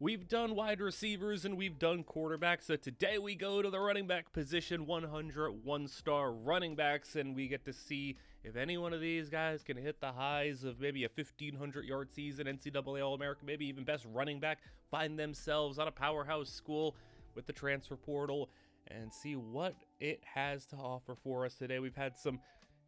We've done wide receivers and we've done quarterbacks, so today we go to the running back position, 100 one-star running backs, and we get to see if any one of these guys can hit the highs of maybe a 1,500-yard season, NCAA All-American, maybe even best running back, find themselves on a powerhouse school with the transfer portal, and see what it has to offer for us today. We've had some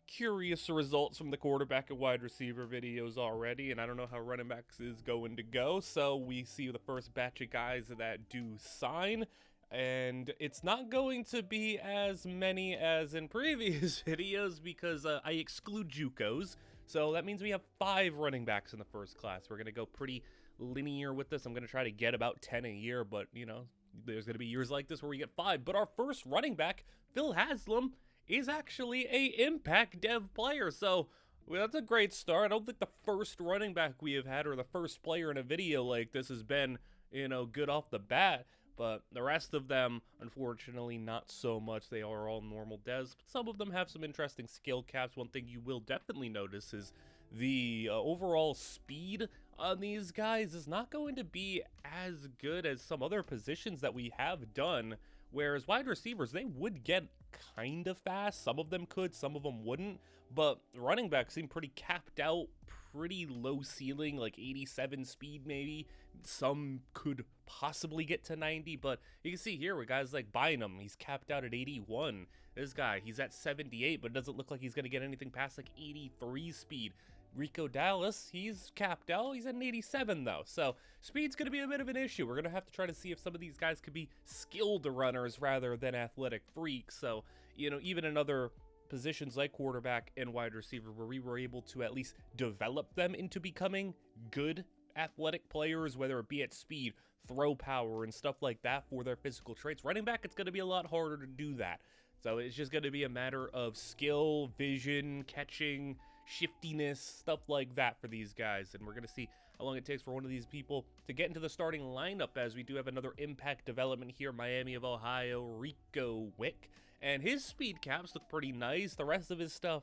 curious results from the quarterback and wide receiver videos already, and I don't know how running backs is going to go, so we see the first batch of guys that do sign, and it's not going to be as many as in previous videos because I exclude JUCOs, so that means we have 5 running backs in the first class. We're going to go pretty linear with this. I'm going to try to get about 10 a year, but you know, there's going to be years like this where we get 5. But our first running back, Phil Haslam, is actually a impact dev player, so well, that's a great start. I don't think the first running back we have had or the first player in a video like this has been, you know, good off the bat, but the rest of them, unfortunately, not so much. They are all normal devs, but some of them have some interesting skill caps. One thing you will definitely notice is the overall speed on these guys is not going to be as good as some other positions that we have done, whereas wide receivers, they would get kind of fast. Some of them could, some of them wouldn't, but running backs seem pretty capped out, pretty low ceiling, like 87 speed maybe. Some could possibly get to 90, but you can see here with guys like Bynum, he's capped out at 81. This guy, he's at 78, but it doesn't look like he's going to get anything past like 83 speed. Rico Dallas, he's capped out. He's at an 87 though, so speed's going to be a bit of an issue. We're going to have to try to see if some of these guys could be skilled runners rather than athletic freaks. So, you know, even in other positions like quarterback and wide receiver where we were able to at least develop them into becoming good athletic players, whether it be at speed, throw power, and stuff like that for their physical traits, running back, it's going to be a lot harder to do that. So it's just going to be a matter of skill, vision, catching, shiftiness, stuff like that for these guys. And we're going to see how long it takes for one of these people to get into the starting lineup, as we do have another impact development here, Miami of Ohio, Rico Wick. And his speed caps look pretty nice. The rest of his stuff,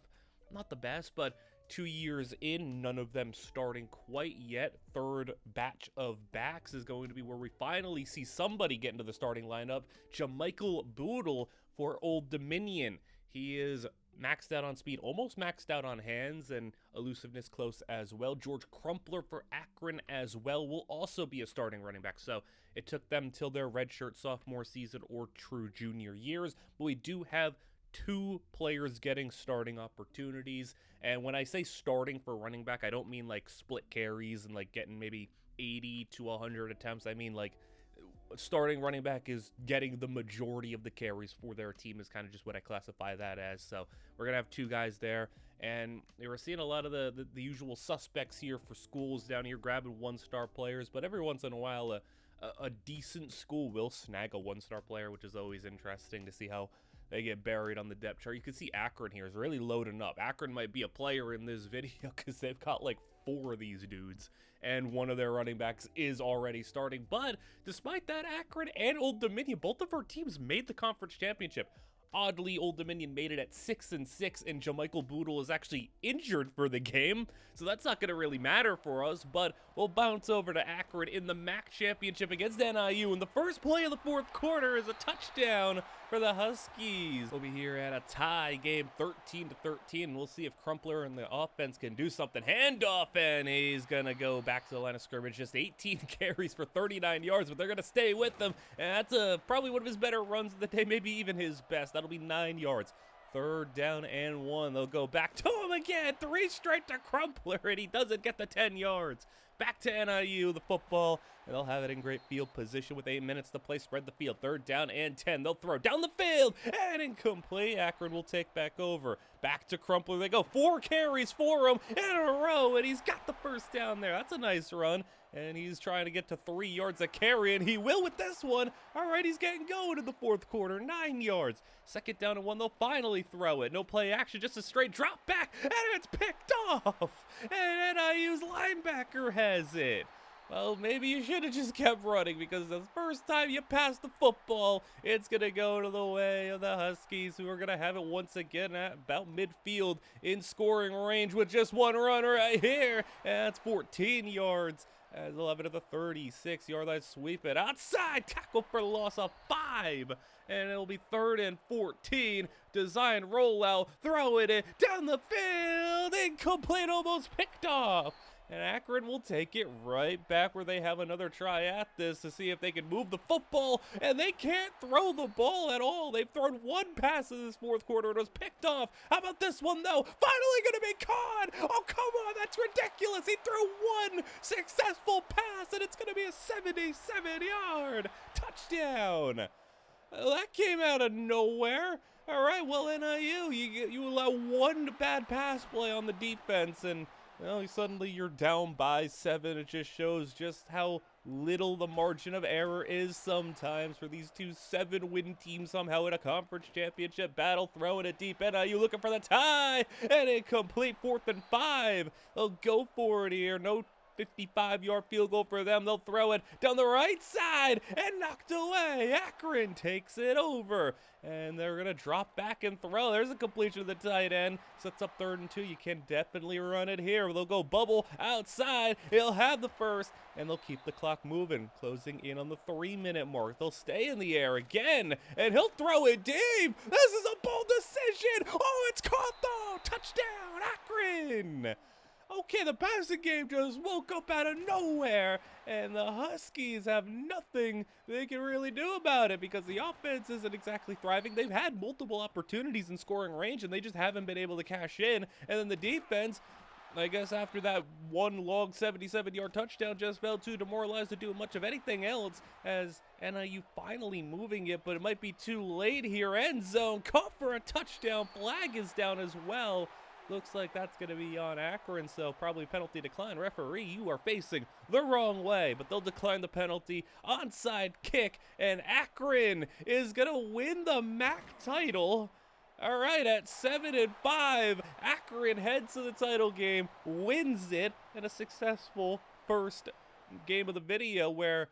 not the best, but 2 years in, none of them starting quite yet. Third batch of backs is going to be where we finally see somebody get into the starting lineup. Jamichael Boodle for Old Dominion. He is maxed out on speed, almost maxed out on hands, and elusiveness close as well. George Crumpler for Akron as well will also be a starting running back. So it took them till their redshirt sophomore season or true junior years, but we do have 2 players getting starting opportunities. And when I say starting for running back, I don't mean like split carries and like getting maybe 80 to 100 attempts. I mean like starting running back is getting the majority of the carries for their team is kind of just what I classify that as. So we're going to have 2 guys there, and we're seeing a lot of the usual suspects here for schools down here grabbing 1-star players, but every once in a while a decent school will snag a 1-star player, which is always interesting to see how they get buried on the depth chart. You can see Akron here is really loading up. Akron might be a player in this video because they've got like 4 of these dudes, and one of their running backs is already starting. But despite that, Akron and Old Dominion, both of our teams made the conference championship. Oddly, Old Dominion made it at 6-6, and Jamichael Boodle is actually injured for the game, so that's not going to really matter for us, but we'll bounce over to Akron in the MAC championship against NIU, and the first play of the 4th quarter is a touchdown for the Huskies. We'll be here at a tie game, 13-13, and we'll see if Crumpler and the offense can do something. Handoff, and he's going to go back to the line of scrimmage. Just 18 carries for 39 yards, but they're going to stay with him, and that's probably one of his better runs of the day, maybe even his best. That'll be 9 yards. 3rd down and 1. They'll go back to him again. 3 straight to Crumpler, and he doesn't get the 10 yards. Back to NIU, the football, and they'll have it in great field position with 8 minutes to play. Spread the field. 3rd down and 10. They'll throw down the field, and incomplete. Akron will take back over. Back to Crumpler. They go 4 carries for him in a row, and he's got the first down there. That's a nice run. And he's trying to get to 3 yards a carry, and he will with this one. All right, he's getting going in the 4th quarter. 9 yards. 2nd down and 1. They'll finally throw it. No play action, just a straight drop back, and it's picked off. And NIU's linebacker has it. Well, maybe you should have just kept running, because the first time you pass the football, it's going to go to the way of the Huskies, who are going to have it once again at about midfield in scoring range with just one runner right here. And that's 14 yards. as 11 at the 36-yard line. Sweep it outside, tackle for loss of 5, and it'll be 3rd and 14. Design rollout, throw it in, down the field, incomplete, almost picked off. And Akron will take it right back where they have another try at this to see if they can move the football, and they can't throw the ball at all. They've thrown 1 pass in this 4th quarter. It was picked off. How about this one, though? Finally going to be caught. Oh, come on. That's ridiculous. He threw 1 successful pass, and it's going to be a 77-yard touchdown. That came out of nowhere. All right, well, NIU, you allow 1 bad pass play on the defense, and well, suddenly you're down by 7. It just shows just how little the margin of error is sometimes for these two 7-win teams somehow in a conference championship battle. Throwing it deep. NIU looking for the tie, and a complete 4th and 5. They'll go for it here. No 55-yard field goal for them. They'll throw it down the right side and knocked away. Akron takes it over, and they're going to drop back and throw. There's a completion to the tight end. Sets up 3rd and 2. You can definitely run it here. They'll go bubble outside. He'll have the first, and they'll keep the clock moving, closing in on the 3-minute mark. They'll stay in the air again, and he'll throw it deep. This is a bold decision. Oh, it's caught, though. Touchdown, Akron. Okay, the passing game just woke up out of nowhere, and the Huskies have nothing they can really do about it because the offense isn't exactly thriving. They've had multiple opportunities in scoring range, and they just haven't been able to cash in. And then the defense, I guess after that one long 77-yard touchdown, just felt too demoralized to do much of anything else, as NIU finally moving it, but it might be too late here. End zone, caught for a touchdown. Flag is down as well. Looks like that's going to be on Akron, so probably penalty decline. Referee, you are facing the wrong way, but they'll decline the penalty. Onside kick, and Akron is going to win the MAC title. All right, at 7 and 5, Akron heads to the title game, wins it, and a successful first game of the video where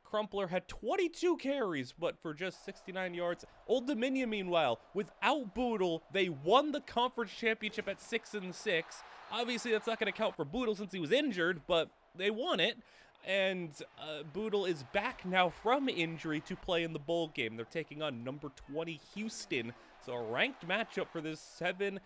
Crumpler had 22 carries, but for just 69 yards. Old Dominion, meanwhile, without Boodle, they won the conference championship at 6-6. Obviously, that's not going to count for Boodle since he was injured, but they won it. And Boodle is back now from injury to play in the bowl game. They're taking on number 20 Houston. So a ranked matchup for this 7-6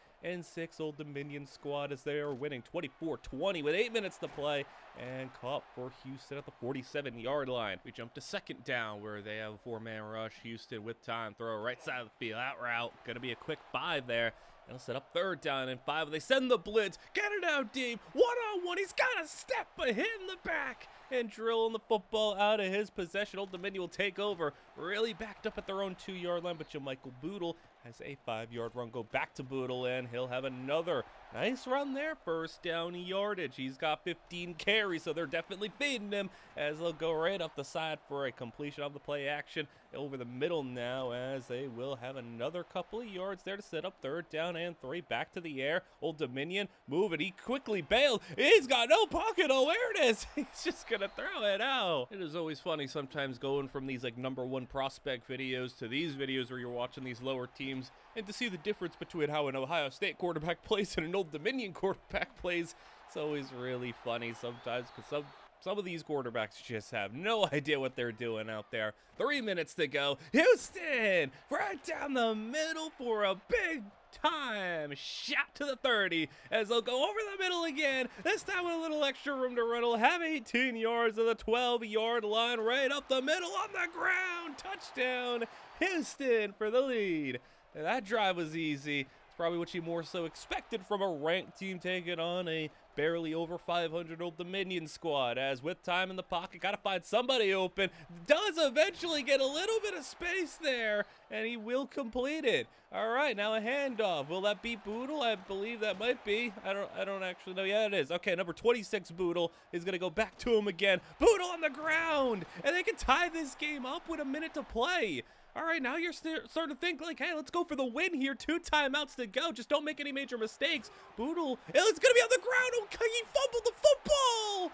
Old Dominion squad as they are winning 24-20 with 8 minutes to play, and caught for Houston at the 47-yard line. We jump to 2nd down where they have a 4-man rush. Houston with time, throw right side of the field, out route. Gonna be a quick 5 there. They'll set up 3rd down and 5. They send the blitz, get it out deep, 1-on-1. He's got a step, but hit in the back and drilling the football out of his possession. Old Dominion will take over, really backed up at their own 2-yard line, but Michael Boodle has a 5-yard run. Go back to Boodle, and he'll have another nice run there. 1st down yardage. He's got 15 carries, so they're definitely feeding him as they'll go right up the side for a completion of the play action over the middle now, as they will have another couple of yards there to set up 3rd down and 3. Back to the air. Old Dominion moving. He quickly bailed. He's got no pocket awareness. He's just going to throw it out. It is always funny sometimes going from these like #1 prospect videos to these videos where you're watching these lower teams, and to see the difference between how an Ohio State quarterback plays and an Old Dominion quarterback plays. It's always really funny sometimes because some of these quarterbacks just have no idea what they're doing out there. 3 minutes to go. Houston right down the middle for a big time shot to the 30 as they'll go over the middle again. This time with a little extra room to run. They'll have 18 yards of the 12-yard line right up the middle on the ground. Touchdown, Houston for the lead. And that drive was easy. It's probably what you more so expected from a ranked team taking on a barely over 500 Old Dominion squad, as with time in the pocket, got to find somebody open. Does eventually get a little bit of space there, and he will complete it. All right, now a handoff. Will that be Boodle? I believe that might be. I don't actually know. Yeah, it is. Okay, number 26 Boodle is going to go back to him again. Boodle on the ground, and they can tie this game up with a minute to play. All right, now you're starting to think like, hey, let's go for the win here. 2 timeouts to go. Just don't make any major mistakes. Boodle, it's going to be on the ground. Okay, he fumbled the football.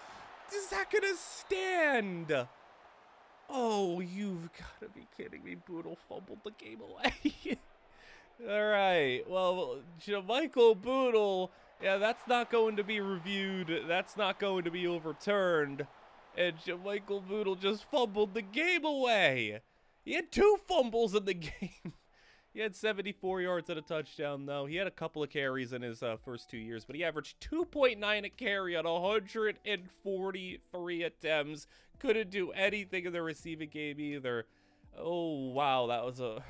Is that going to stand? Oh, you've got to be kidding me. Boodle fumbled the game away. All right, well, Michael Boodle, yeah, that's not going to be reviewed. That's not going to be overturned. and Michael Boodle just fumbled the game away. He had 2 fumbles in the game. He had 74 yards and a touchdown, though. He had a couple of carries in his first 2 years, but he averaged 2.9 a carry on 143 attempts. Couldn't do anything in the receiving game either. Oh, wow, that was a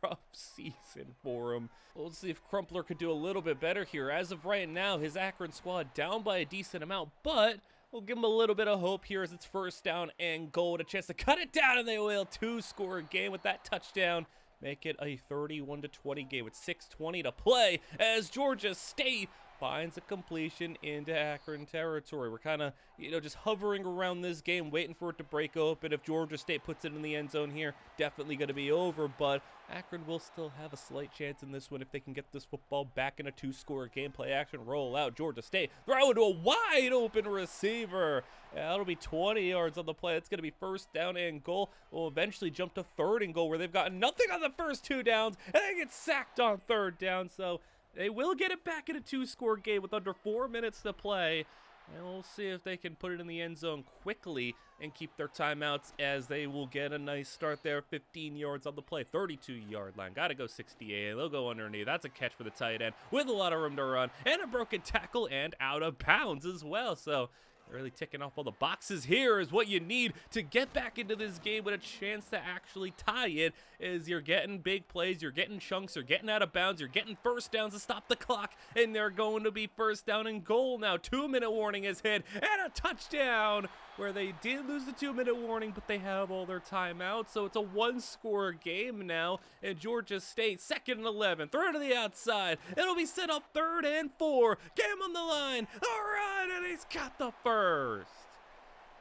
rough season for him. We'll see if Crumpler could do a little bit better here. As of right now, his Akron squad down by a decent amount, but we'll give him a little bit of hope here as it's first down and goal. A chance to cut it down, and they will 2-score game with that touchdown. Make it a 31-20 game with 6:20 to play as Georgia State finds a completion into Akron territory. We're kind of, just hovering around this game, waiting for it to break open. If Georgia State puts it in the end zone here, definitely going to be over, but Akron will still have a slight chance in this one if they can get this football back in a 2-score game. Play action, roll out. Georgia State throw to a wide open receiver. That'll be 20 yards on the play. It's going to be first down and goal. We'll eventually jump to 3rd and goal where they've gotten nothing on the first 2 downs, and they get sacked on 3rd down. So they will get it back in a 2-score game with under 4 minutes to play. And we'll see if they can put it in the end zone quickly and keep their timeouts, as they will get a nice start there. 15 yards on the play, 32-yard line. Got to go 68. They'll go underneath. That's a catch for the tight end with a lot of room to run, and a broken tackle and out of bounds as well. So really ticking off all the boxes here is what you need to get back into this game with a chance to actually tie it. Is you're getting big plays, you're getting chunks, you're getting out of bounds, you're getting first downs to stop the clock, and they're going to be first down and goal now. 2-minute warning is hit, and a touchdown, where they did lose the 2-minute warning, but they have all their timeouts, so it's a 1-score game now. And Georgia State, 2nd and 11, throw to the outside. It'll be set up 3rd and 4. Game on the line. All right, and he's got the first.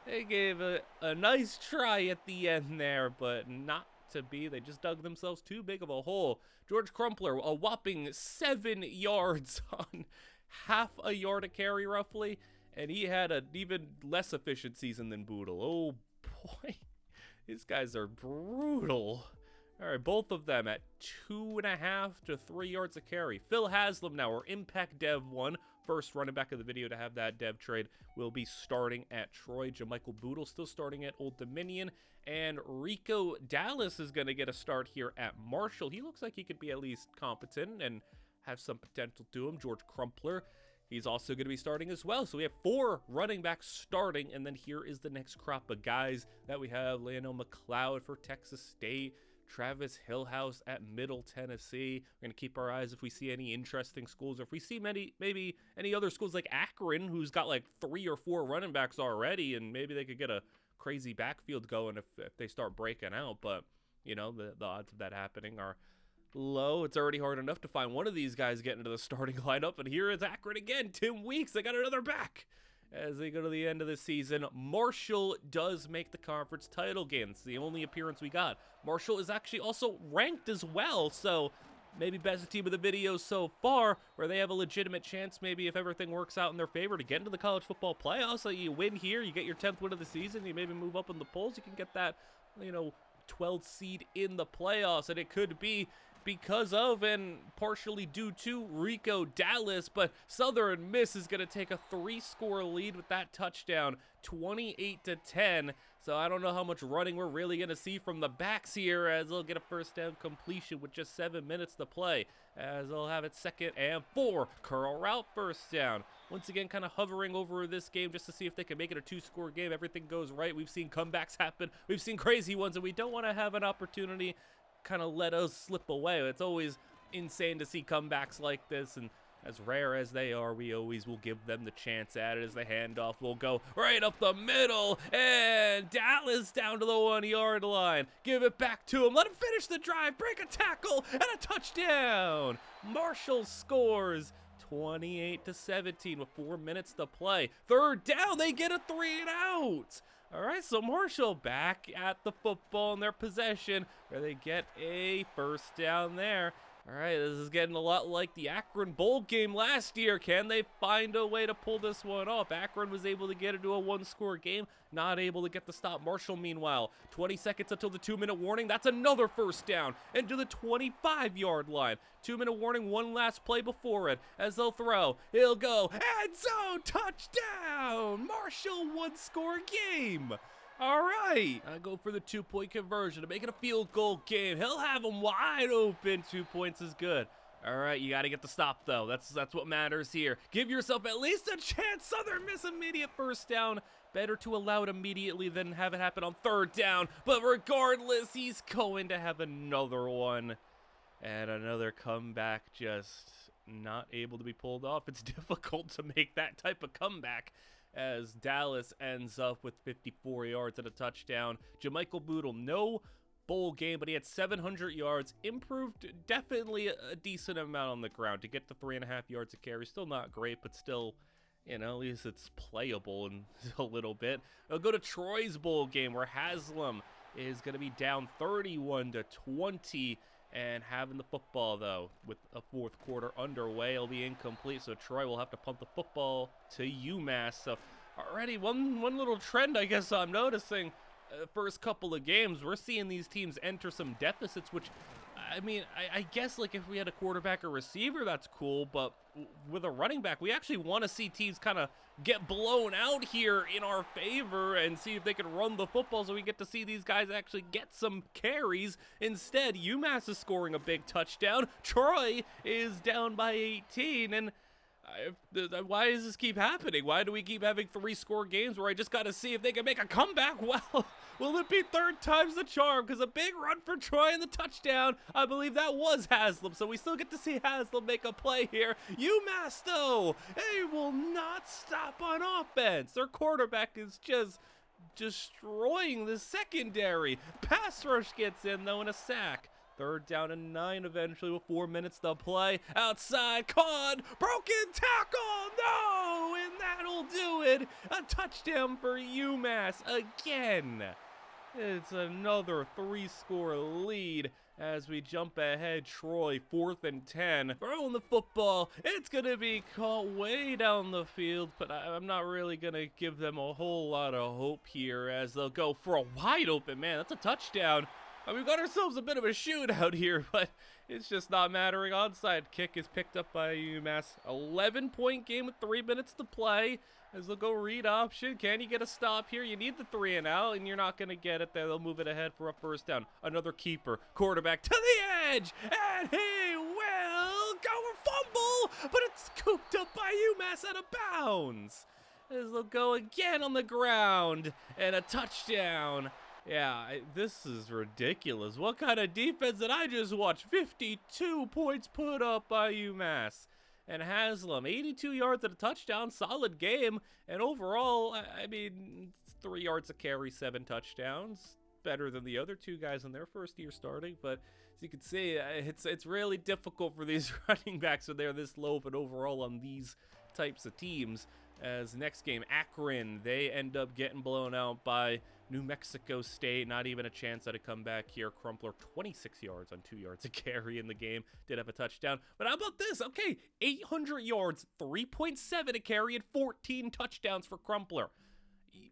They gave a nice try at the end there, but not to be. They just dug themselves too big of a hole. George Crumpler, a whopping 7 yards on half a yard a carry roughly, and he had an even less efficient season than Boodle. Oh boy, these guys are brutal. All right, both of them at 2.5 to 3 yards a carry. Phil Haslam now, our Impact Dev 1, first running back of the video to have that dev trade, will be starting at Troy. Jamichael Boodle still starting at Old Dominion, and Rico Dallas is going to get a start here at Marshall. He looks like he could be at least competent and have some potential to him. George Crumpler, he's also going to be starting as well. So we have 4 running backs starting, and then here is the next crop of guys that we have. Leonel McLeod for Texas State, Travis Hillhouse at Middle Tennessee. We're going to keep our eyes if we see any interesting schools, or if we see maybe any other schools like Akron, who's got like 3 or 4 running backs already, and maybe they could get a crazy backfield going if they start breaking out. But, the odds of that happening are low. It's already hard enough to find one of these guys getting into the starting lineup, and here is Akron again. Tim Weeks, they got another back as they go to the end of the season. Marshall does make the conference title game. It's the only appearance we got. Marshall is actually also ranked as well, so maybe best team of the video so far, where they have a legitimate chance, maybe if everything works out in their favor, to get into the college football playoffs. So you win here, you get your 10th win of the season, you maybe move up in the polls, you can get that 12th seed in the playoffs, and it could be because of and partially due to Rico Dallas, but Southern Miss is going to take a 3-score lead with that touchdown, 28-10. So I don't know how much running we're really going to see from the backs here, as they'll get a first down completion with just 7 minutes to play, as they'll have it 2nd and 4. Curl route, first down. Once again, kind of hovering over this game just to see if they can make it a 2-score game. Everything goes right. We've seen comebacks happen. We've seen crazy ones, and we don't want to have an opportunity kind of let us slip away. It's always insane to see comebacks like this, and as rare as they are, we always will give them the chance at it, as the handoff will go right up the middle, and Dallas down to the 1-yard line. Give it back to him. Let him finish the drive. Break a tackle and a touchdown. Marshall scores 28-17 with 4 minutes to play. 3rd down, they get a 3 and out. All right, so Marshall back at the football in their possession, where they get a first down there. All right, this is getting a lot like the Akron Bowl game last year. Can they find a way to pull this one off? Akron was able to get into a one-score game, not able to get the stop. Marshall, meanwhile, 20 seconds until the 2-minute warning. That's another first down into the 25-yard line. 2-minute warning, one last play before it. As they'll throw, he'll go, end zone, touchdown! Marshall, one-score game. All right, I go for the 2-point conversion to make it a field goal game. He'll have them wide open. 2 points is good. All right, you got to get the stop, though. That's what matters here. Give yourself at least a chance. Southern Miss immediate first down. Better to allow it immediately than have it happen on third down. But regardless, he's going to have another one. And another comeback just not able to be pulled off. It's difficult to make that type of comeback, as Dallas ends up with 54 yards and a touchdown. Jamichael Boodle, no bowl game, but he had 700 yards, improved definitely a decent amount on the ground to get to 3.5 yards a carry. Still not great, but still, you know, at least it's playable in a little bit. I'll go to Troy's bowl game where Haslam is going to be down 31-20. And having the football, though, with a fourth quarter underway, it'll be incomplete. So Troy will have to punt the football to UMass. So already one little trend I guess I'm noticing. First couple of games, we're seeing these teams enter some deficits, which, I mean, I guess, like, if we had a quarterback or receiver, that's cool. But with a running back, we actually want to see teams kind of get blown out here in our favor and see if they can run the football so we get to see these guys actually get some carries. Instead, UMass is scoring a big touchdown. Troy is down by 18, and why does this keep happening? Why do we keep having 3-score games where I just got to see if they can make a comeback? Well, will it be third time's the charm? Because a big run for Troy and the touchdown, I believe that was Haslam. So we still get to see Haslam make a play here. UMass, though, they will not stop on offense. Their quarterback is just destroying the secondary. Pass rush gets in, though, in a sack. Third down and 9 eventually with 4 minutes to play. Outside, caught, broken tackle, no! And that'll do it. A touchdown for UMass again. It's another 3-score lead as we jump ahead. Troy, 4th and 10. Throwing the football. It's going to be caught way down the field, but I'm not really going to give them a whole lot of hope here as they'll go for a wide open, man. That's a touchdown. We've got ourselves a bit of a shootout here, but it's just not mattering. Onside kick is picked up by UMass. 11-point game with 3 minutes to play as they'll go read option. Can you get a stop here? You need the 3 and out, and you're not going to get it there. They'll move it ahead for a first down. Another keeper. Quarterback to the edge, and he will go for fumble, but it's scooped up by UMass out of bounds. As they'll go again on the ground, and a touchdown. Yeah, this is ridiculous. What kind of defense did I just watch? 52 points put up by UMass. And Haslam, 82 yards and a touchdown. Solid game. And overall, I mean, 3 yards a carry, 7 touchdowns. Better than the other 2 guys in their first year starting. But as you can see, it's really difficult for these running backs when they're this low, but overall on these types of teams. As next game, Akron, they end up getting blown out by New Mexico State. Not even a chance at a comeback here. Crumpler, 26 yards on 2 yards a carry in the game. Did have a touchdown. But how about this? Okay, 800 yards, 3.7 a carry, and 14 touchdowns for Crumpler.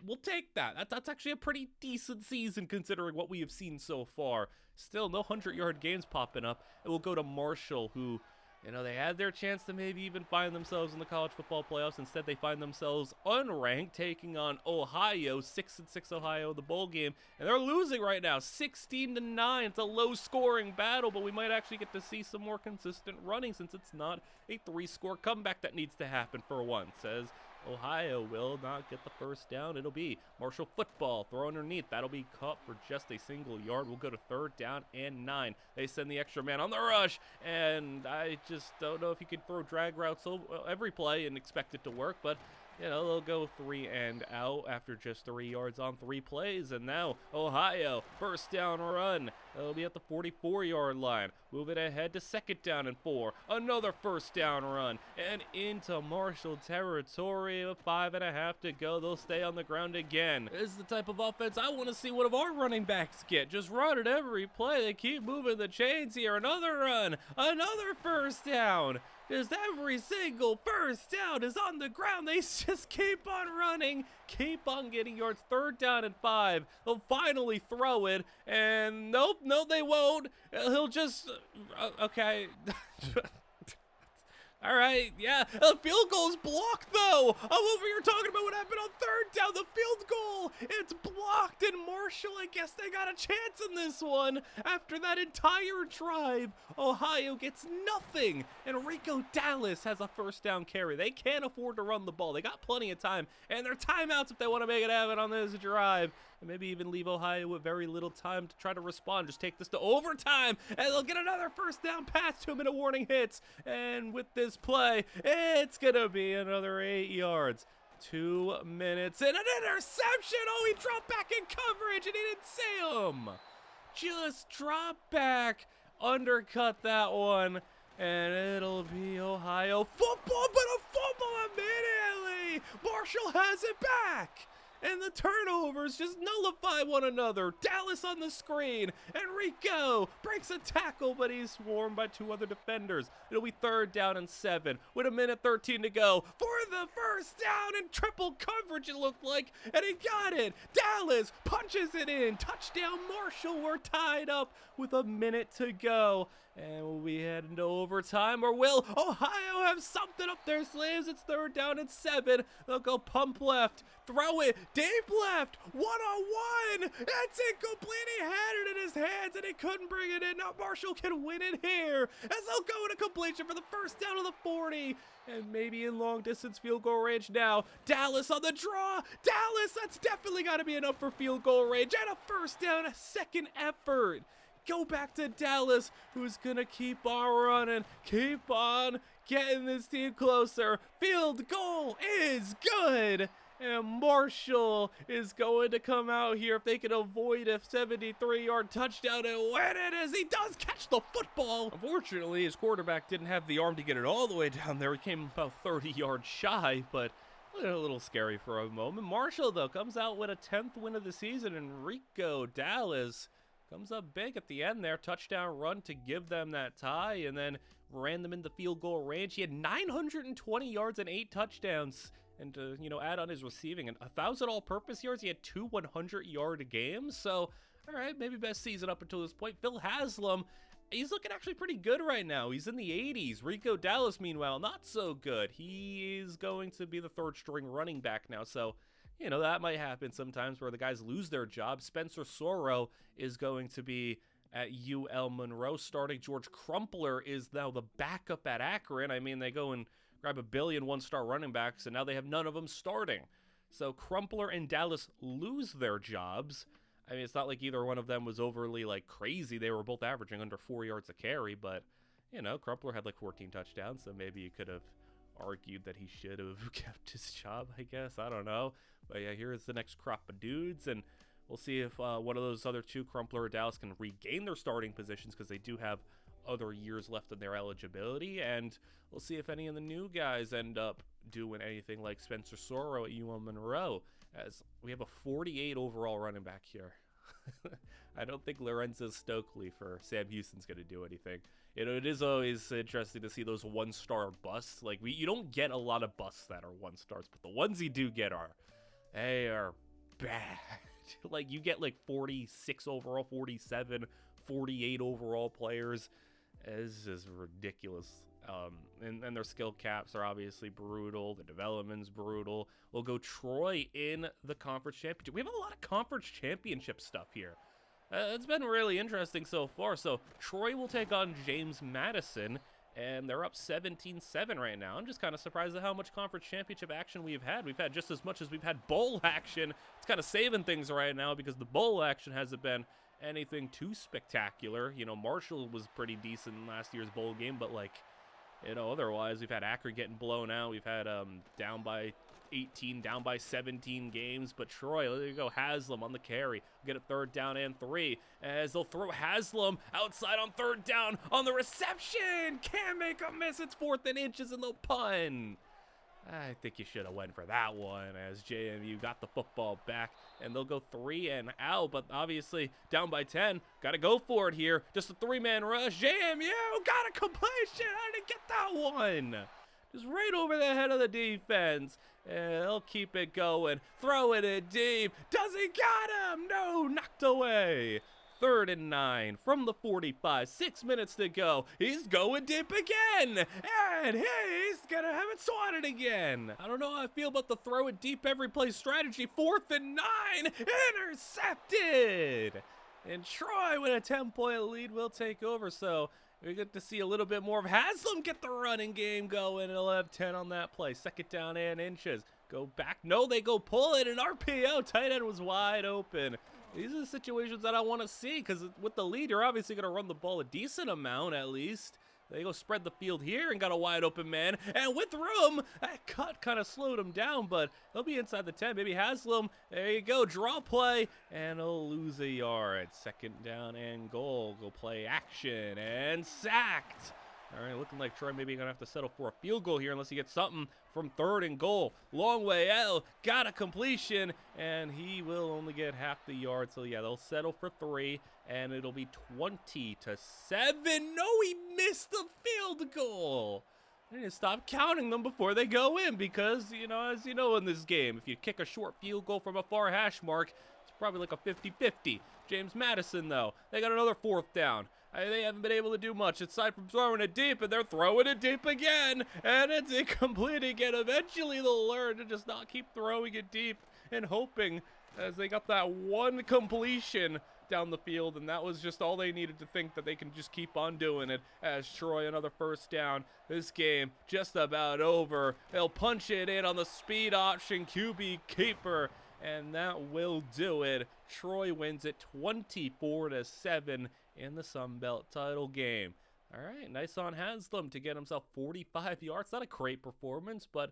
We'll take that. That's actually a pretty decent season considering what we have seen so far. Still, no 100-yard games popping up. And we'll go to Marshall, who, you know, they had their chance to maybe even find themselves in the college football playoffs. Instead, they find themselves unranked, taking on Ohio, 6-6 Ohio, the bowl game. And they're losing right now, 16-9. It's a low-scoring battle, but we might actually get to see some more consistent running since it's not a 3-score comeback that needs to happen for once. As Ohio will not get the first down. It'll be Marshall football, throw underneath. That'll be caught for just a single yard. We'll go to third down and 9. They send the extra man on the rush, and I just don't know if you could throw drag routes every play and expect it to work, but they'll go 3 and out after just 3 yards on 3 plays. And now Ohio, first down run. It'll be at the 44-yard line. Move it ahead to 2nd down and 4. Another first down run. And into Marshall territory with 5.5 to go. They'll stay on the ground again. This is the type of offense I want to see one of our running backs get. Just run it every play. They keep moving the chains here. Another run. Another first down. Just every single first down is on the ground. They just keep on running, keep on getting yards. 3rd down and 5. They'll finally throw it, and nope, no, they won't. He'll just, okay. All right, yeah, the field goal's blocked, though. Oh, over here talking about what happened on 3rd down, the field goal. It's blocked, and Marshall, I guess they got a chance in this one. After that entire drive, Ohio gets nothing, and Rico Dallas has a first down carry. They can't afford to run the ball. They got plenty of time, and their timeouts if they want to make it happen on this drive. And maybe even leave Ohio with very little time to try to respond. Just take this to overtime, and they'll get another first down pass to him, and a warning hits. And with this play, it's going to be another 8 yards. 2 minutes, and an interception. Oh, he dropped back in coverage, and he didn't see him. Just drop back, undercut that one, and it'll be Ohio football, but a fumble immediately. Marshall has it back. And the turnovers just nullify one another. Dallas on the screen. Enrico breaks a tackle, but he's swarmed by 2 other defenders. It'll be 3rd down and 7 with 1:13 to go for the first down in triple coverage, it looked like. And he got it. Dallas punches it in. Touchdown Marshall. We're tied up with 1 minute to go. And we'll be heading to overtime, or will Ohio have something up their sleeves? It's 3rd down and 7. They'll go pump left, throw it, deep left, 1-on-1. That's incomplete. He had it in his hands, and he couldn't bring it in. Now Marshall can win it here, as they'll go into completion for the first down of the 40. And maybe in long distance field goal range now. Dallas on the draw. Dallas, that's definitely got to be enough for field goal range. And a first down, a second effort. Go back to Dallas, who's gonna keep on running, keep on getting this team closer. Field goal is good, and Marshall is going to come out here if they can avoid a 73-yard touchdown and win it, as he does catch the football. Unfortunately, his quarterback didn't have the arm to get it all the way down there. He came about 30 yards shy, but a little scary for a moment. Marshall, though, comes out with a 10th win of the season, and Rico Dallas comes up big at the end there. Touchdown run to give them that tie, and then ran them into field goal range. He had 920 yards and 8 touchdowns. And to, add on his receiving and 1,000 all-purpose yards, he had 2 100-yard games. So, all right, maybe best season up until this point. Phil Haslam, he's looking actually pretty good right now. He's in the 80s. Rico Dallas, meanwhile, not so good. He is going to be the 3rd-string running back now, so that might happen sometimes where the guys lose their job. Spencer Soro is going to be at UL Monroe starting. George Crumpler is now the backup at Akron. I mean, they go and grab a billion 1-star running backs, and now they have none of them starting. So Crumpler and Dallas lose their jobs. I mean, it's not like either one of them was overly, crazy. They were both averaging under 4 yards a carry, but, Crumpler had, 14 touchdowns, so maybe you could have argued that he should have kept his job, I guess. I don't know. But yeah, here's the next crop of dudes, and we'll see if one of those other 2, Crumpler or Dallas, can regain their starting positions, because they do have other years left in their eligibility, and we'll see if any of the new guys end up doing anything like Spencer Soro at UL Monroe, as we have a 48 overall running back here. I don't think Lorenzo Stokely for Sam Houston's going to do anything. It is always interesting to see those 1-star busts. You don't get a lot of busts that are 1-stars, but the ones you do get they are bad. You get 46 overall, 47, 48 overall players. It's just ridiculous. And their skill caps are obviously brutal. The development's brutal. We'll go Troy in the conference championship. We have a lot of conference championship stuff here. It's been really interesting so far. So Troy will take on James Madison, and they're up 17-7 right now. I'm just kind of surprised at how much conference championship action we've had. We've had just as much as we've had bowl action. It's kind of saving things right now because the bowl action hasn't been anything too spectacular. Marshall was pretty decent in last year's bowl game, but otherwise we've had Akron getting blown out. We've had down by 18, down by 17 games. But Troy, there you go, Haslam on the carry. Get a 3rd down and 3 as they'll throw Haslam outside on 3rd down on the reception. Can't make a miss. It's 4th and inches and they'll punt. I think you should have went for that one as JMU got the football back, and they'll go 3 and out, but obviously down by 10. Got to go for it here. Just a 3-man rush. JMU got a completion. How did he get that one? Just right over the head of the defense. And they'll keep it going. Throw it in deep. Does he got him? No, knocked away. 3rd and 9 from the 45. 6 minutes to go. He's going deep again. And he's going to have it swatted again. I don't know how I feel about the throw it deep every play strategy. 4th and 9. Intercepted. And Troy with a 10-point lead will take over. So we get to see a little bit more of Haslam get the running game going. He'll have 10 on that play. 2nd down and inches. Go back. No, they go pull it. An RPO. Tight end was wide open. These are the situations that I want to see, because with the lead, you're obviously going to run the ball a decent amount at least. They go spread the field here and got a wide open man. And with room, that cut kind of slowed him down, but he'll be inside the 10. Maybe Haslam, there you go, draw play, and he'll lose a yard. 2nd down and goal. Go play action and sacked. All right, looking like Troy maybe going to have to settle for a field goal here unless he gets something from 3rd and goal. Long way out, got a completion, and he will only get half the yard. So, yeah, they'll settle for 3, and it'll be 20-7. No, he missed the field goal. I need to stop counting them before they go in because, you know, as you know in this game, if you kick a short field goal from a far hash mark, it's probably like a 50-50. James Madison, though, they got another 4th down. They haven't been able to do much aside from throwing it deep, and they're throwing it deep again, and it's incomplete again. Eventually, they'll learn to just not keep throwing it deep and hoping, as they got that one completion down the field, and that was just all they needed to think that they can just keep on doing it. As Troy, another 1st down. This game just about over. They'll punch it in on the speed option, QB keeper, and that will do it. Troy wins it 24-7 in the Sun Belt title game. All right, nice on Haslam to get himself 45 yards. Not a great performance, but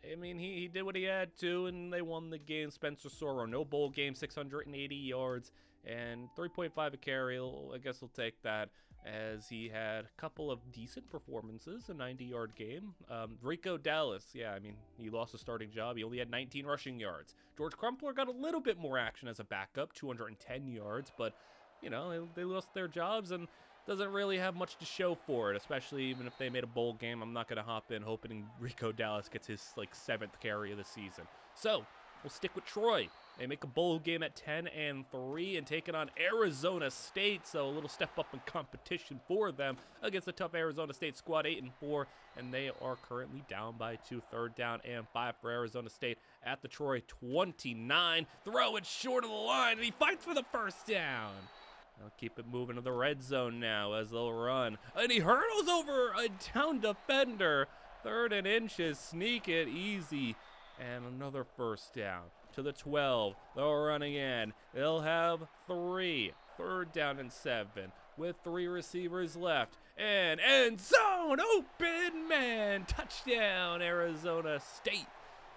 I mean, he did what he had to, and they won the game. Spencer Soro, no bowl game, 680 yards, and 3.5 a carry. I guess he'll take that, as he had a couple of decent performances, a 90-yard game. Rico Dallas, yeah, I mean, he lost his starting job. He only had 19 rushing yards. George Crumpler got a little bit more action as a backup, 210 yards, but, you know, they lost their jobs, and doesn't really have much to show for it, especially even if they made a bowl game. I'm not going to hop in hoping Rico Dallas gets his, 7th carry of the season. So, we'll stick with Troy. They make a bowl game at 10-3 and take it on Arizona State, so a little step up in competition for them against a tough Arizona State squad, 8-4, and they are currently down by 2. 3rd down and 5 for Arizona State at the Troy 29. Throw it short of the line, and he fights for the 1st down. They'll keep it moving to the red zone now as they'll run. And he hurdles over a down defender. 3rd and inches, sneak it easy. And another 1st down to the 12. They'll run again. They'll have 3. 3rd down and 7 with 3 receivers left. And end zone, open man, touchdown Arizona State.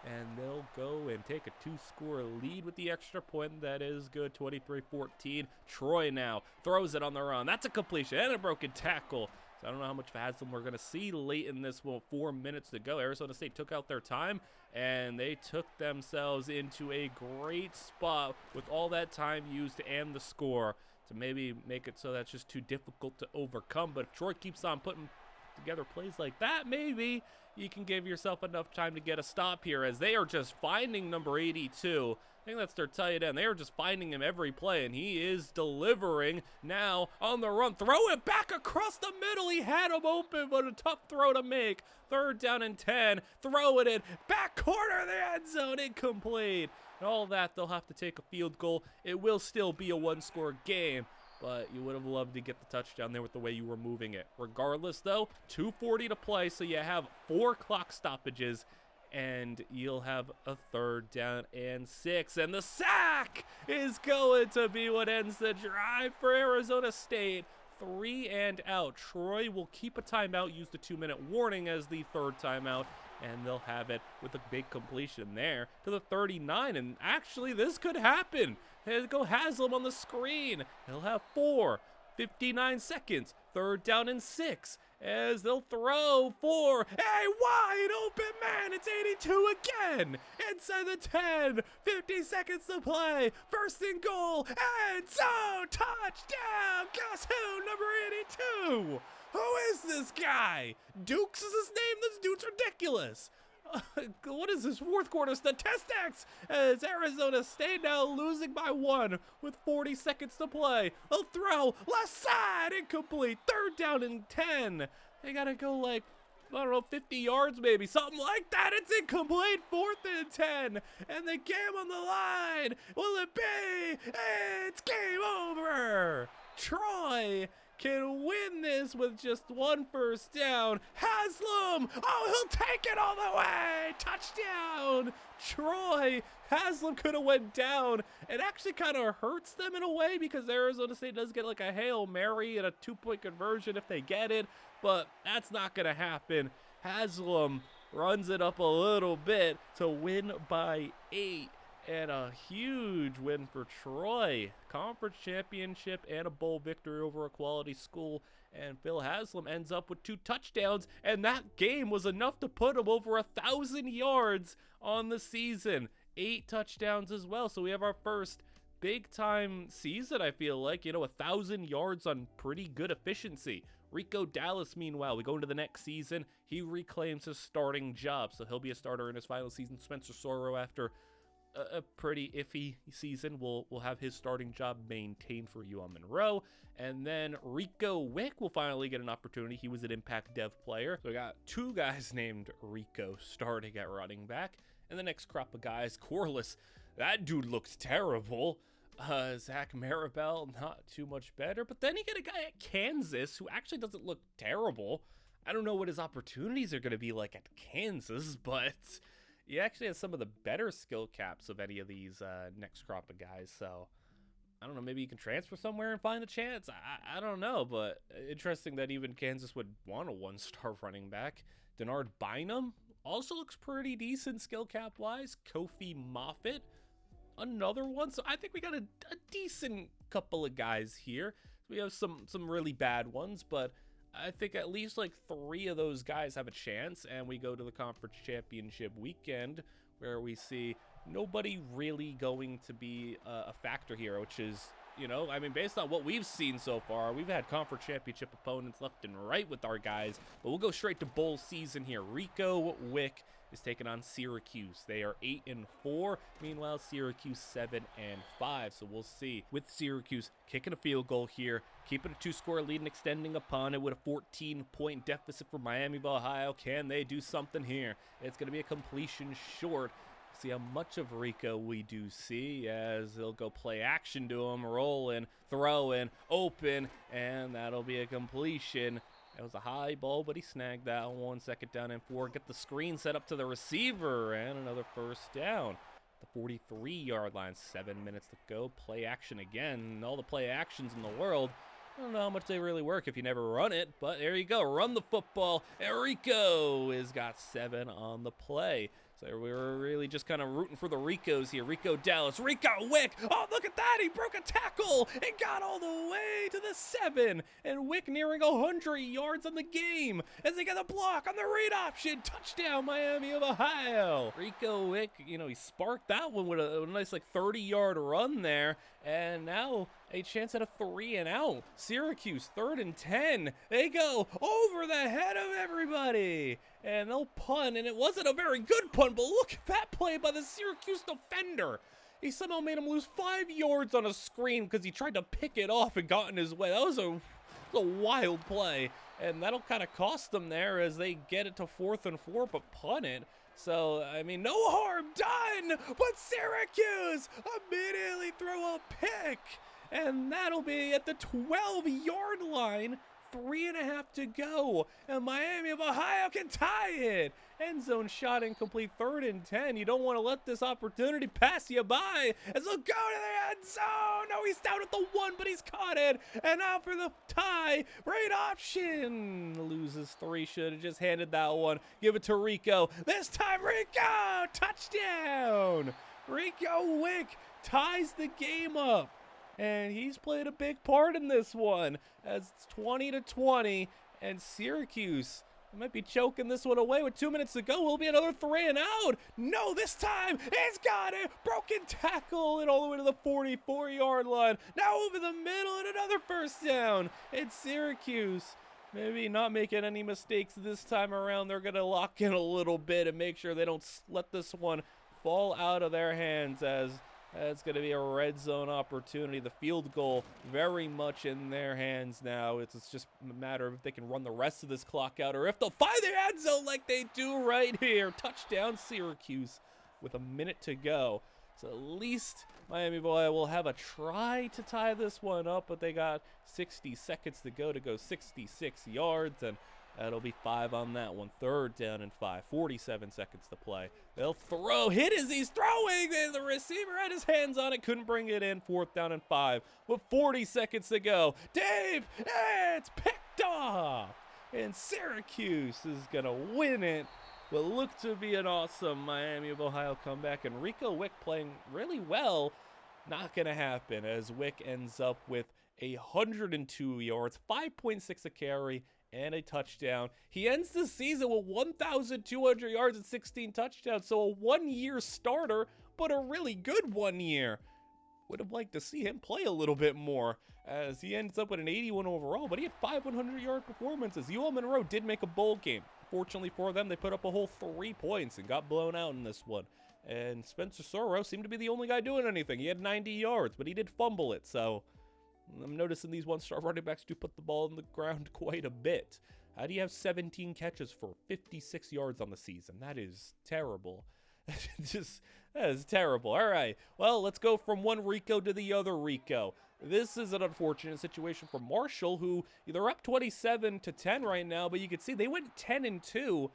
And they'll go and take a 2-score lead with the extra point. That is good, 23-14. Troy now throws it on the run. That's a completion and a broken tackle. So I don't know how much Haslam we're going to see late in this one. 4 minutes to go. Arizona State took out their time, and they took themselves into a great spot with all that time used and the score to maybe make it so that's just too difficult to overcome. But if Troy keeps on putting together plays like that, maybe you can give yourself enough time to get a stop here, as they are just finding number 82. I think that's their tight end. They are just finding him every play, and he is delivering now on the run. Throw it back across the middle. He had him open, but a tough throw to make. 3rd down and 10. Throw it in. Back corner of the end zone. Incomplete. And all that, they'll have to take a field goal. It will still be a 1-score game, but you would have loved to get the touchdown there with the way you were moving it. Regardless, though, 2:40 to play, so you have 4 clock stoppages, and you'll have a 3rd down and 6. And the sack is going to be what ends the drive for Arizona State. 3 and out. Troy will keep a timeout, use the 2-minute warning as the 3rd timeout, and they'll have it with a big completion there to the 39. And actually, this could happen. Here's go Haslam on the screen. He'll have 59 seconds. 3rd down and 6 as they'll throw for a wide open man. It's 82 again. Inside the 10. 50 seconds to play. 1st and goal. And zone touchdown. Guess who? Number 82. Who is this guy? Dukes is his name? This dude's ridiculous. What is this 4th quarter statistics? As Arizona State now losing by 1 with 40 seconds to play. They'll throw left side, incomplete. 3rd down and 10. They gotta go like, I don't know, 50 yards maybe, something like that. It's incomplete. 4th and 10, and the game on the line. Will it be? It's game over. Troy can win this with just 1 first down. Haslam, oh, he'll take it all the way. Touchdown. Troy. Haslam could have went down. It actually kind of hurts them in a way because Arizona State does get like a Hail Mary and a 2-point conversion if they get it, but that's not going to happen. Haslam runs it up a little bit to win by 8. And a huge win for Troy. Conference championship and a bowl victory over a quality school. And Phil Haslam ends up with 2 touchdowns. And that game was enough to put him over 1,000 yards on the season. 8 touchdowns as well. So we have our first big time season, I feel like. 1,000 yards on pretty good efficiency. Rico Dallas, meanwhile, we go into the next season. He reclaims his starting job. So he'll be a starter in his final season. Spencer Soro, after a pretty iffy season, will have his starting job maintained for UL Monroe. And then Rico Wick will finally get an opportunity. He was an impact dev player. So we got 2 guys named Rico starting at running back. And the next crop of guys, Corliss, that dude looks terrible. Zach Maribel, not too much better. But then you get a guy at Kansas who actually doesn't look terrible. I don't know what his opportunities are going to be like at Kansas, but he actually has some of the better skill caps of any of these next crop of guys. So I don't know, maybe you can transfer somewhere and find a chance. I don't know, but interesting that even Kansas would want a 1-star running back. Denard Bynum also looks pretty decent skill cap wise. Kofi Moffitt, another one. So I think we got a decent couple of guys here. We have some really bad ones, but I think at least like 3 of those guys have a chance. And we go to the conference championship weekend where we see nobody really going to be a factor here, which is, I mean, based on what we've seen so far, we've had conference championship opponents left and right with our guys, but we'll go straight to bowl season here. Rico Wick is taking on Syracuse. They are 8-4. Meanwhile, Syracuse 7-5. So we'll see. With Syracuse kicking a field goal here, keeping a 2-score lead and extending upon it with a 14-point deficit for Miami of Ohio. Can they do something here? It's going to be a completion short. See how much of Rico we do see as they'll go play action to him, rolling, throwing, open, and that'll be a completion. That was a high ball, but he snagged that one. 2nd down and 4. Get the screen set up to the receiver, and another first down. The 43-yard line, 7 minutes to go. Play action again. All the play actions in the world. I don't know how much they really work if you never run it, but there you go. Run the football. And Rico has got 7 on the play. So we were really just kind of rooting for the Ricos here. Rico Dallas, Rico Wick. Oh, look at that. He broke a tackle and got all the way to the 7. And Wick nearing 100 yards on the game as they get a block on the read option. Touchdown, Miami of Ohio. Rico Wick, he sparked that one with a nice 30-yard run there. And now a chance at a 3-and-out. Syracuse, 3rd and 10. They go over the head of everybody. And they'll punt, and it wasn't a very good punt, but look at that play by the Syracuse defender. He somehow made him lose 5 yards on a screen because he tried to pick it off and got in his way. That was a wild play, and that'll kind of cost them there as they get it to 4th and 4, but punt it. So, I mean, no harm done, but Syracuse immediately throw a pick, and that'll be at the 12-yard line. 3.5 to go, and Miami of Ohio can tie it. End zone shot incomplete, 3rd and 10. You don't want to let this opportunity pass you by as they'll go to the end zone. No, he's down at the 1, but he's caught it. And now for the tie, right option. Loses 3, should have just handed that one. Give it to Rico. This time, Rico, touchdown. Rico Wick ties the game up. And he's played a big part in this one as it's 20-20, and Syracuse might be choking this one away with 2 minutes to go. Will be another 3 and out. No, this time he's got it. Broken tackle and all the way to the 44-yard line. Now over the middle and another first down. It's Syracuse. Maybe not making any mistakes this time around. They're going to lock in a little bit and make sure they don't let this one fall out of their hands, as it's going to be a red zone opportunity. The field goal very much in their hands now. It's just a matter of if they can run the rest of this clock out or if they'll find the end zone like they do right here. Touchdown Syracuse with a minute to go. So at least Miami of Ohio will have a try to tie this one up, but they got 60 seconds to go 66 yards, and that'll be 5 on that one. 3rd down and 5, 47 seconds to play. They'll throw, hit as he's throwing, and the receiver had his hands on it, couldn't bring it in. 4th down and 5 with 40 seconds to go. Dave, it's picked off, and Syracuse is going to win it. What looked to be an awesome Miami of Ohio comeback, and Rico Wick playing really well. Not going to happen, as Wick ends up with 102 yards, 5.6 a carry, and a touchdown. He ends the season with 1,200 yards and 16 touchdowns, so a one-year starter, but a really good 1 year. Would have liked to see him play a little bit more, as he ends up with an 81 overall, but he had 5 100-yard performances. UL Monroe did make a bowl game. Fortunately for them, they put up a whole 3 points and got blown out in this one. And Spencer Soro seemed to be the only guy doing anything. He had 90 yards, but he did fumble it, so I'm noticing these one-star running backs do put the ball in the ground quite a bit. How do you have 17 catches for 56 yards on the season? That is terrible. That is terrible. All right, well, let's go from one Rico to the other Rico. This is an unfortunate situation for Marshall, who they're up 27-10 right now, but you can see they went 10-2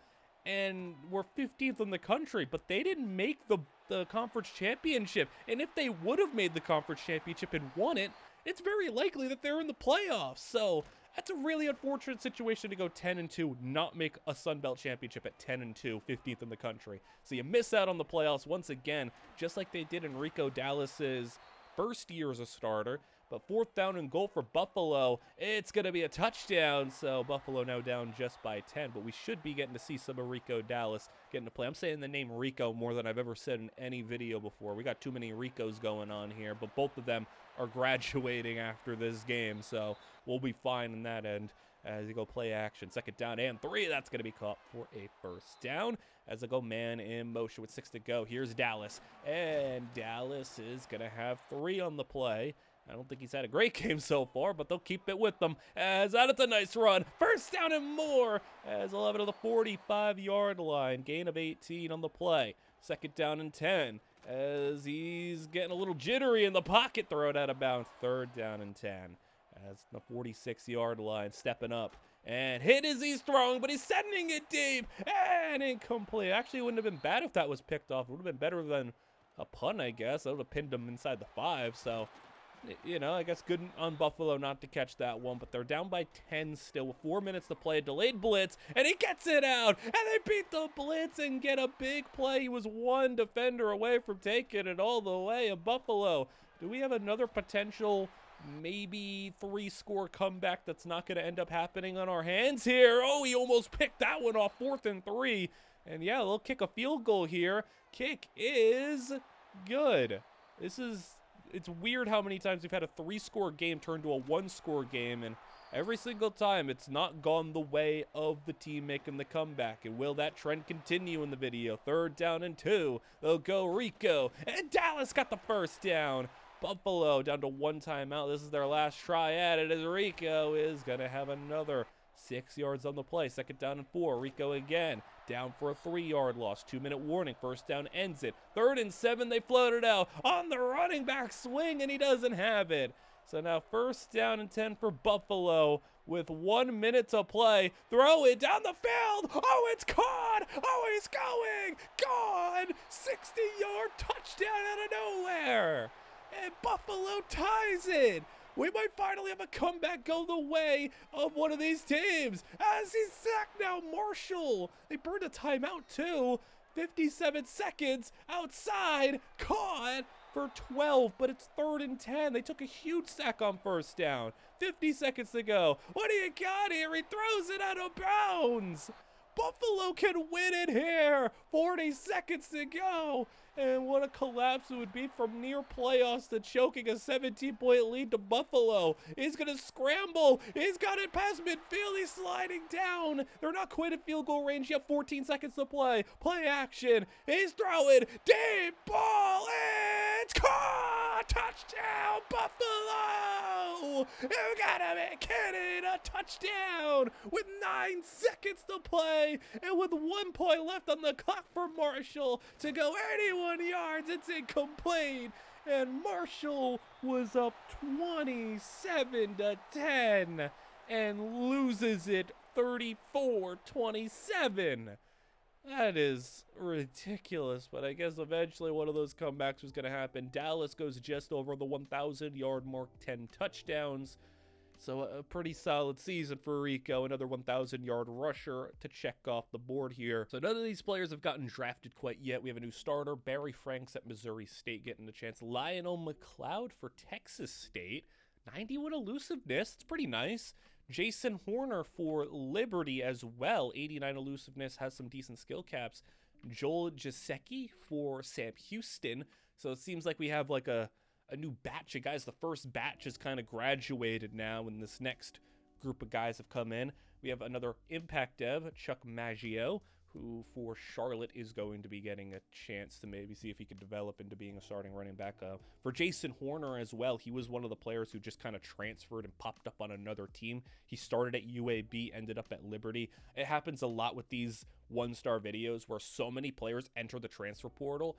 and were 15th in the country, but they didn't make the conference championship. And if they would have made the conference championship and won it, it's very likely that they're in the playoffs. So that's a really unfortunate situation to go 10-2, not make a Sun Belt championship at 10-2, 15th in the country. So you miss out on the playoffs once again, just like they did in Rico Dallas's first year as a starter. But 4th down and goal for Buffalo. It's going to be a touchdown. So Buffalo now down just by 10. But we should be getting to see some of Rico Dallas getting to play. I'm saying the name Rico more than I've ever said in any video before. We got too many Ricos going on here. But both of them are graduating after this game. So we'll be fine in that end as they go play action. 2nd down and 3. That's going to be caught for a first down as they go man in motion with 6 to go. Here's Dallas. And Dallas is going to have 3 on the play. I don't think he's had a great game so far, but they'll keep it with them. As that is a nice run. First down and more. As 11 to the 45-yard line. Gain of 18 on the play. 2nd down and 10. As he's getting a little jittery in the pocket. Throw it out of bounds. 3rd down and 10. As the 46-yard line stepping up. And hit as he's throwing, but he's sending it deep. And incomplete. Actually, it wouldn't have been bad if that was picked off. It would have been better than a punt, I guess. That would have pinned him inside the 5, so you know, I guess good on Buffalo not to catch that one, but they're down by 10 still with 4 minutes to play. Delayed blitz, and he gets it out, and they beat the blitz and get a big play. He was one defender away from taking it all the way. And Buffalo, do we have another potential maybe 3-score comeback that's not going to end up happening on our hands here? Oh, he almost picked that one off. 4th and 3, and yeah, they'll kick a field goal here. Kick is good. It's weird how many times we've had a 3-score game turn to a 1-score game, and every single time it's not gone the way of the team making the comeback. And will that trend continue in the video? 3rd down and 2. They'll go Rico, and Dallas got the first down. Buffalo down to 1 timeout. This is their last try at it, as Rico is going to have another 6 yards on the play. 2nd down and 4. Rico again. Down for a 3-yard loss. 2-minute warning. First down ends it. 3rd and 7. They float it out on the running back swing, and he doesn't have it. So now 1st down and 10 for Buffalo with 1 minute to play. Throw it down the field. Oh, it's caught. Oh, he's going. Gone. 60-yard touchdown out of nowhere. And Buffalo ties it. We might finally have a comeback go the way of one of these teams. As he's sacked now, Marshall. They burned a timeout too. 57 seconds outside. Caught for 12, but it's 3rd and 10. They took a huge sack on 1st down. 50 seconds to go. What do you got here? He throws it out of bounds. Buffalo can win it here. 40 seconds to go. And what a collapse it would be from near playoffs to choking a 17-point lead to Buffalo. He's going to scramble. He's got it past midfield. He's sliding down. They're not quite at field goal range yet. 14 seconds to play. Play action. He's throwing. Deep ball. It's caught. Touchdown, Buffalo. You gotta be kidding. A touchdown with 9 seconds to play. And with 1 point left on the clock for Marshall to go 81 yards. It's incomplete. And Marshall was up 27-10 and loses it 34-27. That is ridiculous, but I guess eventually one of those comebacks was going to happen. Dallas goes just over the 1,000-yard mark, 10 touchdowns. So a pretty solid season for Rico, another 1,000-yard rusher to check off the board here. So none of these players have gotten drafted quite yet. We have a new starter, Barry Franks at Missouri State getting a chance. Lionel McLeod for Texas State, 91 elusiveness, it's pretty nice. Jason Horner for Liberty as well, 89 elusiveness, has some decent skill caps. Joel Jasecki for Sam Houston. So it seems like we have like a new batch of guys. The first batch has kind of graduated now, and this next group of guys have come in. We have another impact dev, Chuck Maggio, who for Charlotte is going to be getting a chance to maybe see if he could develop into being a starting running back. For Jason Horner as well, he was one of the players who just kind of transferred and popped up on another team. He started at UAB, ended up at Liberty. It happens a lot with these one-star videos where so many players enter the transfer portal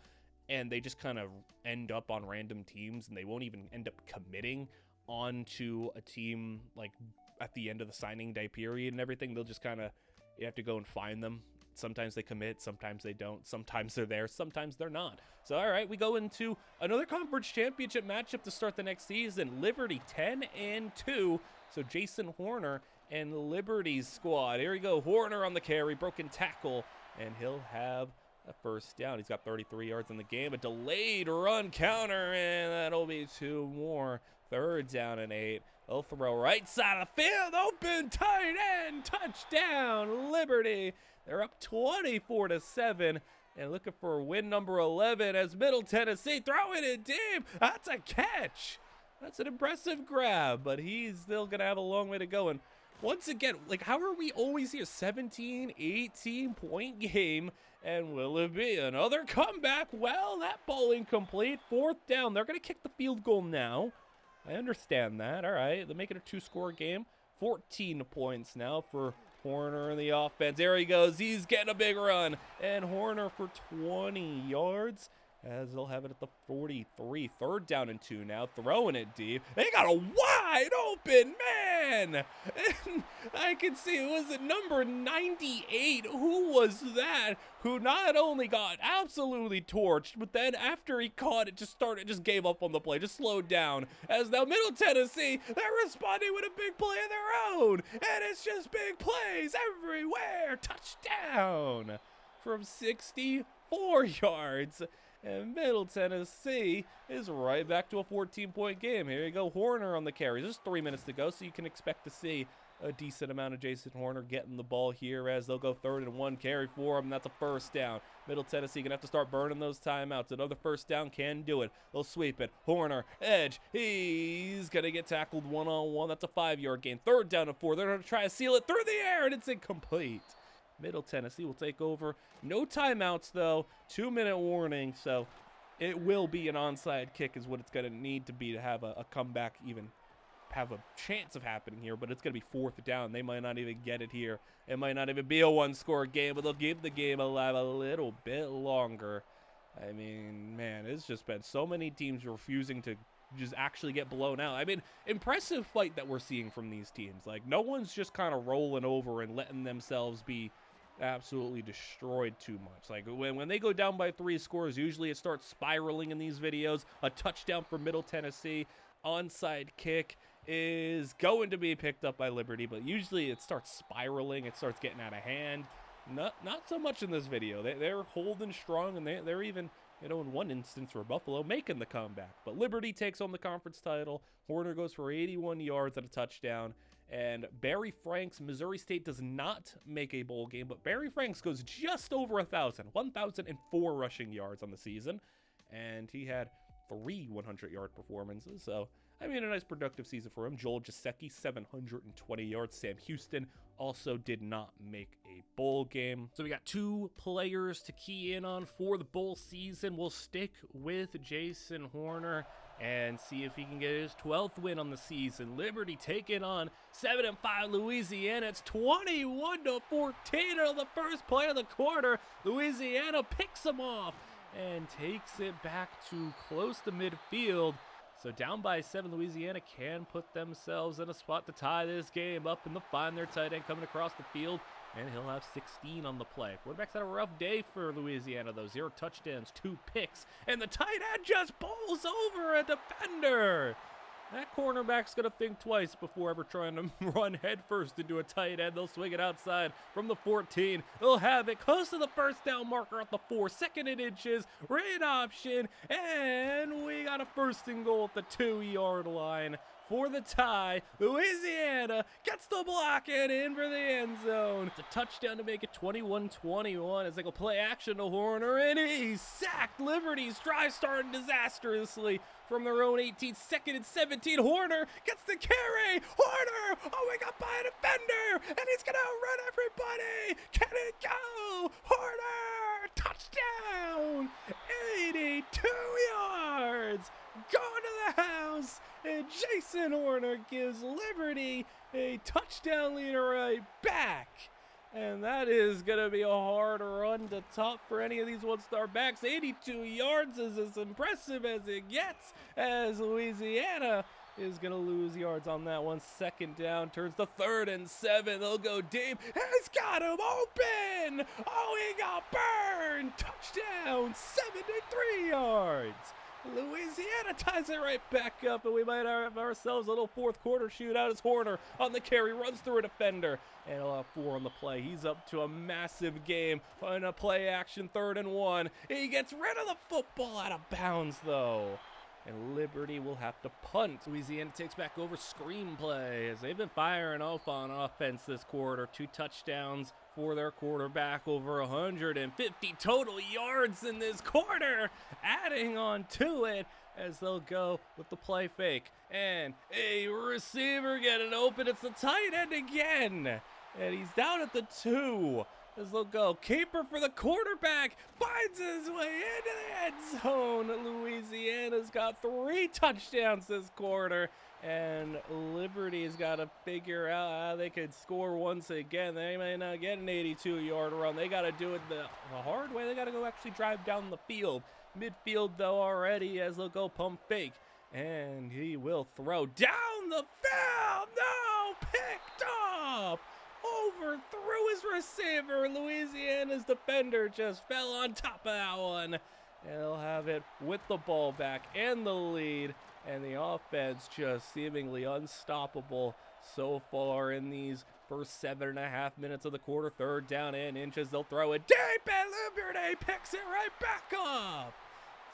and they just kind of end up on random teams, and they won't even end up committing onto a team like at the end of the signing day period and everything. They'll just kind of, you have to go and find them. Sometimes they commit, sometimes they don't, sometimes they're there, sometimes they're not. So, all right, we go into another conference championship matchup to start the next season. Liberty 10-2. So Jason Horner and Liberty's squad. Here we go. Horner on the carry, broken tackle, and he'll have a 1st down. He's got 33 yards in the game. A delayed run counter, and that'll be 2 more. 3rd down and 8. They'll throw right side of the field. Open tight end. Touchdown, Liberty. They're up 24-7 and looking for win number 11 as Middle Tennessee throwing it deep. That's a catch. That's an impressive grab, but he's still going to have a long way to go. And once again, like, how are we always here? 17, 18-point game. And will it be another comeback? Well, that ball incomplete. 4th down. They're going to kick the field goal now. I understand that. All right, they're making a 2-score game. 14 points now for Horner in the offense. There he goes. He's getting a big run. And Horner for 20 yards as they'll have it at the 43. 3rd down and 2 now. Throwing it deep. They got a wide open man. And I can see, was it number 98? Who was that? Who not only got absolutely torched, but then after he caught it, just gave up on the play, just slowed down. As now Middle Tennessee, they're responding with a big play of their own. And it's just big plays everywhere. Touchdown from 64 yards. And Middle Tennessee is right back to a 14-point game. Here you go, Horner on the carry. There's 3 minutes to go, so you can expect to see a decent amount of Jason Horner getting the ball here as they'll go 3rd and 1 carry for him. That's a 1st down. Middle Tennessee gonna have to start burning those timeouts. Another 1st down can do it. They'll sweep it. Horner, edge. He's gonna get tackled one-on-one. That's a 5-yard gain. 3rd down and 4. They're gonna try to seal it through the air, and it's incomplete. Middle Tennessee will take over. No timeouts, though. 2-minute warning, so it will be an onside kick is what it's going to need to be to have a comeback, even have a chance of happening here, but it's going to be 4th down. They might not even get it here. It might not even be a 1-score game, but they'll keep the game alive a little bit longer. I mean, man, it's just been so many teams refusing to just actually get blown out. I mean, impressive fight that we're seeing from these teams. Like, no one's just kind of rolling over and letting themselves be absolutely destroyed too much. Like, when they go down by 3 scores, usually it starts spiraling in these videos. A touchdown for Middle Tennessee, onside kick is going to be picked up by Liberty, but usually it starts spiraling, it starts getting out of hand. Not so much in this video. They're holding strong, and they're even, you know, in one instance for Buffalo, making the comeback. But Liberty takes home the conference title. Horner goes for 81 yards and a touchdown. And Barry Franks, Missouri State does not make a bowl game, but Barry Franks goes just over 1,004 rushing yards on the season. And he had 3 100-yard performances. So, I mean, a nice productive season for him. Joel Jasecki, 720 yards. Sam Houston also did not make a bowl game. So we got 2 players to key in on for the bowl season. We'll stick with Jason Horner and see if he can get his 12th win on the season. Liberty taking on 7-5 Louisiana. It's 21-14 on the first play of the quarter. Louisiana picks them off and takes it back to close to midfield. So down by 7, Louisiana can put themselves in a spot to tie this game up, and they'll find their tight end coming across the field, and he'll have 16 on the play. Quarterback's had a rough day for Louisiana, though. 0 touchdowns, 2 picks, and the tight end just bowls over a defender. That cornerback's going to think twice before ever trying to run headfirst into a tight end. They'll swing it outside from the 14. They'll have it close to the first down marker at the 4. 2nd and inches, read option, and we got a 1st and goal at the 2-yard line for the tie. Louisiana gets the block and in for the end zone. It's a touchdown to make it 21-21 as they go play action to Horner, and he's sacked. Liberty's drive started disastrously from their own 18. 2nd and 17. Horner gets the carry. Horner, oh, we got by a defender, and he's gonna outrun everybody. Can it go? Horner, touchdown, 82 yards. Going to the house, and Jason Horner gives Liberty a touchdown lead right back. And that is going to be a hard run to top for any of these one-star backs. 82 yards is as impressive as it gets, as Louisiana is going to lose yards on that one. 2nd down, turns to 3rd and 7. They'll go deep. He's got him open. Oh, he got burned. Touchdown, 73 yards. Louisiana ties it right back up, and we might have ourselves a little 4th quarter shootout as Horner on the carry runs through a defender, and he'll have 4 on the play. He's up to a massive game on a play action 3rd and 1. He gets rid of the football out of bounds, though, and Liberty will have to punt. Louisiana takes back over screenplay as they've been firing off on offense this quarter. 2 touchdowns for their quarterback, over 150 total yards in this quarter, adding on to it as they'll go with the play fake, and a receiver getting open. It's the tight end again, and he's down at the 2 as they'll go. Keeper for the quarterback finds his way into the end zone. Louisiana's got 3 touchdowns this quarter, and Liberty's got to figure out how they could score once again. They may not get an 82-yard run. They got to do it the hard way. They got to go actually drive down the field. Midfield, though, already, as they'll go pump fake. And he will throw down the field. No, picked off. Overthrew his receiver. Louisiana's defender just fell on top of that one. And they'll have it with the ball back and the lead. And the offense just seemingly unstoppable so far in these first 7.5 minutes of the quarter. 3rd down and inches. They'll throw it deep, and Liberty picks it right back up.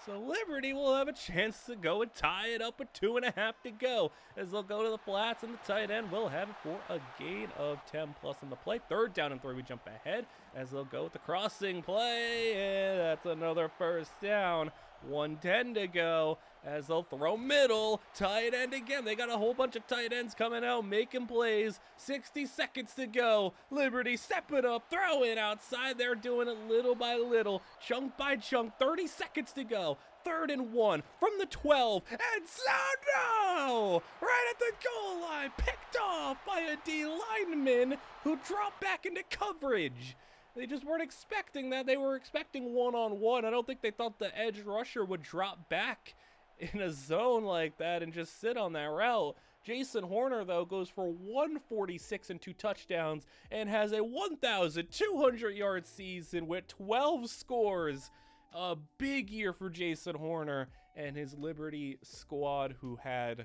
So Liberty will have a chance to go and tie it up with 2.5 to go as they'll go to the flats, and the tight end will have it for a gain of 10 plus on the play. 3rd down and 3. We jump ahead as they'll go with the crossing play, and that's another 1st down. 1:10 to go as they'll throw middle. Tight end again. They got a whole bunch of tight ends coming out, making plays. 60 seconds to go. Liberty stepping up, throwing outside. They're doing it little by little, chunk by chunk. 30 seconds to go. 3rd and 1 from the 12. And so no! Right at the goal line. Picked off by a D lineman who dropped back into coverage. They just weren't expecting that. They were expecting one-on-one. I don't think they thought the edge rusher would drop back in a zone like that and just sit on that route. Jason Horner, though, goes for 146 and 2 touchdowns and has a 1,200-yard season with 12 scores. A big year for Jason Horner and his Liberty squad, who had,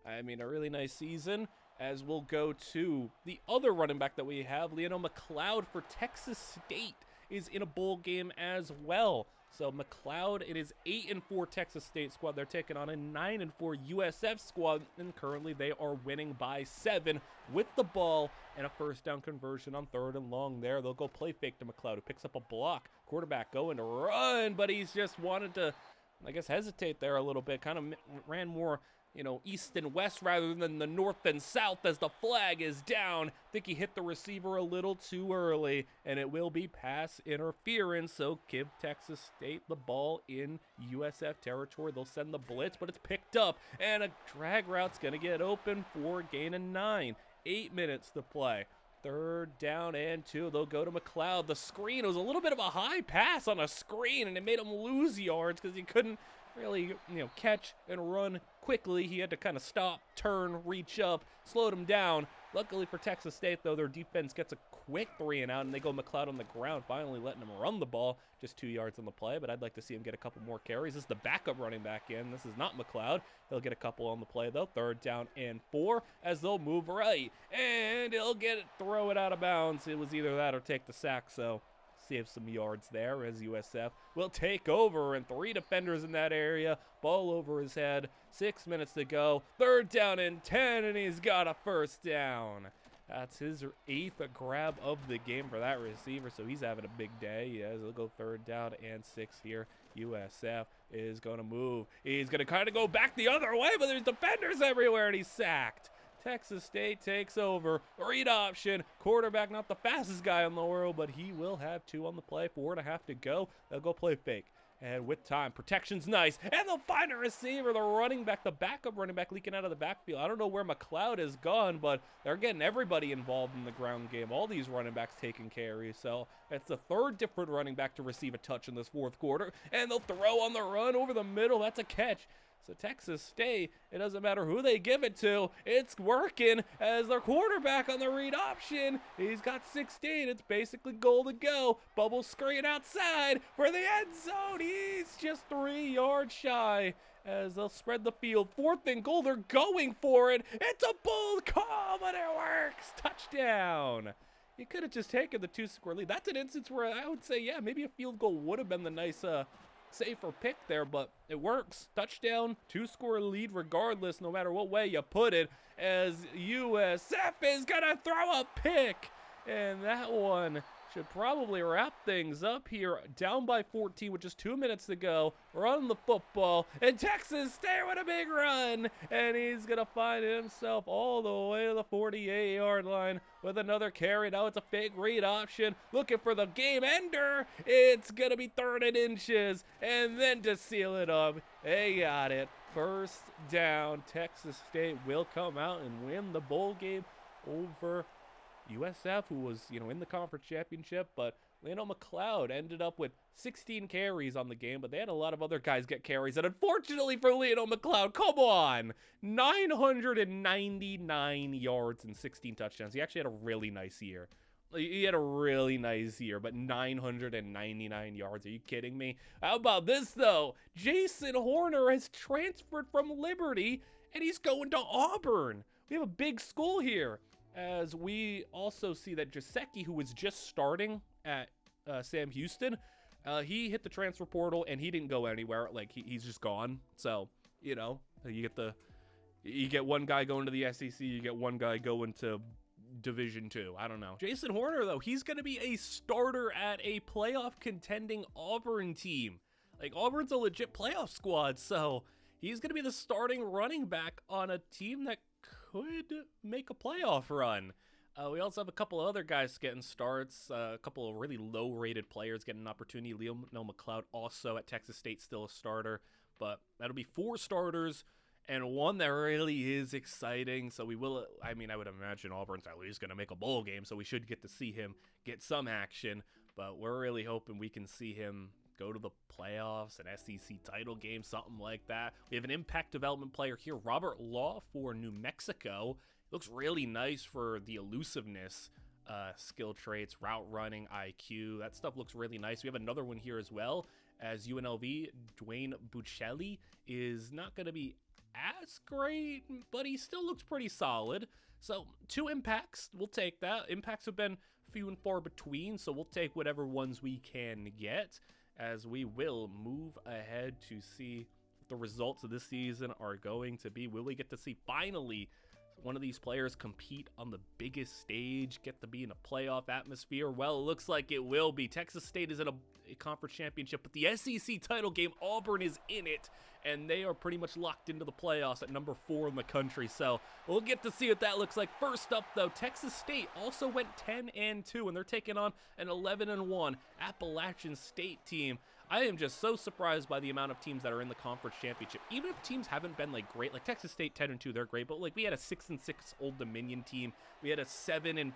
a really nice season. As we'll go to the other running back that we have, Leonel McLeod for Texas State is in a bowl game as well. So McLeod, it is 8-4 Texas State squad. They're taking on a 9-4 USF squad, and currently they are winning by 7 with the ball and a first down conversion on 3rd and long there. They'll go play fake to McLeod, who picks up a block. Quarterback going to run, but he's just wanted to, hesitate there a little bit. Kind of ran more, east and west rather than the north and south as the flag is down. Think he hit the receiver a little too early, and it will be pass interference. So give Texas State the ball in USF territory. They'll send the blitz, but it's picked up, and a drag route's going to get open for a gain of 9. 8 minutes to play. 3rd down and 2. They'll go to McLeod. The screen, it was a little bit of a high pass on a screen, and it made him lose yards because he couldn't really, catch and run quickly. He had to kind of stop, turn, reach up, slowed him down. Luckily for Texas State, though, their defense gets a quick 3 and out, and they go McLeod on the ground, finally letting him run the ball. Just 2 yards on the play, but I'd like to see him get a couple more carries. This is the backup running back in. This is not McLeod. He'll get a couple on the play, though. 3rd down and 4 as they'll move right, and he'll throw it out of bounds. It was either that or take the sack, so save some yards there as USF will take over, and 3 defenders in that area. Ball over his head. 6 minutes to go. 3rd down and 10, and he's got a first down. That's his 8th grab of the game for that receiver, so he's having a big day. Yes, he'll go 3rd down and 6 here. USF is going to move. He's going to kind of go back the other way, but there's defenders everywhere, and he's sacked. Texas State takes over. Read option. Quarterback, not the fastest guy in the world, but he will have 2 on the play. 4.5 to go. They'll go play fake. And with time, protection's nice. And they'll find a receiver. The running back, the backup running back leaking out of the backfield. I don't know where McLeod has gone, but they're getting everybody involved in the ground game. All these running backs taking carries. So it's the 3rd different running back to receive a touch in this 4th quarter. And they'll throw on the run over the middle. That's a catch. So Texas State, it doesn't matter who they give it to, it's working as their quarterback on the read option. He's got 16. It's basically goal to go. Bubble screen outside for the end zone. He's just 3 yards shy as they'll spread the field. 4th and goal. They're going for it. It's a bold call, but it works. Touchdown. You could have just taken the 2-score lead. That's an instance where I would say, yeah, maybe a field goal would have been the nice safer pick there, but it works. Touchdown, 2-score lead regardless, no matter what way you put it, as USF is gonna throw a pick, and that one should probably wrap things up here. Down by 14 with just 2 minutes to go. Run the football, and Texas State with a big run, and he's gonna find himself all the way to the 48-yard line with another carry. Now it's a fake read option, looking for the game ender. It's gonna be 3rd and inches, and then to seal it up, they got it. 1st down. Texas State will come out and win the bowl game over USF, who was, in the conference championship, but Leonel McLeod ended up with 16 carries on the game, but they had a lot of other guys get carries, and unfortunately for Leonel McLeod, come on, 999 yards and 16 touchdowns. He actually had a really nice year. He had a really nice year, but 999 yards. Are you kidding me? How about this, though? Jason Horner has transferred from Liberty, and he's going to Auburn. We have a big school here. As we also see that Jaceki, who was just starting at Sam Houston, he hit the transfer portal and he didn't go anywhere. Like he's just gone. So you get one guy going to the SEC, you get one guy going to Division II. I don't know. Jason Horner, though, he's going to be a starter at a playoff contending Auburn team. Like Auburn's a legit playoff squad, so he's going to be the starting running back on a team that could make a playoff run. We also have a couple of other guys getting starts, a couple of really low-rated players getting an opportunity. Leonel McLeod also at Texas State, still a starter, but that'll be 4 starters and one that really is exciting. So we will, I would imagine Auburn's at least going to make a bowl game, so we should get to see him get some action, but we're really hoping we can see him go to the playoffs, an SEC title game, something like that. We have an impact development player here, Robert Law for New Mexico. Looks really nice for the elusiveness, skill traits, route running, IQ. That stuff looks really nice. We have another one here as well as UNLV. Dwayne Buccelli is not going to be as great, but he still looks pretty solid. So 2 impacts, we'll take that. Impacts have been few and far between, so we'll take whatever ones we can get, as we will move ahead to see what the results of this season are going to be. Will we get to see finally one of these players compete on the biggest stage, get to be in a playoff atmosphere? Well, it looks like it will be. Texas State is in a conference championship, but the SEC title game, Auburn is in it, and they are pretty much locked into the playoffs at number 4 in the country. So we'll get to see what that looks like. First up, though, Texas State also went 10-2, and they're taking on an 11-1 Appalachian State team. I am just so surprised by the amount of teams that are in the conference championship. Even if teams haven't been like great, like Texas State 10-2, they're great, but like we had a 6-6 Old Dominion team, we had a 7-5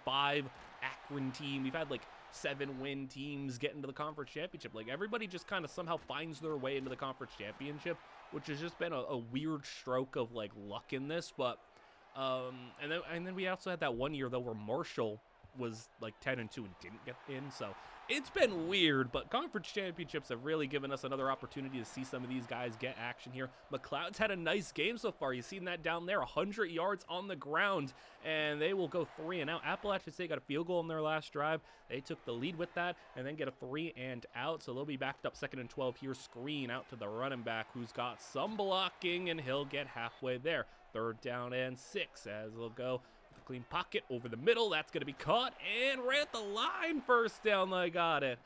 Akron team, we've had like 7-win teams get into the conference championship. Like everybody just kind of somehow finds their way into the conference championship, which has just been a weird stroke of like luck in this. But and then we also had that one year though where Marshall was like 10-2 and didn't get in. So it's been weird, but conference championships have really given us another opportunity to see some of these guys get action here. McLeod's had a nice game so far. You've seen that down there, 100 yards on the ground, and they will go 3 and out. Appalachian State got a field goal in their last drive. They took the lead with that and then get a 3 and out. So they'll be backed up 2nd and 12 here. Screen out to the running back who's got some blocking, and he'll get halfway there. 3rd down and 6 as they'll go. Clean pocket over the middle. That's going to be caught and right at the line. 1st down. They got it.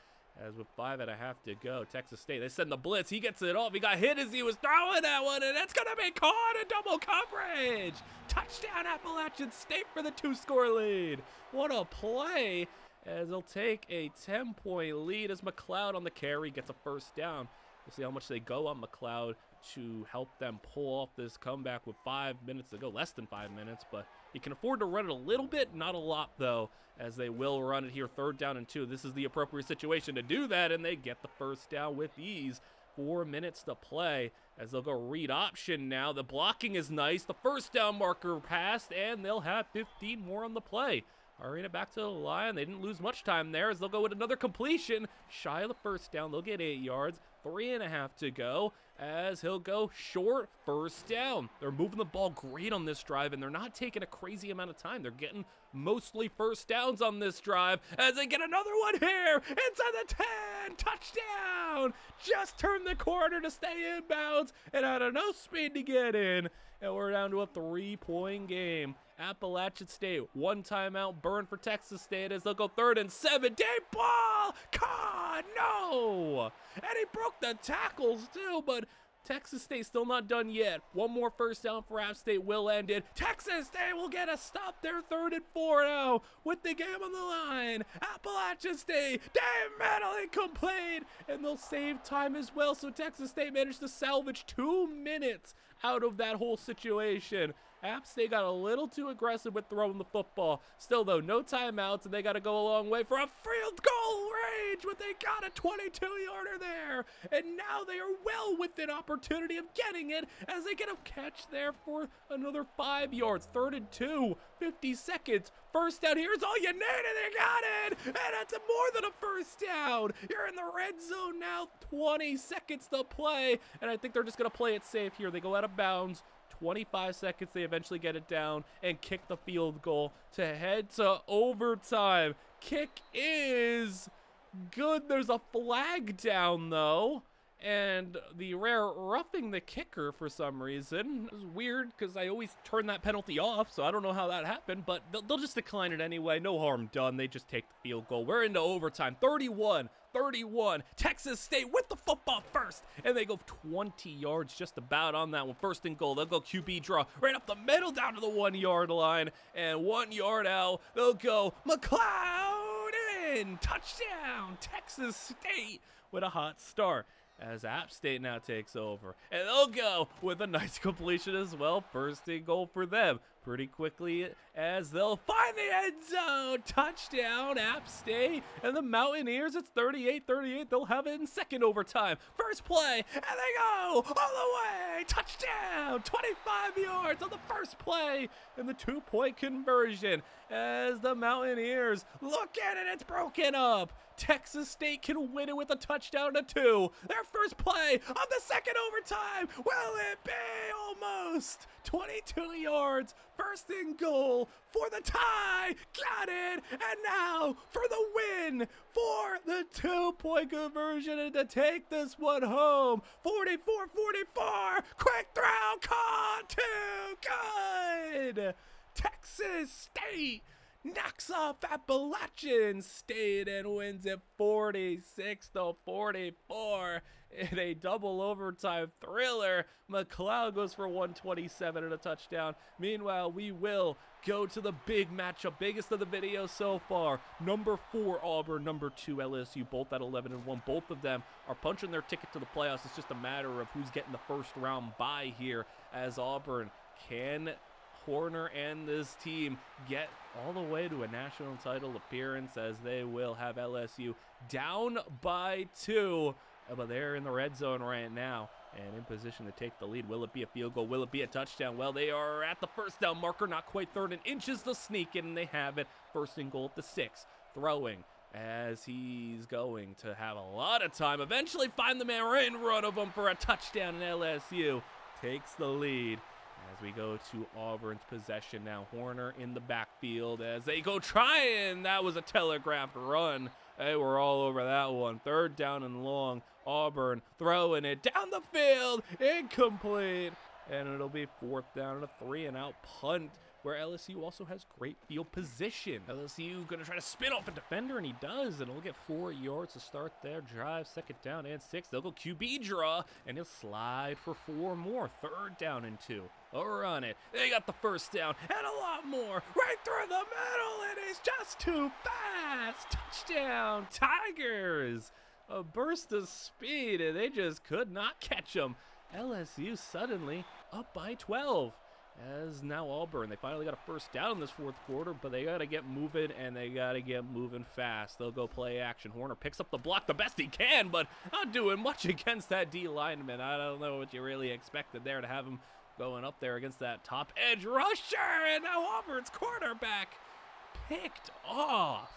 As with 5.5 to go, Texas State, they send the blitz. He gets it off. He got hit as he was throwing that one, and it's going to be caught in double coverage. Touchdown Appalachian State for the 2-score lead. What a play, as they'll take a 10-point lead as McLeod on the carry gets a 1st down. We'll see how much they go on McLeod to help them pull off this comeback with 5 minutes to go, less than 5 minutes, but he can afford to run it a little bit, not a lot though, as they will run it here. 3rd down and 2. This is the appropriate situation to do that, and they get the 1st down with ease. 4 minutes to play as they'll go read option now. The blocking is nice. The 1st down marker passed, and they'll have 15 more on the play. Hurrying it back to the line. They didn't lose much time there as they'll go with another completion. Shy of the 1st down. They'll get 8 yards. 3.5 to go as he'll go short. 1st down. They're moving the ball great on this drive, and they're not taking a crazy amount of time. They're getting mostly 1st downs on this drive as they get another one here inside the 10. Touchdown. Just turned the corner to stay inbounds and had enough speed to get in. And we're down to a 3-point game. Appalachian State, 1 timeout burn for Texas State as they'll go 3rd and 7. Deep ball! Caught! No! And he broke the tackles too, but Texas State still not done yet. 1 more 1st down for App State will end it. Texas State will get a stop there. 3rd and 4 now with the game on the line. Appalachian State, Dave Medal incomplete, and they'll save time as well. So Texas State managed to salvage 2 minutes out of that whole situation. App State got a little too aggressive with throwing the football. Still, though, no timeouts, and they got to go a long way for a field goal range, but they got a 22-yarder there. And now they are well within opportunity of getting it as they get a catch there for another 5 yards. 3rd and 2, 50 seconds. 1st down, here's all you need, and they got it. And that's more than a 1st down. You're in the red zone now. 20 seconds to play, and I think they're just going to play it safe here. They go out of bounds. 25 seconds, they eventually get it down and kick the field goal to head to overtime. Kick is good. There's a flag down, though, and the rare roughing the kicker for some reason. It was weird because I always turn that penalty off, so I don't know how that happened, but they'll just decline it anyway. No harm done. They just take the field goal. We're into overtime. 31. Texas State with the football first, and they go 20 yards just about on that one. 1st and goal. They'll go QB draw right up the middle down to the 1-yard line, and 1 yard out. They'll go McLeod in. Touchdown Texas State with a hot start as App State now takes over, and they'll go with a nice completion as well. 1st and goal for them. pretty quickly as they'll find the end zone. Touchdown, App State, and the Mountaineers. It's 38-38. They'll have it in second overtime. First play, and they go all the way. Touchdown, 25 yards on the first play, and the 2-point conversion as the Mountaineers look at it. It's broken up. Texas State can win it with a touchdown to 2. Their first play of the second overtime. Will it be? Almost. 22 yards. First and goal for the tie. Got it. And now for the win. For the 2-point conversion and to take this one home. 44-44. Quick throw. Caught. Too good. Texas State knocks off Appalachian State and wins it 46-44 in a double overtime thriller. McLeod goes for 127 and a touchdown. Meanwhile, we will go to the big matchup, biggest of the video so far. Number 4 Auburn, number 2 LSU, both at 11-1. Both of them are punching their ticket to the playoffs. It's just a matter of who's getting the first round bye here, as Auburn can Horner and this team get all the way to a national title appearance, as they will have LSU down by 2. But they're in the red zone right now and in position to take the lead. Will it be a field goal? Will it be a touchdown? Well, they are at the first down marker, not quite 3rd and inches to sneak in, and they have it. First and goal at the 6. Throwing as he's going to have a lot of time. Eventually find the man right in front of him for a touchdown, and LSU takes the lead. As we go to Auburn's possession now, Horner in the backfield as they go trying. That was a telegraphed run. They were all over that one. 3rd down and long. Auburn throwing it down the field. Incomplete. And it'll be 4th down and a 3-and-out punt, where LSU also has great field position. LSU going to try to spin off a defender, and he does, and he'll get 4 yards to start their drive. 2nd down and 6. They'll go QB draw, and he'll slide for 4 more. 3rd down and 2. They'll run it. They got the first down, and a lot more right through the middle, and he's just too fast. Touchdown, Tigers. A burst of speed, and they just could not catch him. LSU suddenly up by 12. As now Auburn, they finally got a first down in this 4th quarter, but they got to get moving, and they got to get moving fast. They'll go play action. Horner picks up the block the best he can, but not doing much against that D lineman. I don't know what you really expected there, to have him going up there against that top edge rusher, and now Auburn's quarterback picked off.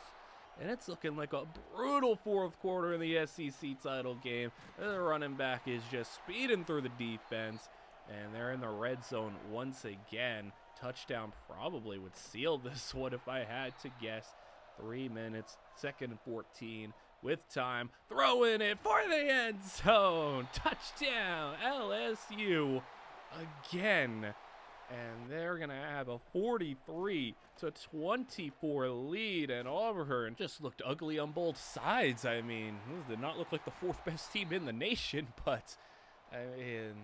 And it's looking like a brutal 4th quarter in the SEC title game. The running back is just speeding through the defense. And they're in the red zone once again. Touchdown probably would seal this one if I had to guess. 3 minutes, 2nd and 14 with time. Throwing it for the end zone. Touchdown, LSU again. And they're going to have a 43-24 lead. And Auburn just looked ugly on both sides. I mean, this did not look like the 4th best team in the nation, but it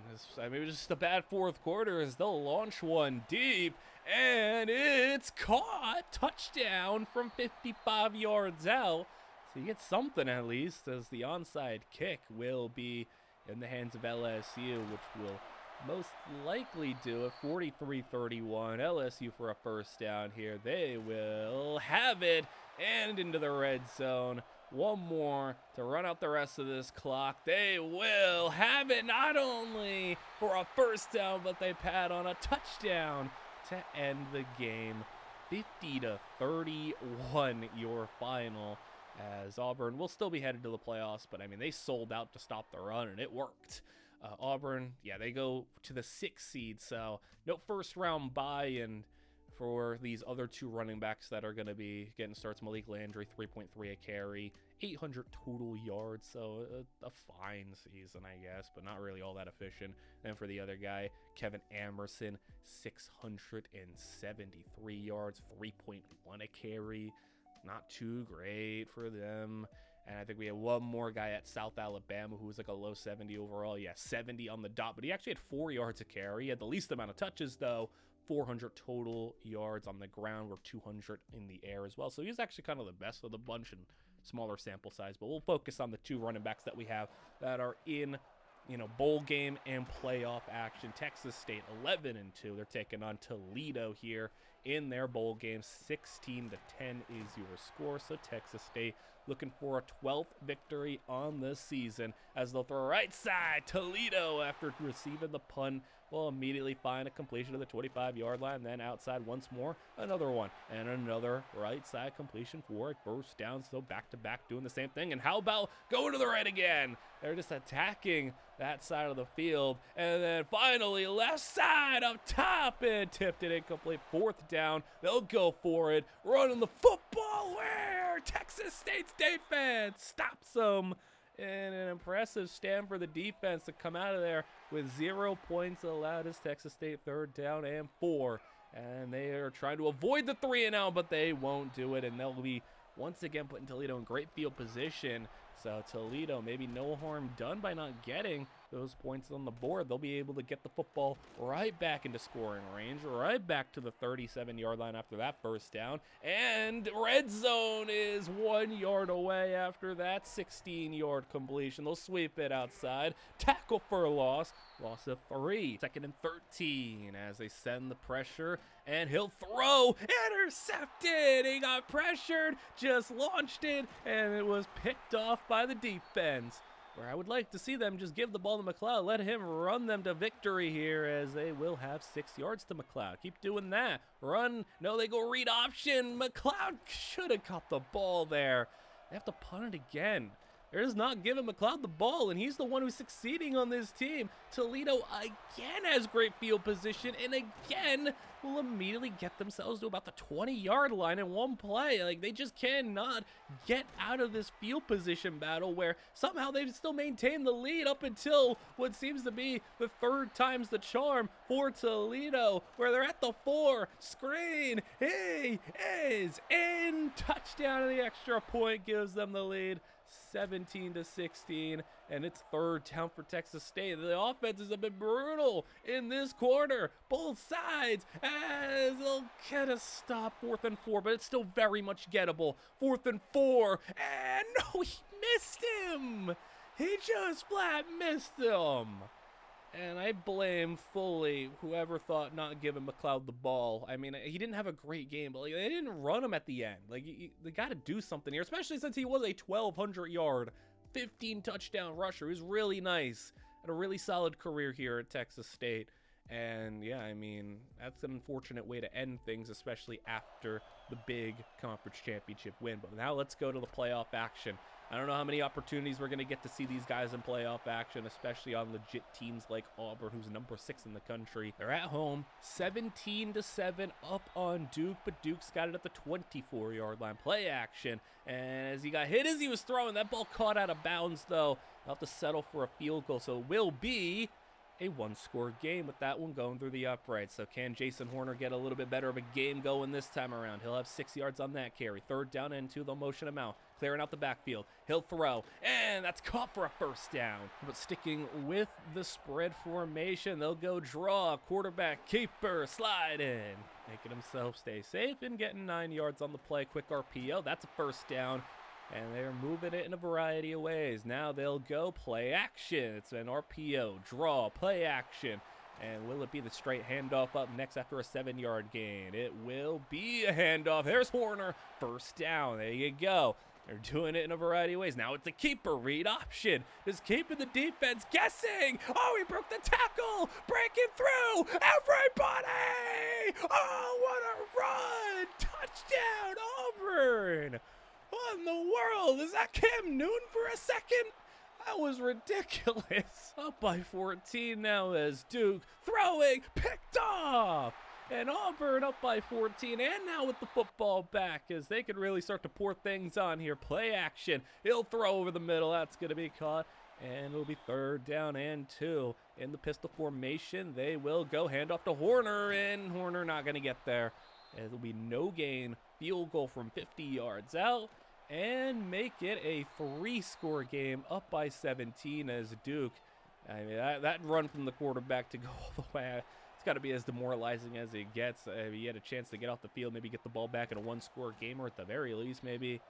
was just a bad 4th quarter as they'll launch one deep, and it's caught. Touchdown from 55 yards out. So you get something at least, as the onside kick will be in the hands of LSU, which will most likely do it. 43-31. LSU for a first down here. They will have it and into the red zone. One more to run out the rest of this clock. They will have it not only for a first down, but they pad on a touchdown to end the game. 50-31 your final, as Auburn will still be headed to the playoffs, but I mean, they sold out to stop the run, and it worked. Auburn, yeah, they go to the 6th seed, so no first round bye. And for these other 2 running backs that are going to be getting starts, Malik Landry, 3.3 a carry, 800 total yards, so a fine season, I guess, but not really all that efficient. And for the other guy, Kevin Amerson, 673 yards, 3.1 a carry, not too great for them. And I think we had one more guy at South Alabama who was like a low 70 overall. Yeah, 70 on the dot, but he actually had 4 yards a carry. He had the least amount of touches, though. 400 total yards on the ground, or 200 in the air as well. So he's actually kind of the best of the bunch in smaller sample size. But we'll focus on the 2 running backs that we have that are in bowl game and playoff action. Texas State 11-2. They're taking on Toledo here in their bowl game. 16-10 is your score. So Texas State looking for a 12th victory on the season as they'll throw right side. Toledo, after receiving the punt, will immediately find a completion to the 25-yard line. Then outside once more, another one, and another right side completion for a first down. So back-to-back doing the same thing. And how about going to the right again? They're just attacking that side of the field. And then finally left side up top, and tipped it incomplete. Fourth down. They'll go for it. Running the football where Texas State's defense stops them. And an impressive stand for the defense to come out of there with 0 points allowed as Texas State 3rd down and 4. And they are trying to avoid the 3-and-out, but they won't do it. And they'll be once again putting Toledo in great field position. So Toledo, maybe no harm done by not getting those points on the board. They'll be able to get the football right back into scoring range, right back to the 37-yard line after that first down. And red zone is 1 yard away after that 16-yard completion. They'll sweep it outside. Tackle for a loss. Loss of 3. 2nd and 13 as they send the pressure. And he'll throw. Intercepted. He got pressured. Just launched it. And it was picked off by the defense. Where I would like to see them just give the ball to McLeod. Let him run them to victory here as they will have 6 yards to McLeod. Keep doing that. Run. No, they go read option. McLeod should have caught the ball there. They have to punt it again. They're just not giving McLeod the ball, and he's the one who's succeeding on this team. Toledo again has great field position, and again will immediately get themselves to about the 20-yard line in one play. Like, they just cannot get out of this field position battle where somehow they've still maintained the lead up until what seems to be the 3rd time's the charm for Toledo, where they're at the 4. Screen. He is in. Touchdown, and the extra point gives them the lead. 17-16, and it's 3rd down for Texas State. The offenses have been brutal in this quarter, both sides, as they'll get a stop. 4th and 4, but it's still very much gettable. 4th and 4, and no, he missed him. He just flat missed him. And I blame fully whoever thought not giving McLeod the ball. I mean, he didn't have a great game, but they didn't run him at the end. They got to do something here, especially since he was a 1,200-yard, 15-touchdown rusher. He was really nice. Had a really solid career here at Texas State. And yeah, I mean, that's an unfortunate way to end things, especially after the big conference championship win. But now let's go to the playoff action. I don't know how many opportunities we're going to get to see these guys in playoff action, especially on legit teams like Auburn, who's number 6 in the country. They're at home, 17-7 up on Duke, but Duke's got it at the 24-yard line. Play action, and as he got hit as he was throwing, that ball caught out of bounds, though. They'll have to settle for a field goal, so it will be a 1-score game with that one going through the uprights. So can Jason Horner get a little bit better of a game going this time around? He'll have 6 yards on that carry. 3rd down and 2. They'll motion him out, clearing out the backfield. He'll throw, and that's caught for a first down. But sticking with the spread formation, they'll go draw. Quarterback keeper slide in, making himself stay safe and getting 9 yards on the play. Quick RPO. That's a first down. And they're moving it in a variety of ways. Now they'll go play action. It's an RPO, draw, play action. And will it be the straight handoff up next after a 7-yard gain? It will be a handoff. There's Horner. First down. There you go. They're doing it in a variety of ways. Now it's a keeper read option. Just keeping the defense guessing. Oh, he broke the tackle. Breaking through. Everybody. Oh, what a run. Touchdown, Auburn. What in the world? Is that Cam Newton for a second? That was ridiculous. Up by 14 now as Duke throwing, picked off. And Auburn up by 14, and now with the football back as they could really start to pour things on here. Play action. He'll throw over the middle. That's going to be caught. And it'll be 3rd down and 2. In the pistol formation, they will go handoff to Horner, and Horner not going to get there. It'll be no gain. Field goal from 50 yards out. And make it a 3-score game, up by 17 as Duke. I mean, that run from the quarterback to go all the way, it's got to be as demoralizing as it gets. He had a chance to get off the field, maybe get the ball back in a 1-score game, or at the very least, maybe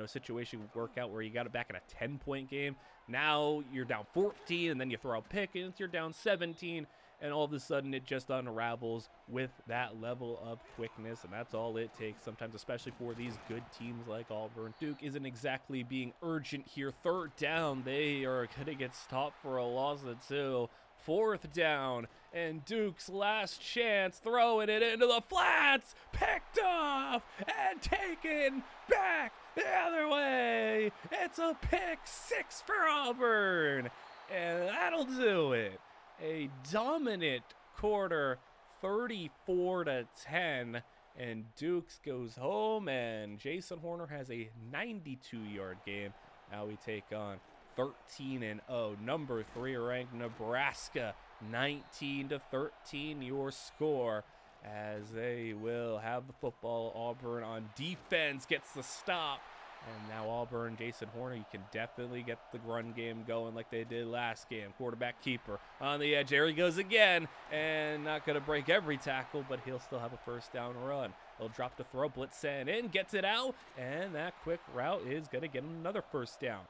situation would work out where you got it back in a 10-point game. Now you're down 14, and then you throw a pick, and you're down 17, and all of a sudden it just unravels with that level of quickness, and that's all it takes sometimes, especially for these good teams like Auburn. Duke isn't exactly being urgent here. Third down, they are going to get stopped for a loss of 2. Fourth down, and Duke's last chance, throwing it into the flats, picked off and taken back the other way. It's a pick 6 for Auburn, and that'll do it. A dominant quarter, 34-10, and Dukes goes home, and Jason Horner has a 92-yard game. Now we take on 13-0, number 3 ranked Nebraska, 19-13 your score, as they will have the football. Auburn on defense gets the stop, and now Auburn, Jason Horner, you can definitely get the run game going like they did last game. Quarterback keeper on the edge, there he goes again, and not going to break every tackle, but he'll still have a first down run. He'll drop the throw, blitz send in, gets it out, and that quick route is going to get him another first down.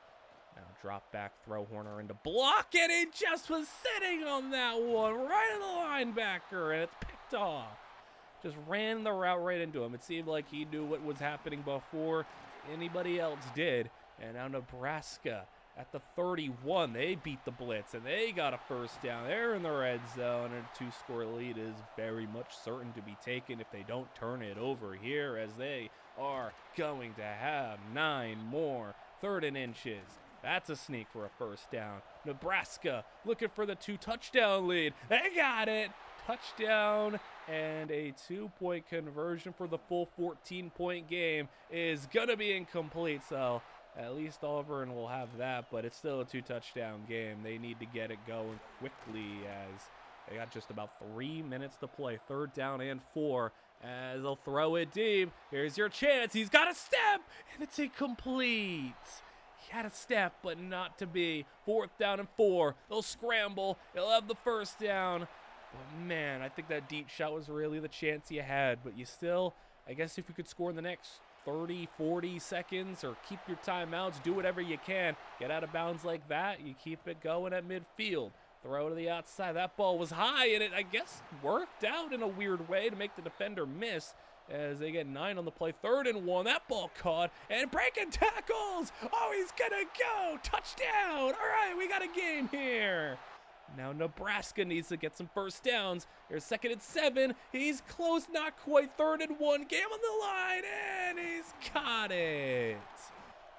Now drop back, throw, Horner into block, and he just was sitting on that one, right in the linebacker, and it's picked off. Just ran the route right into him. It seemed like he knew what was happening before anybody else did. And now Nebraska at the 31, they beat the blitz, and they got a first down. They're in the red zone, and a 2-score lead is very much certain to be taken if they don't turn it over here, as they are going to have 9 more 3rd and inches. That's a sneak for a first down. Nebraska looking for the 2-touchdown lead. They got it. Touchdown, and a 2-point conversion for the full 14-point game is going to be incomplete. So at least Auburn will have that, but it's still a 2-touchdown game. They need to get it going quickly, as they got just about 3 minutes to play. 3rd down and 4, as they'll throw it deep. Here's your chance. He's got a step, and it's incomplete. He had a step, but not to be. 4th down and 4. They'll scramble. They'll have the first down. But man, I think that deep shot was really the chance you had. But you still, I guess if you could score in the next 30, 40 seconds, or keep your timeouts, do whatever you can, get out of bounds like that, you keep it going at midfield. Throw to the outside. That ball was high, and it, I guess, worked out in a weird way to make the defender miss, as they get 9 on the play. 3rd and 1. That ball caught, and breaking tackles. Oh, he's gonna go. Touchdown. All right, we got a game here. Now Nebraska needs to get some first downs. Here's 2nd and 7. He's close, not quite. 3rd and 1. Game on the line, and he's got it.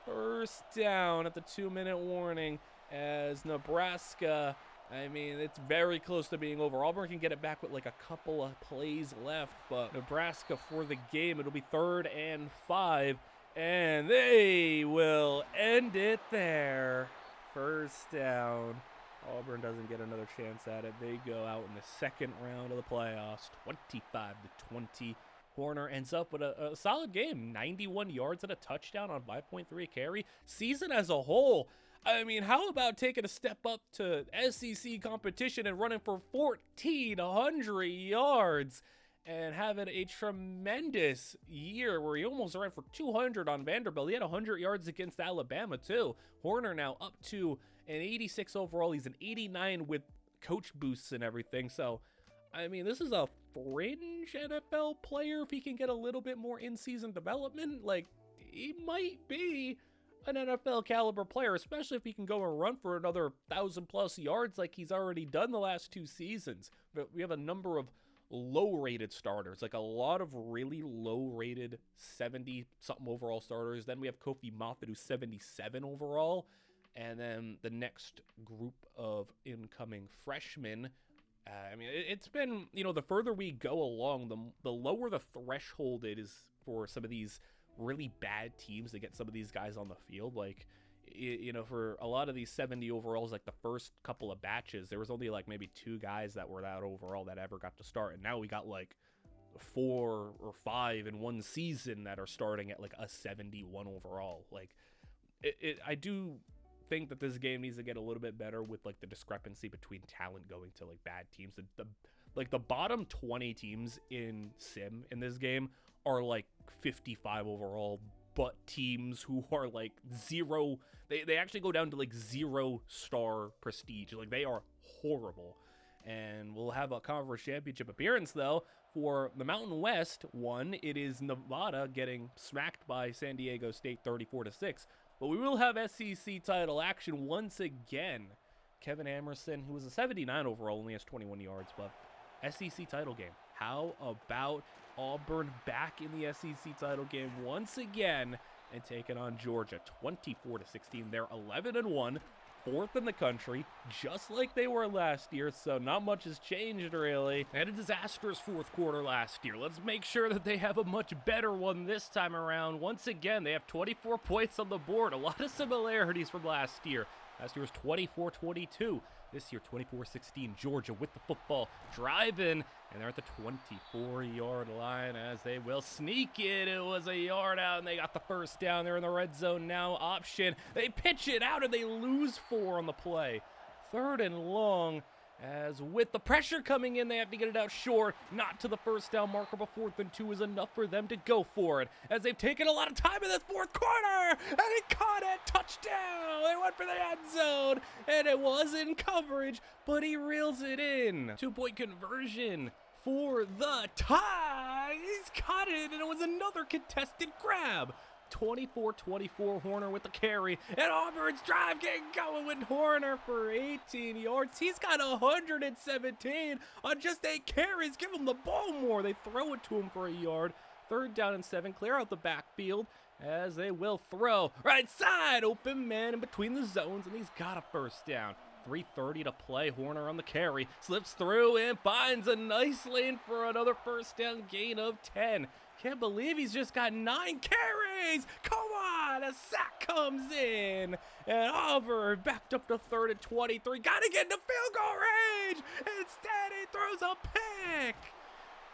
First down at the 2-minute warning, as Nebraska, I mean, it's very close to being over. Auburn can get it back with like a couple of plays left, but Nebraska for the game, it'll be 3rd and 5, and they will end it there. First down. Auburn doesn't get another chance at it. They go out in the 2nd round of the playoffs, 25-20. Horner ends up with a solid game, 91 yards and a touchdown on 5.3 carry. Season as a whole, I mean, how about taking a step up to SEC competition and running for 1,400 yards and having a tremendous year where he almost ran for 200 on Vanderbilt. He had 100 yards against Alabama, too. Horner now up to an 86 overall. He's an 89 with coach boosts and everything. So, I mean, this is a fringe NFL player. If he can get a little bit more in-season development, like, he might be an NFL caliber player, especially if he can go and run for another 1,000+ yards like he's already done the last 2 seasons. But we have a number of low-rated starters, like a lot of really low-rated 70-something overall starters. Then we have Kofi Moffitt, who's 77 overall. And then the next group of incoming freshmen, I mean, it's been, the further we go along, the lower the threshold it is for some of these really bad teams to get some of these guys on the field. Like, for a lot of these 70 overalls, like the first couple of batches, there was only like maybe 2 guys that were that overall that ever got to start. And now we got like 4 or 5 in one season that are starting at like a 71 overall. Like, I do think that this game needs to get a little bit better with like the discrepancy between talent going to like bad teams. The bottom 20 teams in sim in this game are like 55 overall butt teams who are like zero. They actually go down to like 0-star prestige. Like, they are horrible. And we'll have a conference championship appearance, though, for the Mountain West one. It is Nevada getting smacked by San Diego State 34-6. But we will have SEC title action once again. Kevin Amerson, who was a 79 overall, only has 21 yards, but SEC title game. How about Auburn back in the SEC title game once again and taking on Georgia 24-16? They're 11-1, fourth in the country, just like they were last year, so not much has changed really. They had a disastrous fourth quarter last year. Let's make sure that they have a much better one this time around. Once again, they have 24 points on the board, a lot of similarities from last year. Last year was 24-22. This year, 24-16. Georgia with the football, driving, and they're at the 24-yard line as they will sneak it. It was a yard out, and they got the first down. They're in the red zone now. Option. They pitch it out, and they lose 4 on the play. 3rd and long. As with the pressure coming in, they have to get it out short. Not to the first down marker, but 4th and 2 is enough for them to go for it. As they've taken a lot of time in this fourth quarter, and he caught it. Touchdown! They went for the end zone, and it was in coverage, but he reels it in. 2-point conversion for the tie. He's caught it, and it was another contested grab. 24-24, Horner with the carry, and Auburn's drive getting going with Horner for 18 yards. He's got 117 on just 8 carries. Give him the ball more. They throw it to him for a yard. 3rd down and 7, clear out the backfield as they will throw. Right side, open man in between the zones, and he's got a first down. 3:30 to play. Horner on the carry, slips through and finds a nice lane for another first down gain of 10. Can't believe he's just got 9 carries. Come on, a sack comes in. And Auburn backed up to 3rd and 23. Got to get into field goal range. Instead, he throws a pick.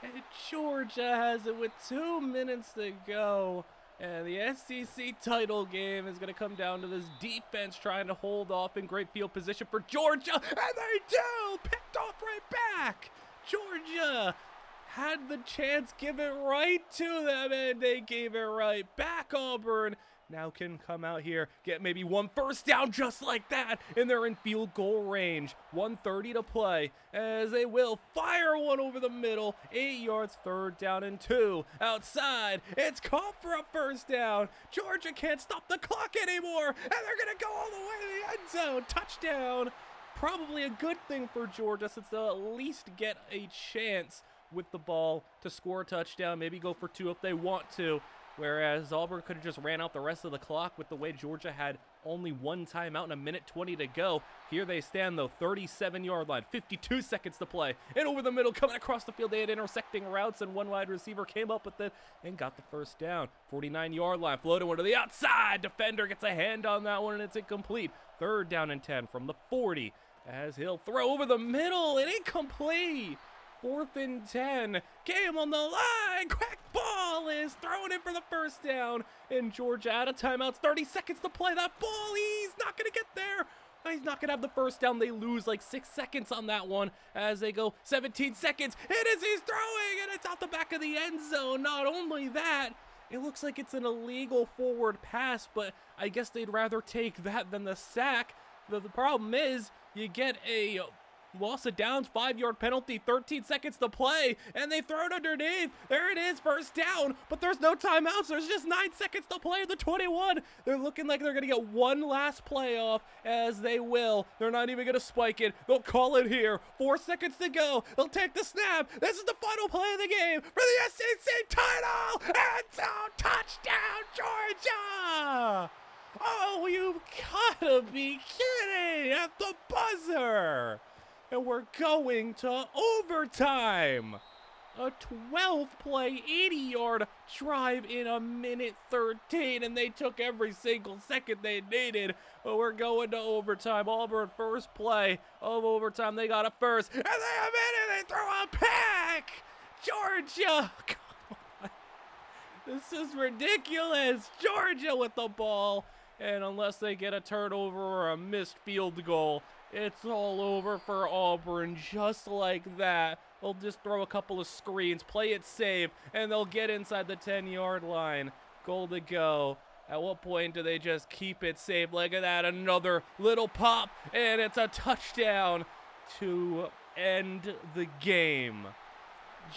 And Georgia has it with 2 minutes to go. And the SEC title game is going to come down to this defense trying to hold off in great field position for Georgia. And they do. Picked off right back. Georgia had the chance, give it right to them, and they gave it right back. Auburn now can come out here, get maybe 1 first down just like that, and they're in field goal range. 1:30 to play as they will fire one over the middle. 8 yards, 3rd down and 2. Outside, it's caught for a first down. Georgia can't stop the clock anymore, and they're going to go all the way to the end zone. Touchdown. Probably a good thing for Georgia since they'll at least get a chance with the ball to score a touchdown, maybe go for 2 if they want to, whereas Auburn could have just ran out the rest of the clock with the way Georgia had only 1 timeout and 1:20 to go. Here they stand, though, 37-yard line, 52 seconds to play, and over the middle, coming across the field, they had intersecting routes, and one wide receiver came up with it and got the first down. 49-yard line, floated one to the outside, defender gets a hand on that one, and it's incomplete. 3rd down and 10 from the 40, as he'll throw over the middle, and incomplete. 4th and 10, game on the line, quick ball is thrown in for the first down, and Georgia out of timeouts, 30 seconds to play. That ball, he's not going to get there. He's not going to have the first down. They lose like 6 seconds on that one as they go 17 seconds. It is, he's throwing, and it's out the back of the end zone. Not only that, it looks like it's an illegal forward pass, but I guess they'd rather take that than the sack. The problem is you get a loss of downs, 5-yard penalty, 13 seconds to play, and they throw it underneath. There it is, first down, but there's no timeouts. There's just 9 seconds to play at the 21. They're looking like they're going to get one last play off, as they will. They're not even going to spike it. They'll call it here. 4 seconds to go. They'll take the snap. This is the final play of the game for the SEC title. And so, touchdown, Georgia! Oh, you gotta be kidding! At the buzzer! And we're going to overtime. A 12-play, 80-yard drive in 1:13, and they took every single second they needed. But we're going to overtime. Auburn, first play of overtime. They got it first, and they have it, and they throw a pick. Georgia, come on. This is ridiculous. Georgia with the ball, and unless they get a turnover or a missed field goal, it's all over for Auburn, just like that. They'll just throw a couple of screens, play it safe, and they'll get inside the 10-yard line. Goal to go. At what point do they just keep it safe? Look at that, another little pop, and it's a touchdown to end the game.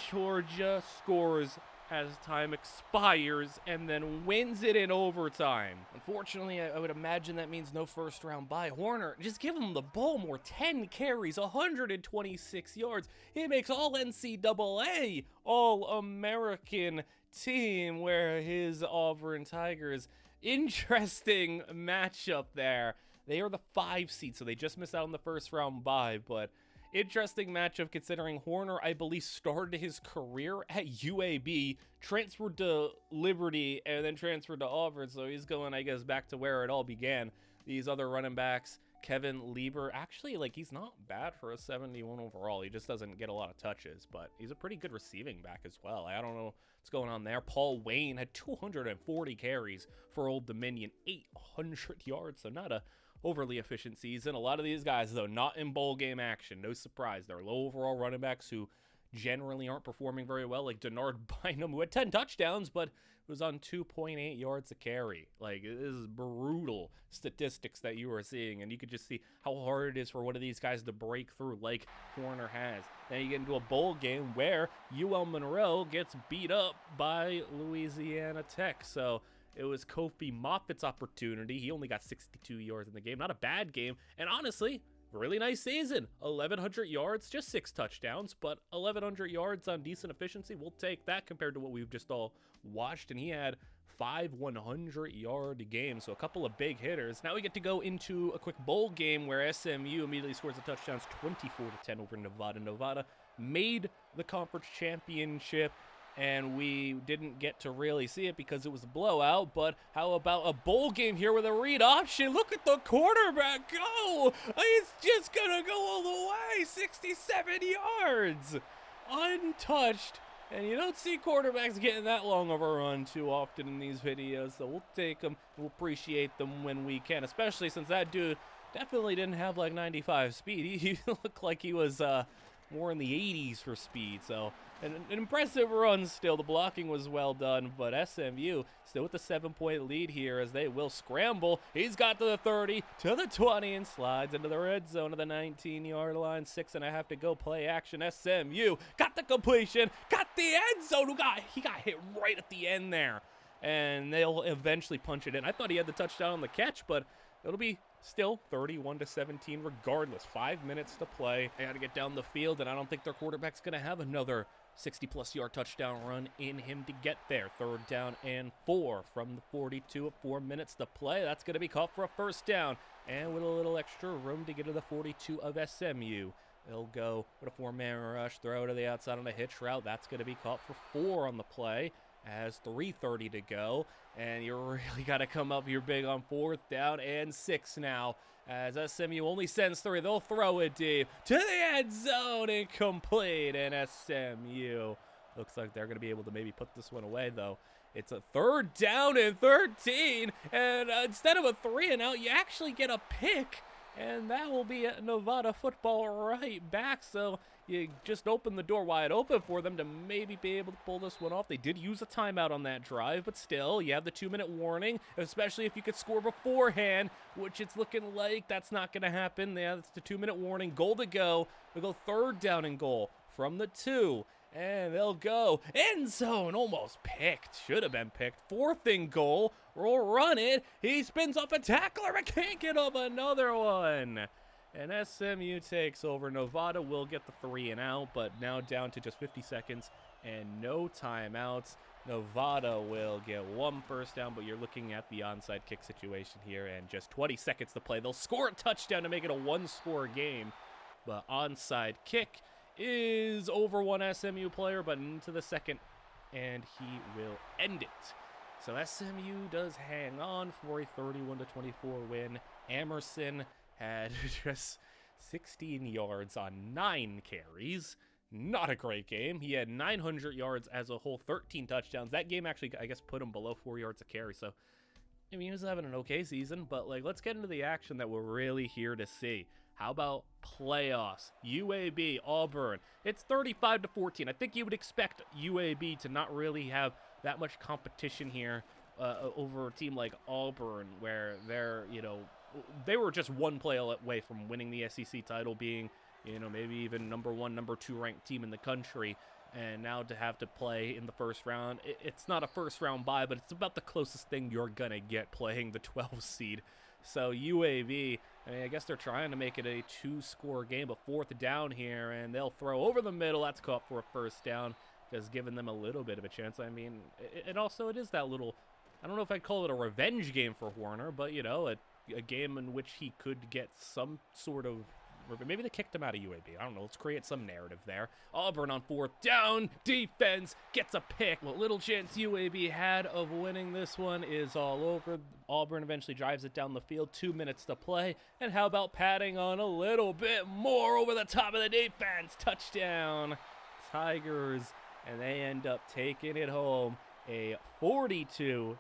Georgia scores as time expires and then wins it in overtime. Unfortunately, I would imagine that means no first round bye. Horner, just give him the ball more. 10 carries, 126 yards. He makes all NCAA, All-American team, where his Auburn Tigers, interesting matchup there. They are the 5 seed, so they just missed out on the first round bye, but interesting matchup considering Horner, I believe, started his career at UAB, transferred to Liberty, and then transferred to Auburn. So he's going, I guess, back to where it all began. These other running backs, Kevin Lieber, actually, like, he's not bad for a 71 overall. He just doesn't get a lot of touches, but he's a pretty good receiving back as well. I don't know what's going on there. Paul Wayne had 240 carries for Old Dominion, 800 yards, so not a overly efficient season. A lot of these guys, though, not in bowl game action. No surprise. They're low overall running backs who generally aren't performing very well, like Denard Bynum, who had 10 touchdowns, but was on 2.8 yards a carry. Like, this is brutal statistics that you are seeing, and you could just see how hard it is for one of these guys to break through like Horner has. Then you get into a bowl game where UL Monroe gets beat up by Louisiana Tech. So it was Kofi Moffitt's opportunity. He only got 62 yards in the game. Not a bad game. And honestly, really nice season. 1,100 yards, just 6 touchdowns, but 1,100 yards on decent efficiency. We'll take that compared to what we've just all watched. And he had 5 100-yard games, so a couple of big hitters. Now we get to go into a quick bowl game where SMU immediately scores a touchdown, 24-10 over Nevada. Nevada made the conference championship, and we didn't get to really see it because it was a blowout. But how about a bowl game here with a read option? Look at the quarterback go! He's just gonna go all the way, 67 yards, untouched. And you don't see quarterbacks getting that long of a run too often in these videos, so we'll take them. We'll appreciate them when we can, especially since that dude definitely didn't have like 95 speed. He looked like he was more in the 80s for speed, so an impressive run still. The blocking was well done, but SMU still with the 7-point lead here as they will scramble. He's got to the 30, to the 20, and slides into the red zone of the 19-yard line. 6.5 to go. Play action. SMU got the completion, got the end zone. He got hit right at the end there, and they'll eventually punch it in. I thought he had the touchdown on the catch, but it'll be still 31-17 regardless. 5 minutes to play. They got to get down the field, and I don't think their quarterback's going to have another 60-plus yard touchdown run in him to get there. 3rd down and 4 from the 42 of 4 minutes to play. That's going to be caught for a first down, and with a little extra room to get to the 42 of SMU. They'll go with a 4-man rush, throw to the outside on a hitch route. That's going to be caught for 4 on the play. As 3:30 to go, and you really got to come up here big on 4th down and 6 now, as SMU only sends 3. They'll throw it deep to the end zone, incomplete, and SMU looks like they're going to be able to maybe put this one away, though. It's a 3rd down and 13, and instead of a 3-and-out, you actually get a pick, and that will be a Nevada football right back. So you just open the door wide open for them to maybe be able to pull this one off. They did use a timeout on that drive, but still, you have the 2-minute warning, especially if you could score beforehand, which it's looking like that's not going to happen. Yeah, that's the 2-minute warning. Goal to go. They'll go 3rd down and goal from the 2. And they'll go end zone, almost picked, should have been picked. 4th and goal, we'll run it. He spins off a tackler, but can't get up another one. And SMU takes over. Nevada will get the 3-and-out, but now down to just 50 seconds and no timeouts. Nevada will get 1 first down, but you're looking at the onside kick situation here, and just 20 seconds to play. They'll score a touchdown to make it a 1-score game, but onside kick is over 1 SMU player, but into the second, and he will end it. So SMU does hang on for a 31-24 win. Emerson had just 16 yards on 9 carries. Not a great game. He had 900 yards as a whole, 13 touchdowns. That game actually, I guess, put him below 4 yards a carry. So, I mean, he was having an okay season, but, like, let's get into the action that we're really here to see. How about playoffs? UAB, Auburn. It's 35-14. I think you would expect UAB to not really have that much competition here over a team like Auburn, where they were just one play away from winning the SEC title, being, maybe even number 1, number 2 ranked team in the country. And now to have to play in the first round, it's not a first round bye, but it's about the closest thing you're going to get playing the 12 seed. So UAB, I guess they're trying to make it a 2-score game, a 4th down here, and they'll throw over the middle. That's caught for a first down, just giving them a little bit of a chance. I mean, it is that little, I don't know if I'd call it a revenge game for Horner, but, a game in which he could get some sort of, maybe they kicked him out of UAB. I don't know. Let's create some narrative there. Auburn on 4th down. Defense gets a pick. What little chance UAB had of winning this one is all over. Auburn eventually drives it down the field. 2 minutes to play. And how about padding on a little bit more over the top of the defense? Touchdown, Tigers. And they end up taking it home. A 42-14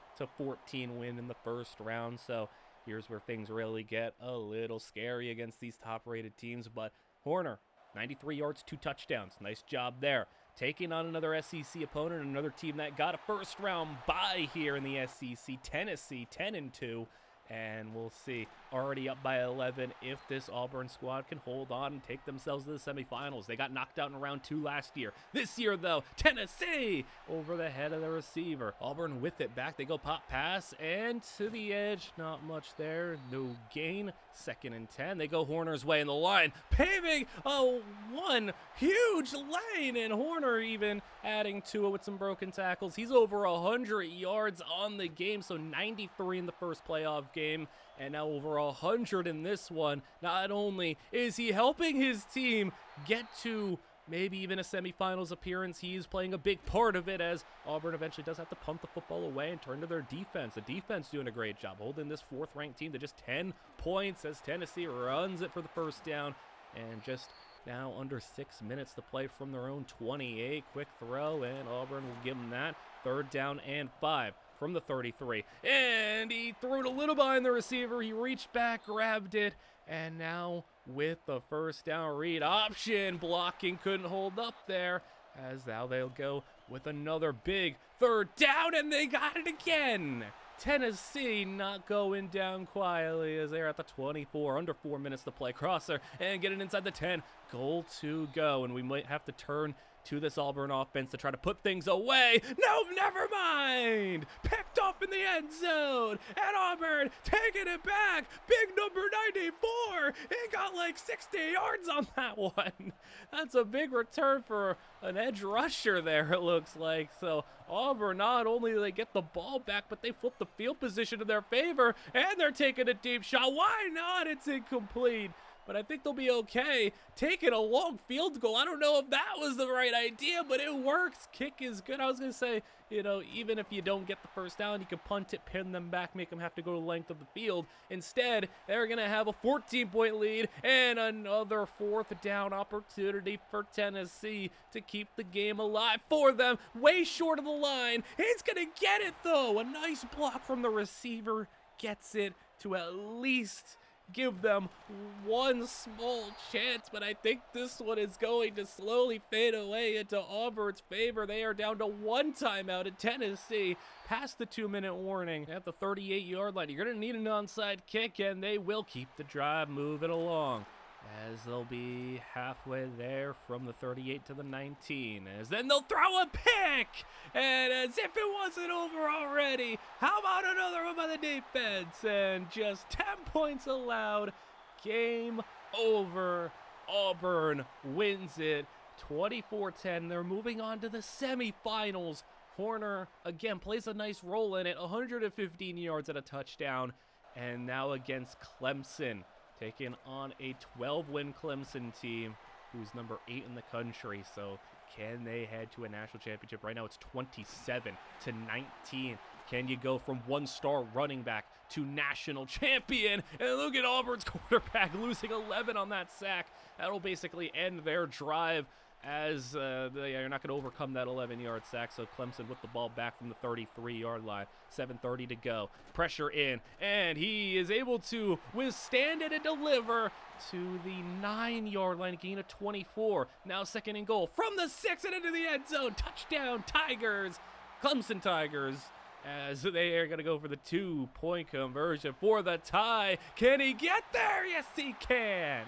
win in the first round. So here's where things really get a little scary against these top-rated teams. But Horner, 93 yards, 2 touchdowns. Nice job there. Taking on another SEC opponent, another team that got a first-round bye here in the SEC. Tennessee, 10-2. And we'll see, already up by 11, if this Auburn squad can hold on and take themselves to the semifinals. They got knocked out in round 2 last year. This year, though, Tennessee over the head of the receiver. Auburn with it back. They go pop pass, and to the edge. Not much there. No gain. 2nd and 10. They go Horner's way in the line, paving one huge lane, and Horner even adding to it with some broken tackles. He's over 100 yards on the game, so 93 in the first playoff game, and now over 100 in this one. Not only is he helping his team get to maybe even a semifinals appearance, he's playing a big part of it, as Auburn eventually does have to punt the football away and turn to their defense. The defense doing a great job holding this 4th-ranked team to just 10 points as Tennessee runs it for the first down. And just now under 6 minutes to play from their own 28. Quick throw, and Auburn will give them that. 3rd down and 5 from the 33. And he threw it a little behind the receiver. He reached back, grabbed it, and now with the first down read option, blocking couldn't hold up there, as now they'll go with another big 3rd down, and they got it again. Tennessee not going down quietly as they're at the 24, under 4 minutes to play. Crosser and getting inside the 10. Goal to go, and we might have to turn to this Auburn offense to try to put things away. No, never mind. Picked off in the end zone, and Auburn taking it back. Big number 94. He got like 60 yards on that one. That's a big return for an edge rusher there, it looks like. So Auburn, not only do they get the ball back, but they flip the field position in their favor, and they're taking a deep shot. Why not? It's incomplete. But I think they'll be okay taking a long field goal. I don't know if that was the right idea, but it works. Kick is good. I was going to say, even if you don't get the first down, you can punt it, pin them back, make them have to go the length of the field. Instead, they're going to have a 14-point lead and another 4th down opportunity for Tennessee to keep the game alive for them. Way short of the line. He's going to get it, though. A nice block from the receiver gets it to at least give them one small chance, but I think this one is going to slowly fade away into Auburn's favor. They are down to 1 timeout in Tennessee, past the 2-minute warning at the 38-yard line. You're going to need an onside kick, and they will keep the drive moving along, as they'll be halfway there from the 38 to the 19, as then they'll throw a pick, and as if it wasn't over already, how about another one by the defense, and just 10 points allowed. Game over. Auburn wins it 24-10. They're moving on to the semifinals. Horner again plays a nice role in it, 115 yards at a touchdown, and now against Clemson, taking on a 12-win Clemson team who's number 8 in the country. So can they head to a national championship? Right now it's 27-19. Can you go from 1-star running back to national champion? And look at Auburn's quarterback losing 11 on that sack. That'll basically end their drive, as they are not going to overcome that 11-yard sack. So Clemson with the ball back from the 33-yard line. 7:30 to go. Pressure in, and he is able to withstand it and deliver to the 9-yard line, gain of 24. Now 2nd and goal from the 6 and into the end zone. Touchdown, Tigers. Clemson Tigers. as they are going to go for the 2-point conversion for the tie. Can he get there? Yes, he can.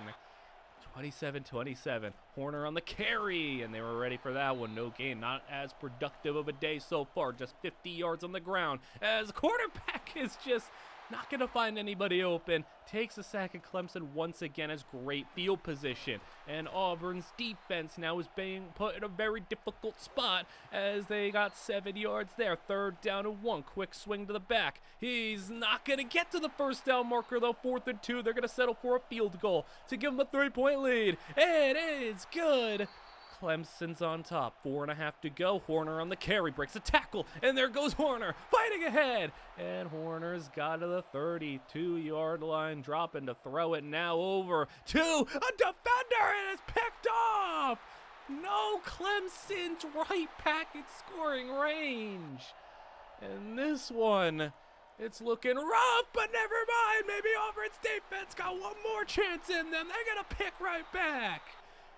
27-27. Horner on the carry, and they were ready for that one. No gain. Not as productive of a day so far. Just 50 yards on the ground as quarterback is just not going to find anybody open. Takes a sack, and Clemson once again has great field position. And Auburn's defense now is being put in a very difficult spot as they got 7 yards there. 3rd down and 1. Quick swing to the back. He's not going to get to the first down marker, though. 4th and 2. They're going to settle for a field goal to give them a 3-point lead. It is good. Clemson's on top. 4.5 to go. Horner on the carry. Breaks a tackle. And there goes Horner. Fighting ahead. And Horner's got to the 32-yard line. Dropping to throw it now over to a defender. And it's picked off. No, Clemson's right back in scoring range. And this one, it's looking rough, but never mind. Maybe Auburn's defense got one more chance in them. They're going to pick right back.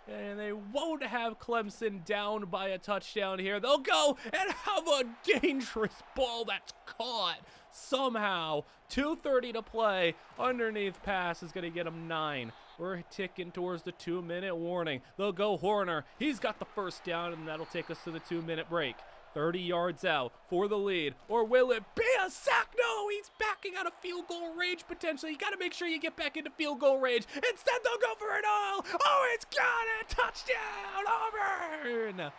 And they won't have Clemson down by a touchdown here. They'll go and have a dangerous ball that's caught somehow. 2:30 to play. Underneath pass is going to get them 9. We're ticking towards the 2-minute warning. They'll go Horner. He's got the first down, and that'll take us to the 2-minute break. 30 yards out for the lead. Or will it be a sack? No, he's backing out of field goal range potentially. You got to make sure you get back into field goal range. Instead, they'll go for it all. Oh, it's got it. Touchdown, Auburn.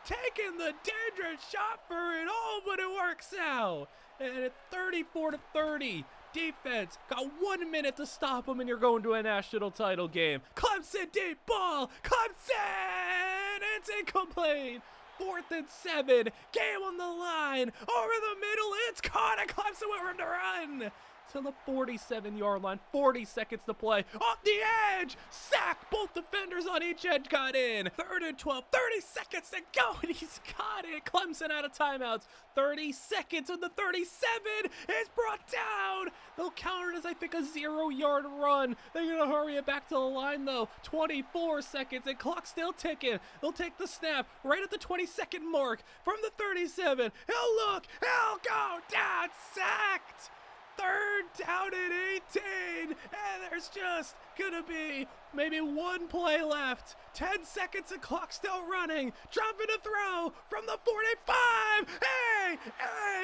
Taking the dangerous shot for it all, but it works out. And at 34-30. Defense got 1 minute to stop them, and you're going to a national title game. Clemson deep ball. Clemson. It's incomplete. 4th and 7, game on the line, over the middle, it's caught, and Clemson with room to run to the 47-yard line, 40 seconds to play, off the edge, sack, both defenders on each edge got in, 3rd and 12, 30 seconds to go, and he's got it. Clemson out of timeouts, 30 seconds, and the 37 is brought down. They'll count it as, I think, a 0-yard run. They're going to hurry it back to the line, though. 24 seconds, and clock's still ticking. They'll take the snap right at the 20-second mark from the 37. He'll look, he'll go down, sacked. 3rd down and 18, and there's just gonna be maybe one play left. 10 seconds and clock still running. Dropping a throw from the 45. He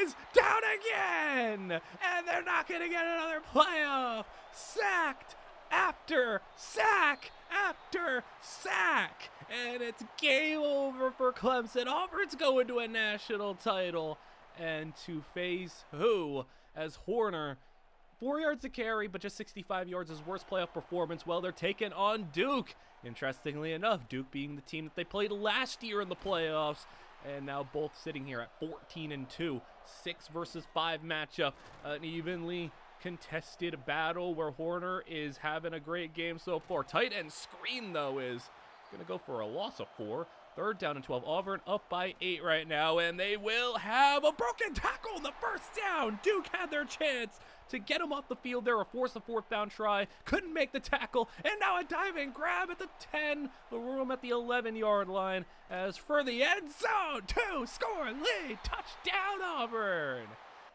is down again, and they're not gonna get another playoff. Sacked after sack after sack, and it's game over for Clemson. Auburn's going to a national title, and to face who? As Horner, 4 yards to carry, but just 65 yards, his worst playoff performance. Well, they're taking on Duke. Interestingly enough, Duke being the team that they played last year in the playoffs, and now both sitting here at 14-2, 6 versus 5 matchup, an evenly contested battle where Horner is having a great game so far. Tight end screen, though, is going to go for a loss of 4. 3rd down and 12. Auburn up by 8 right now, and they will have a broken tackle on the first down. Duke had their chance to get him off the field. They were forced a 4th down try. Couldn't make the tackle, and now a diving grab at the 10. The room at the 11-yard line. As for the end zone, 2-score lead. Touchdown, Auburn.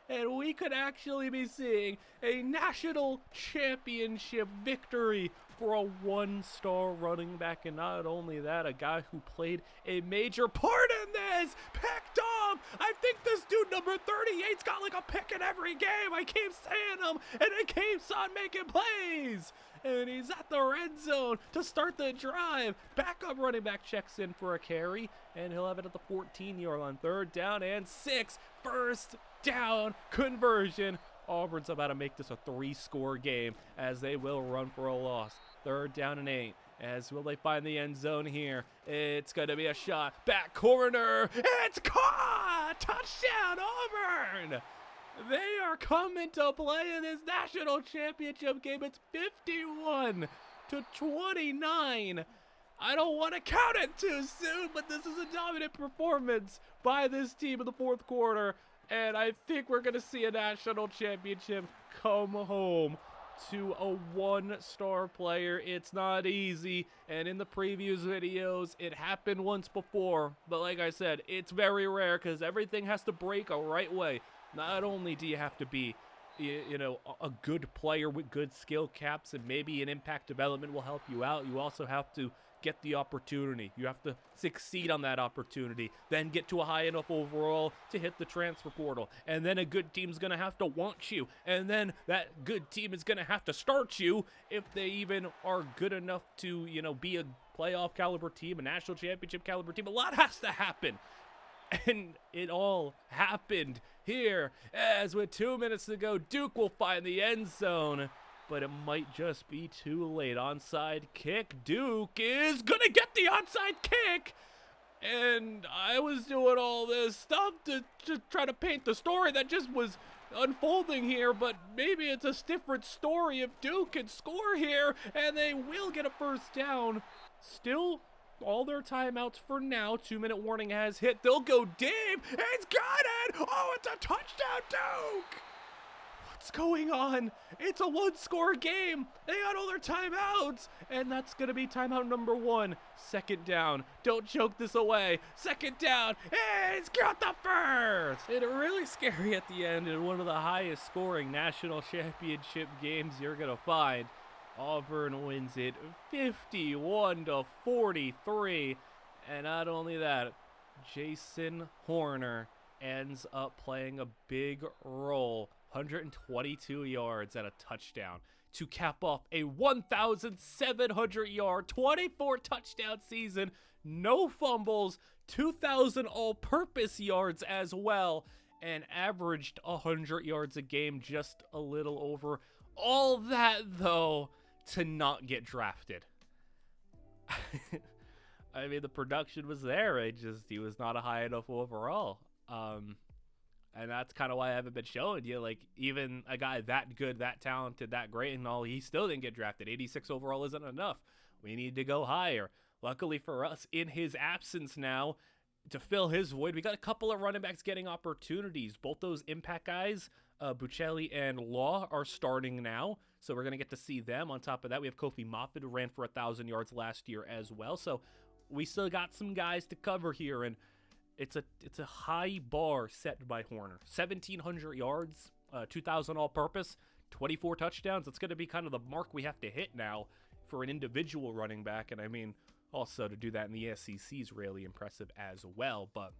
And we could actually be seeing a national championship victory for a 1-star running back. And not only that, a guy who played a major part in this. Picked off. I think this dude number 38's got like a pick in every game. I keep saying him, and it keeps on making plays. And he's at the red zone to start the drive. Backup running back checks in for a carry, and he'll have it at the 14-yard line. 3rd down and 6. First down conversion. Auburn's about to make this a 3-score game as they will run for a loss. 3rd down and 8. As will they find the end zone here? It's going to be a shot. Back corner. It's caught. Touchdown, Auburn. They are coming to play in this national championship game. It's 51-29. I don't want to count it too soon, but this is a dominant performance by this team in the 4th quarter. And I think we're going to see a national championship come home to a 1-star player. It's not easy, and in the previous videos, it happened once before. But like I said, it's very rare because everything has to break a right way. not only do you have to be you know, a good player with good skill caps and maybe an impact development will help you out, you also have to get the opportunity. You have to succeed on that opportunity, then get to a high enough overall to hit the transfer portal. And then a good team's going to have to want you. And then that good team is going to have to start you if they even are good enough to, you know, be a playoff caliber team, a national championship caliber team. A lot has to happen. And it all happened here as with 2 minutes to go, Duke will find the end zone, but it might just be too late. Onside kick. Duke is going to get the onside kick. And I was doing all this stuff to just try to paint the story that just was unfolding here, but maybe it's a different story if Duke can score here, and they will get a first down. Still, all their timeouts for now. 2-minute warning has hit. They'll go deep. It's got it. Oh, it's a touchdown, Duke. What's going on? It's a one-score game. They got all their timeouts. And that's going to be timeout number 1. Second down. Don't choke this away. Second down. It's got the first. It's really scary at the end in one of the highest scoring national championship games you're going to find. Auburn wins it 51-43. And not only that, Jason Horner ends up playing a big role. 122 yards and a touchdown to cap off a 1,700-yard, 24-touchdown season. No fumbles, 2,000 all-purpose yards as well, and averaged 100 yards a game, just a little over. All that, though, to not get drafted. I mean, the production was there. He was not a high enough overall. And that's kind of why I haven't been showing you. Like, even a guy that good, that talented, that great and all, he still didn't get drafted. 86 overall isn't enough. We need to go higher. Luckily for us, in his absence now, to fill his void, we got a couple of running backs getting opportunities. Both those impact guys, Buccelli and Law, are starting now. So we're going to get to see them. On top of that, we have Kofi Moffitt, who ran for 1,000 yards last year as well. So we still got some guys to cover here. And it's a high bar set by Horner. 1,700 yards, 2,000 all-purpose, 24 touchdowns. That's going to be kind of the mark we have to hit now for an individual running back. And I mean, also to do that in the SEC is really impressive as well. But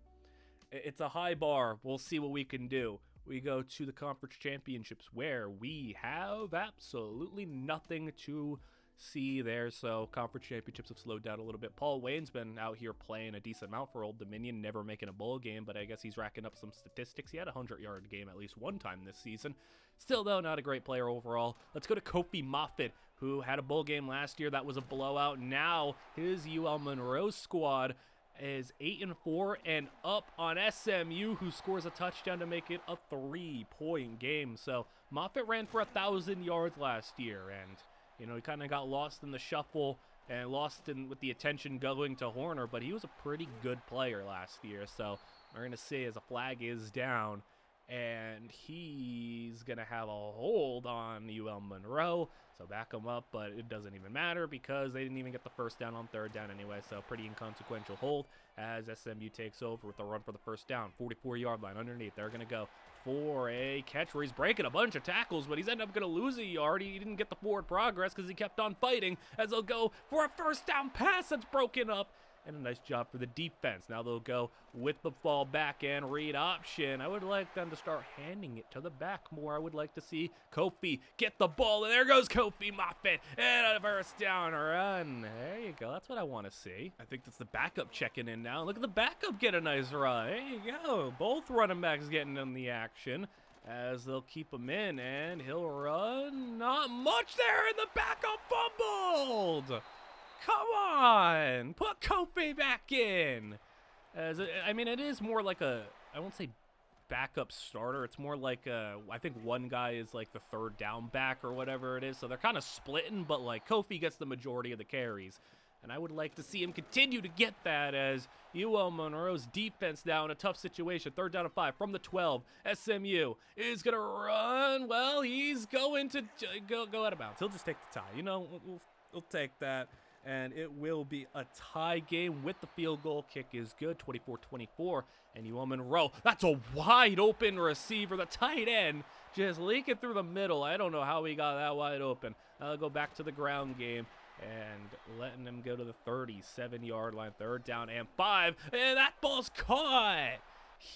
it's a high bar. We'll see what we can do. We go to the conference championships where we have absolutely nothing to see there. So conference championships have slowed down a little bit. Paul Wayne's been out here playing a decent amount for Old Dominion, never making a bowl game, but I guess he's racking up some statistics. He had a 100-yard game at least one time this season. Still, though, not a great player overall. Let's go to Kofi Moffitt, who had a bowl game last year. That was a blowout. Now his UL Monroe squad is 8-4 and up on SMU, who scores a touchdown to make it a 3-point game. So Moffitt ran for 1,000 yards last year, and you know, he kind of got lost in the shuffle and lost in with the attention going to Horner, but he was a pretty good player last year. So we're going to see as a flag is down, and he's going to have a hold on UL Monroe. So back him up, but it doesn't even matter because they didn't even get the first down on third down anyway. So pretty inconsequential hold as SMU takes over with a run for the first down. 44-yard line underneath. They're going to go for a catch where he's breaking a bunch of tackles, but he's ended up going to lose a yard. He didn't get the forward progress because he kept on fighting as they'll go for a first down pass that's broken up. And a nice job for the defense. Now they'll go with the ball back and read option. I would like them to start handing it to the back more. I would like to see Kofi get the ball. And there goes Kofi Moffitt. And a first down run. There you go. That's what I want to see. I think that's the backup checking in now. Look at the backup get a nice run. There you go. Both running backs getting in the action as they'll keep him in. And he'll run. Not much there. And the backup fumbled. Come on, put Kofi back in. I mean, it is more like a, I won't say backup starter. It's more like I think one guy is like the third down back or whatever it is. So they're kind of splitting, but like Kofi gets the majority of the carries. And I would like to see him continue to get that as UL Monroe's defense now in a tough situation. 3rd down and 5 from the 12. SMU is going to run. Well, he's going to go out of bounds. He'll just take the tie. You know, we'll take that. and it will be a tie game with the field goal. Kick is good, 24-24, and UL Monroe, that's a wide open receiver. The tight end just leaking through the middle. I don't know how he got that wide open. I'll go back to the ground game and letting them go to the 37-yard line, 3rd down and 5, and that ball's caught.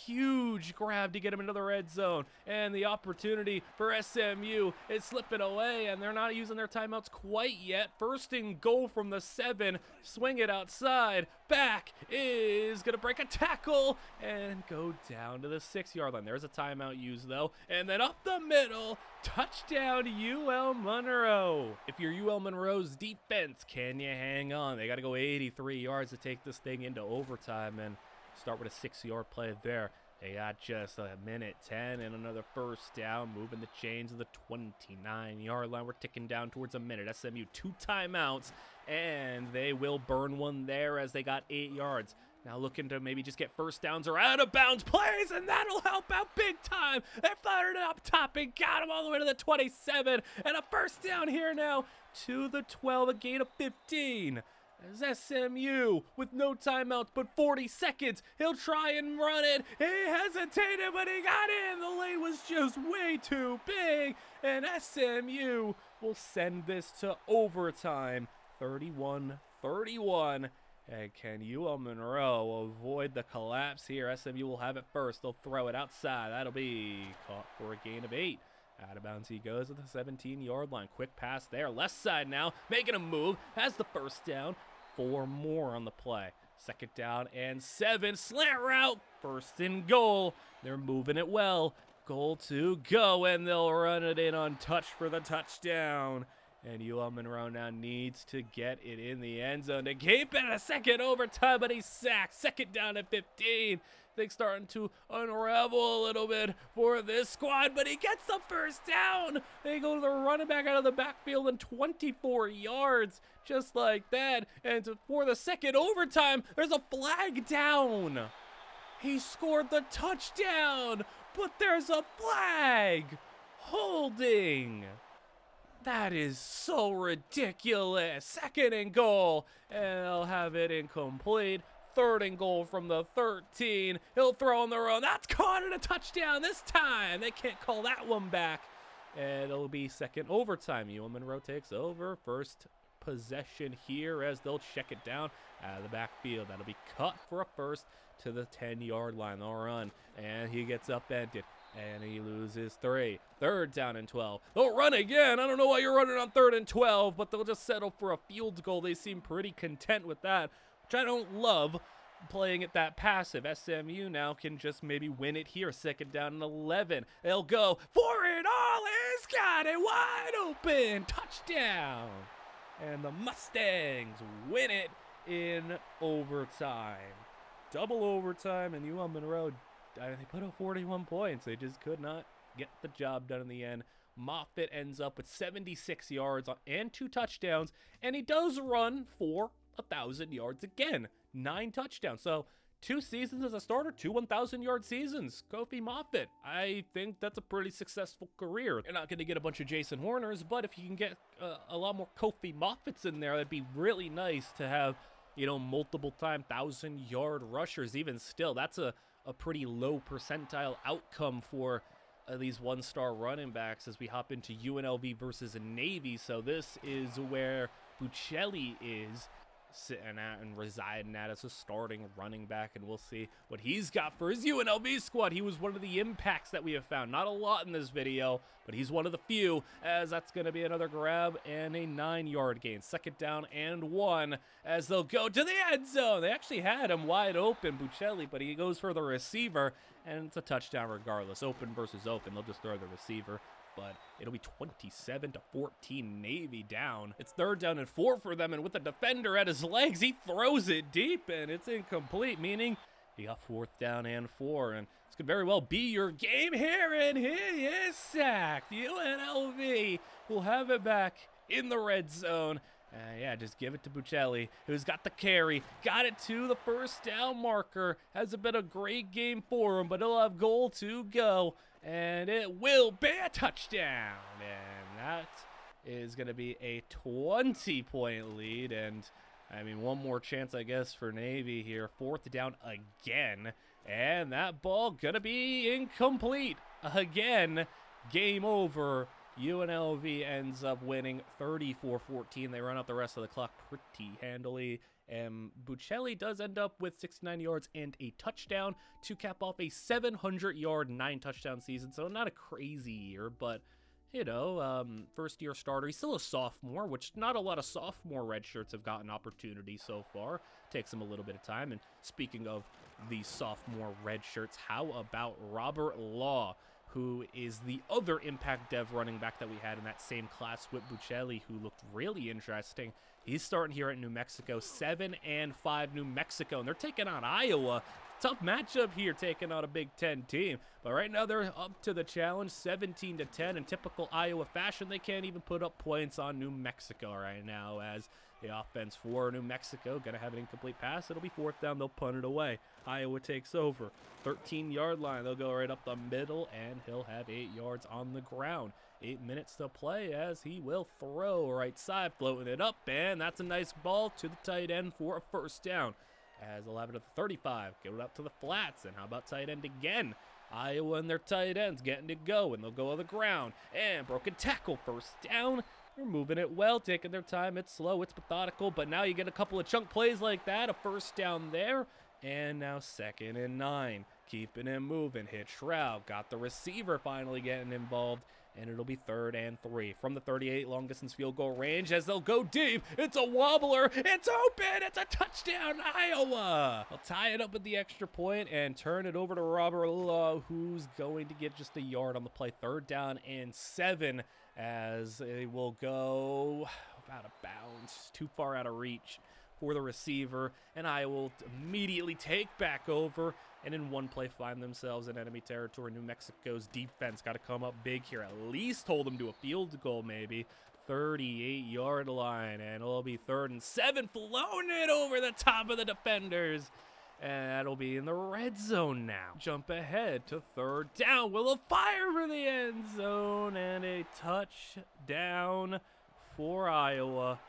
Huge grab to get him into the red zone, and the opportunity for SMU is slipping away, and they're not using their timeouts quite yet. 1st and goal from the 7, swing it outside, back is gonna break a tackle and go down to the 6-yard line. There's a timeout used though, and then up the middle, touchdown UL Monroe. If you're UL Monroe's defense, can you hang on? They gotta go 83 yards to take this thing into overtime, and start with a 6-yard play there. They got just a minute 10 and another 1st down, moving the chains to the 29-yard line. We're ticking down towards a minute. SMU 2 timeouts, and they will burn one there as they got 8 yards. Now looking to maybe just get 1st downs or out of bounds plays, and that'll help out big time. They fired it up top and got him all the way to the 27, and a 1st down here now to the 12, a gain of 15. As SMU with no timeouts but 40 seconds. He'll try and run it. He hesitated, but he got in. The lane was just way too big. And SMU will send this to overtime. 31-31. And can UL Monroe avoid the collapse here? SMU will have it first. They'll throw it outside. That'll be caught for a gain of 8. Out of bounds he goes at the 17-yard line. Quick pass there. Left side now. Making a move. Has the 1st down. 4 more on the play. 2nd down and 7. Slant route. 1st and goal. They're moving it well. Goal to go, and they'll run it in untouched for the touchdown. And UL Monroe now needs to get it in the end zone to keep it a 2nd overtime, but he's sacked. 2nd down at 15. Things starting to unravel a little bit for this squad, but he gets the 1st down. They go to the running back out of the backfield in 24 yards, just like that. And for the 2nd overtime, there's a flag down. He scored the touchdown, but there's a flag. Holding. That is so ridiculous. 2nd and goal, and they'll have it incomplete. 3rd and goal from the 13. He'll throw on the run. That's caught in a touchdown this time. They can't call that one back. And it'll be 2nd overtime. UL Monroe takes over. 1st possession here as they'll check it down out of the backfield. That'll be cut for a 1st to the 10-yard line. They'll run, and he gets upended. And he loses 3. 3rd down and 12. They'll run again. I don't know why you're running on 3rd and 12, but they'll just settle for a field goal. They seem pretty content with that, which I don't love, playing it that passive. SMU now can just maybe win it here. 2nd down and 11. They'll go for it all. He's got it wide open. Touchdown. And the Mustangs win it in overtime. Double overtime, and UL Monroe, they put up 41 points. They just could not get the job done in the end. Moffitt ends up with 76 yards and 2 touchdowns, and he does run for 1,000 yards again. 9 touchdowns. So 2 seasons as a starter, 2 1,000-yard seasons. Kofi Moffitt, I think that's a pretty successful career. You're not going to get a bunch of Jason Horners, but if you can get a lot more Kofi Moffitts in there, that'd be really nice to have, you know, multiple-time 1,000-yard rushers. Even still, that's a pretty low percentile outcome for these 1-star running backs as we hop into UNLV versus Navy. So this is where Buccelli is sitting at and residing at as a starting running back, and we'll see what he's got for his UNLV squad. He was one of the impacts that we have found. Not a lot in this video, but he's one of the few, as that's going to be another grab and a 9-yard gain. 2nd down and 1 as they'll go to the end zone. They actually had him wide open, Buccelli, but he goes for the receiver, and it's a touchdown regardless. Open versus open, they'll just throw the receiver. But it'll be 27-14, Navy down. It's 3rd down and 4 for them, and with the defender at his legs, he throws it deep, and it's incomplete, meaning he got 4th down and 4, and this could very well be your game here, and he is sacked. UNLV will have it back in the red zone. Yeah, just give it to Buccelli, who's got the carry, got it to the 1st down marker. Hasn't been a great game for him, but he'll have goal to go. And it will be a touchdown. And that is going to be a 20-point lead. And, I mean, one more chance, I guess, for Navy here. 4th down again. And that ball going to be incomplete again. Game over. UNLV ends up winning 34-14. They run out the rest of the clock pretty handily. And Buccelli does end up with 69 yards and a touchdown to cap off a 700-yard, 9-touchdown season. So not a crazy year, but, you know, first-year starter. He's still a sophomore, which not a lot of sophomore red shirts have gotten opportunity so far. Takes him a little bit of time. And speaking of the sophomore red shirts, how about Robert Law, who is the other impact dev running back that we had in that same class with Buccelli, who looked really interesting. He's starting here at New Mexico, 7-5 New Mexico, and they're taking on Iowa. Tough matchup here, taking on a Big Ten team. But right now they're up to the challenge, 17-10. In typical Iowa fashion, they can't even put up points on New Mexico right now, as the offense for New Mexico going to have an incomplete pass. It'll be 4th down. They'll punt it away. Iowa takes over. 13-yard line. They'll go right up the middle, and he'll have 8 yards on the ground. 8 minutes to play as he will throw right side, floating it up, and that's a nice ball to the tight end for a 1st down. As 11 to the 35, get it up to the flats, and how about tight end again? Iowa and their tight ends getting to go, and they'll go on the ground, and broken tackle, 1st down. They're moving it well, taking their time. It's slow, it's methodical, but now you get a couple of chunk plays like that, a 1st down there, and now 2nd and 9. Keeping it moving, hitch route, got the receiver finally getting involved, and it'll be 3rd and 3 from the 38, long distance field goal range as they'll go deep. It's a wobbler. It's open. It's a touchdown, Iowa. They'll tie it up with the extra point and turn it over to Robert Law, who's going to get just a yard on the play. 3rd down and 7 as they will go out of bounds, too far out of reach for the receiver, and Iowa will immediately take back over, and in one play find themselves in enemy territory. New Mexico's defense got to come up big here, at least hold them to a field goal maybe. 38-yard line, and it'll be 3rd and 7, flown it over the top of the defenders, and that'll be in the red zone now. Jump ahead to 3rd down. Will fire for the end zone, and a touchdown for Iowa.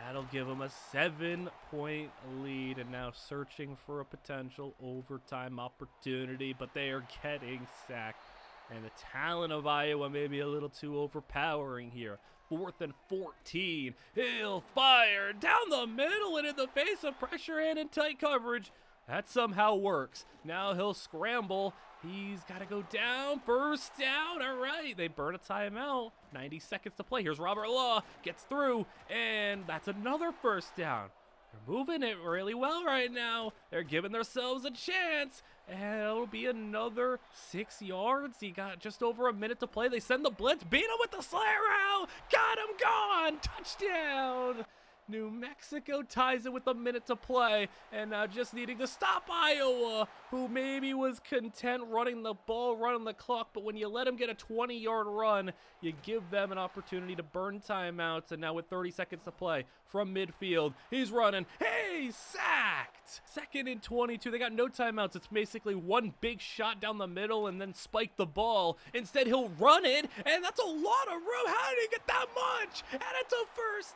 That'll give them a 7-point lead, and now searching for a potential overtime opportunity, but they are getting sacked. And the talent of Iowa may be a little too overpowering here. 4th and 14. He'll fire down the middle and in the face of pressure and in tight coverage. That somehow works. Now he'll scramble. He's got to go down. 1st down. All right. They burn a timeout. 90 seconds to play. Here's Robert Law. Gets through. And that's another 1st down. They're moving it really well right now. They're giving themselves a chance. And it'll be another 6 yards. He got just over a minute to play. They send the blitz. Beat him with the slant route. Got him gone. Touchdown. New Mexico ties it with a minute to play, and now just needing to stop Iowa, who maybe was content running the ball, running the clock, but when you let them get a 20-yard run, you give them an opportunity to burn timeouts, and now with 30 seconds to play from midfield, he's running. Hey, sacked! 2nd and 22. They got no timeouts. It's basically one big shot down the middle and then spike the ball. Instead, he'll run it, and that's a lot of room. How did he get that much? And it's a 1st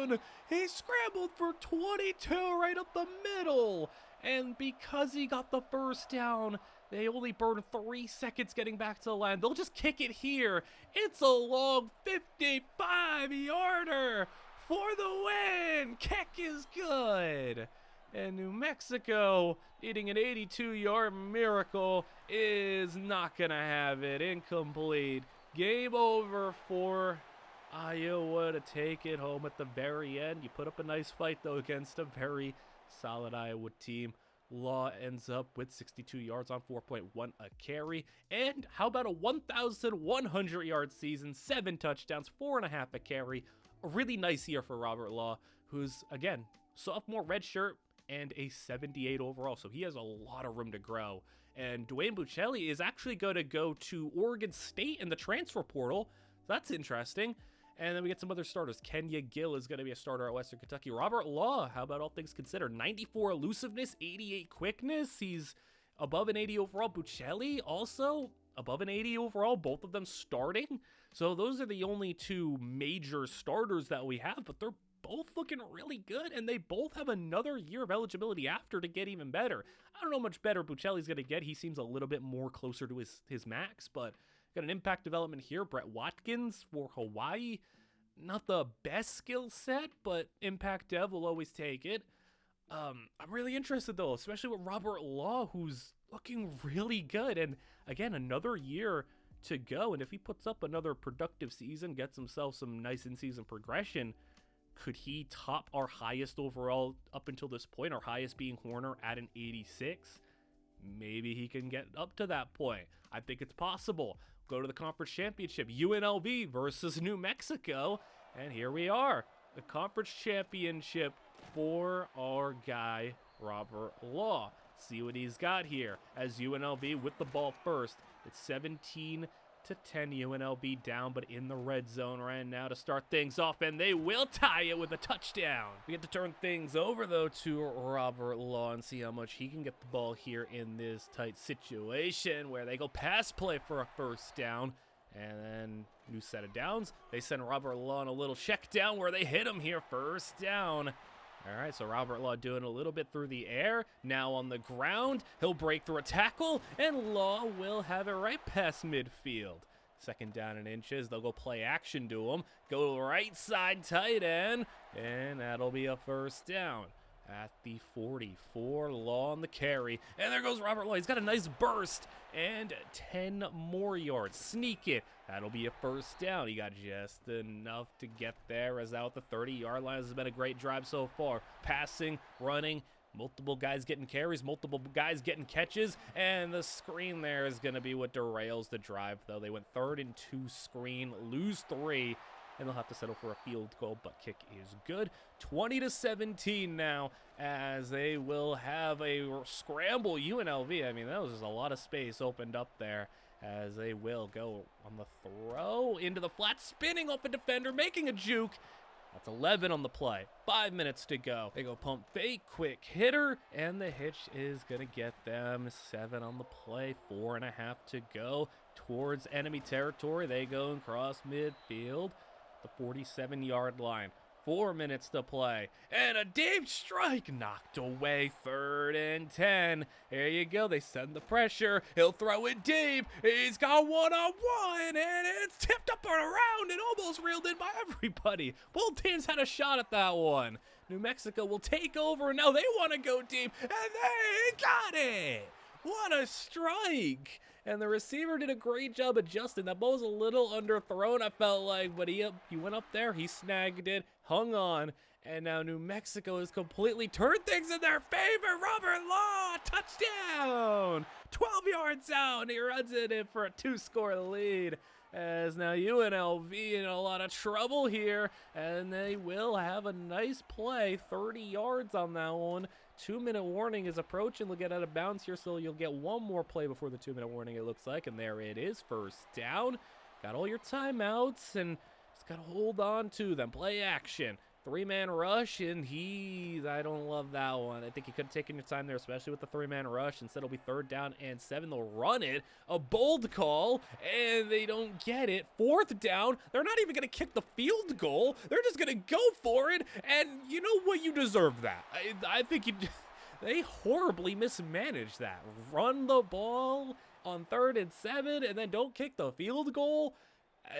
down. He scrambled for 22 right up the middle. And because he got the 1st down, they only burned 3 seconds getting back to the line. They'll just kick it here. It's a long 55-yarder for the win. Kick is good. And New Mexico, needing an 82-yard miracle, is not going to have it. Incomplete. Game over for Iowa to take it home at the very end. You put up a nice fight, though, against a very solid Iowa team. Law ends up with 62 yards on 4.1 a carry. And how about a 1,100-yard season, 7 touchdowns, 4.5 a carry. A really nice year for Robert Law, who's, again, sophomore redshirt and a 78 overall. So he has a lot of room to grow. And Dwayne Buccelli is actually going to go to Oregon State in the transfer portal. That's interesting. And then we get some other starters. Kenya Gill is going to be a starter at Western Kentucky. Robert Law, how about all things considered? 94 elusiveness, 88 quickness. He's above an 80 overall. Buccelli also above an 80 overall, both of them starting. So those are the only two major starters that we have, but they're both looking really good, and they both have another year of eligibility after to get even better. I don't know how much better Buccelli's going to get. He seems a little bit more closer to his max, but got an impact development here. Brett Watkins for Hawaii. Not the best skill set, but impact dev will always take it. I'm really interested, though, especially with Robert Law, who's looking really good. And again, another year to go. And if he puts up another productive season, gets himself some nice in-season progression, could he top our highest overall up until this point, our highest being Horner at an 86? Maybe he can get up to that point. I think it's possible. Go to the conference championship, UNLV versus New Mexico. And here we are, the conference championship for our guy, Robert Law. See what he's got here as UNLV with the ball first. It's 17-10 UNLV down, but in the red zone right now to start things off, and they will tie it with a touchdown. We get to turn things over, though, to Robert Law and see how much he can get the ball here in this tight situation where they go pass play for a first down. And then new set of downs. They send Robert Law on a little check down where they hit him here, first down. All right, so Robert Law doing a little bit through the air. Now on the ground, he'll break through a tackle, and Law will have it right past midfield. Second down and inches. They'll go play action to him. Go right side tight end, and that'll be a first down. At the 44, Law on the carry. And there goes Robert Law. He's got a nice burst and 10 more yards. Sneak it. That'll be a first down. He got just enough to get there as out the 30-yard line. This has been a great drive so far. Passing, running, multiple guys getting carries, multiple guys getting catches, and the screen there is going to be what derails the drive, though. They went 3rd and 2 screen, lose 3. And they'll have to settle for a field goal, but kick is good. 20-17 now, as they will have a scramble. UNLV, I mean, that was just a lot of space opened up there, as they will go on the throw into the flat, spinning off a defender, making a juke. That's 11 on the play. 5 minutes to go. They go pump fake, quick hitter, and the hitch is going to get them 7 on the play. 4.5 to go towards enemy territory. They go and cross midfield. The 47-yard line. 4 minutes to play. And a deep strike knocked away. 3rd and 10. There you go. They send the pressure. He'll throw it deep. He's got one-on-one. And it's tipped up and around and almost reeled in by everybody. Both teams had a shot at that one. New Mexico will take over. Now they want to go deep. And they got it. What a strike. And the receiver did a great job adjusting. That ball was a little underthrown, I felt like, but he went up there, he snagged it, hung on, and now New Mexico has completely turned things in their favor. Robert Law, touchdown! 12 yards out, and he runs it in for a 2-score lead. As now UNLV in a lot of trouble here, and they will have a nice play, 30 yards on that one. 2-minute warning is approaching. They'll get out of bounds here, so you'll get one more play before the 2-minute warning, it looks like. And there it is, first down. Got all your timeouts, and just got to hold on to them. Play action. 3-man rush, and I don't love that one. I think you could have taken your time there, especially with the 3-man rush. Instead, it'll be 3rd down and 7. They'll run it. A bold call, and they don't get it. 4th down. They're not even going to kick the field goal. They're just going to go for it, and you know what? You deserve that. I think they horribly mismanaged that. Run the ball on 3rd and 7, and then don't kick the field goal.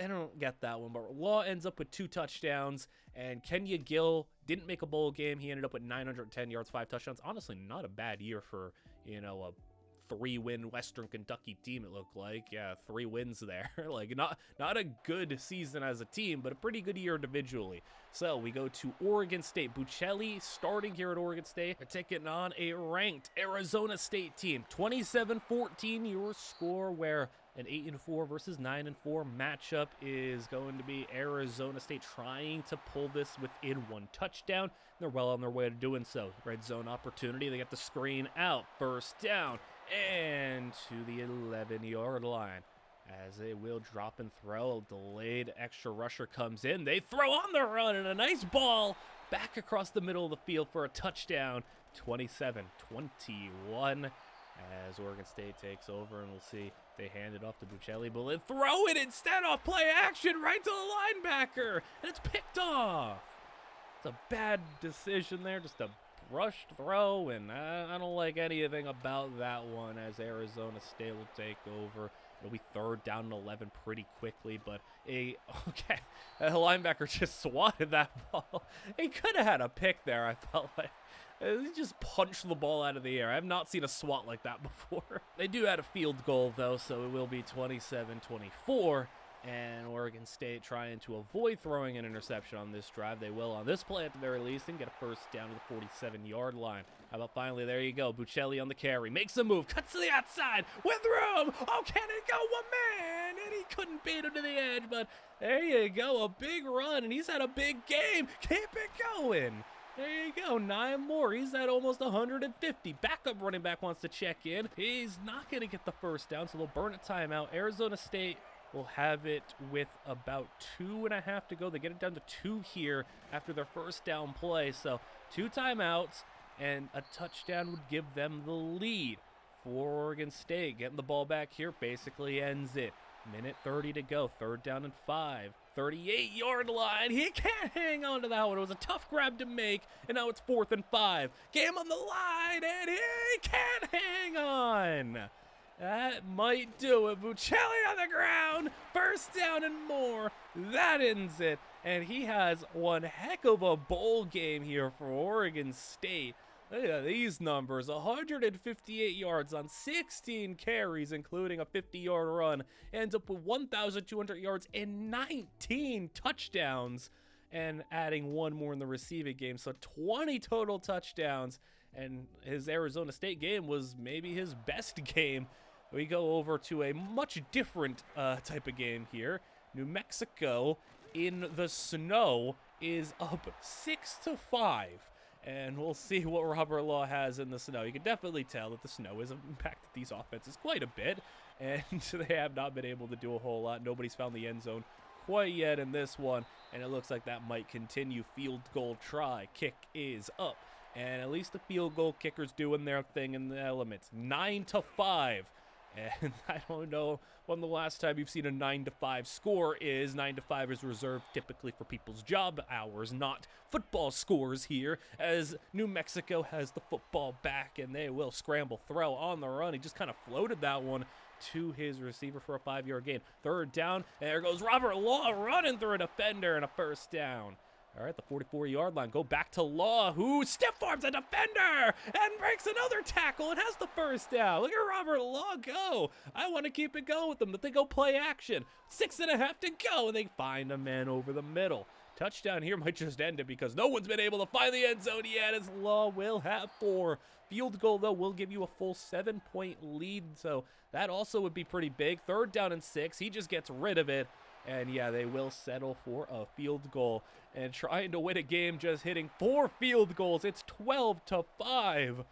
I don't get that one, but Law ends up with 2 touchdowns, and Kenya Gill didn't make a bowl game. He ended up with 910 yards, 5 touchdowns. Honestly, not a bad year for, a 3-win Western Kentucky team, it looked like. Yeah, 3 wins there. Like, not a good season as a team, but a pretty good year individually. So we go to Oregon State. Buccelli starting here at Oregon State. They're taking on a ranked Arizona State team. 27-14 your score, where an 8-4 versus 9-4 matchup is going to be Arizona State trying to pull this within 1 touchdown. They're well on their way to doing so. Red zone opportunity. They get the screen out. First down and to the 11-yard line. As they will drop and throw, a delayed extra rusher comes in. They throw on the run, and a nice ball back across the middle of the field for a touchdown. 27-21 as Oregon State takes over, and we'll see They hand it off to Buccelli, but throw it instead off play action right to the linebacker, and it's picked off. It's a bad decision there, just a rushed throw, and I don't like anything about that one as Arizona State will take over. It'll be 3rd down and 11 pretty quickly, but a linebacker just swatted that ball. He could have had a pick there, I felt like. He just punched the ball out of the air. I have not seen a swat like that before. They do add a field goal, though, so it will be 27-24. And Oregon State trying to avoid throwing an interception on this drive. They will on this play at the very least and get a 1st down to the 47-yard line. How about finally, there you go, Buccelli on the carry. Makes a move, cuts to the outside with room. Oh, can it go? One man! And he couldn't beat him to the edge, but there you go, a big run, and he's had a big game. Keep it going. There you go, 9 more. He's at almost 150. Backup running back wants to check in. He's not going to get the 1st down, so they'll burn a timeout. Arizona State will have it with about 2.5 to go. They get it down to 2 here after their 1st down play. So 2 timeouts and a touchdown would give them the lead. For Oregon State, getting the ball back here basically ends it. Minute 30 to go, 3rd down and 5. 38-yard line. He can't hang on to that one. It was a tough grab to make, and now it's 4th and 5. Game on the line, and he can't hang on. That might do it. Buccelli on the ground. 1st down and more. That ends it. And he has one heck of a bowl game here for Oregon State. Look at these numbers. 158 yards on 16 carries, including a 50-yard run. Ends up with 1,200 yards and 19 touchdowns. And adding 1 more in the receiving game. So 20 total touchdowns. And his Arizona State game was maybe his best game. We go over to a much different type of game here. New Mexico in the snow is up 6-5. And we'll see what Robert Law has in the snow. You can definitely tell that the snow has impacted these offenses quite a bit. And they have not been able to do a whole lot. Nobody's found the end zone quite yet in this one. And it looks like that might continue. Field goal try. Kick is up. And at least the field goal kickers doing their thing in the elements. 9-5. And I don't know when the last time you've seen a 9-5 score is. 9-5 is reserved typically for people's job hours, not football scores here, as New Mexico has the football back, and they will scramble throw on the run. He just kind of floated that one to his receiver for a 5-yard gain. 3rd down, and there goes Robert Law running through a defender and a 1st down. All right, the 44-yard line. Go back to Law, who stiff arms a defender and breaks another tackle and has the 1st down. Look at Robert Law go. I want to keep it going with them, but they go play action. 6.5 to go, and they find a man over the middle. Touchdown here might just end it because no one's been able to find the end zone yet, as Law will have 4. Field goal, though, will give you a full 7-point lead, so that also would be pretty big. 3rd down and 6. He just gets rid of it. And yeah, they will settle for a field goal. And trying to win a game just hitting 4 field goals. It's 12-5.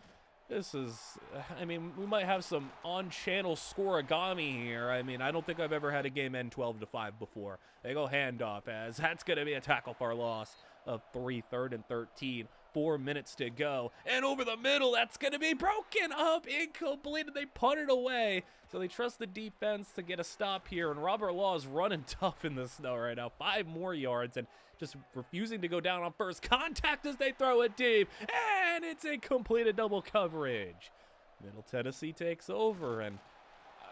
This is, I mean, we might have some on-channel scoreagami here. I mean, I don't think I've ever had a game end 12-5 before. They go handoff, as that's going to be a tackle for loss of 3, 3rd and 13. 4 minutes to go. And over the middle, that's going to be broken up. Incomplete, and they punt it away. So they trust the defense to get a stop here. And Robert Law is running tough in the snow right now. 5 more yards and just refusing to go down on first contact as they throw it deep. And it's incomplete, a double coverage. Middle Tennessee takes over, and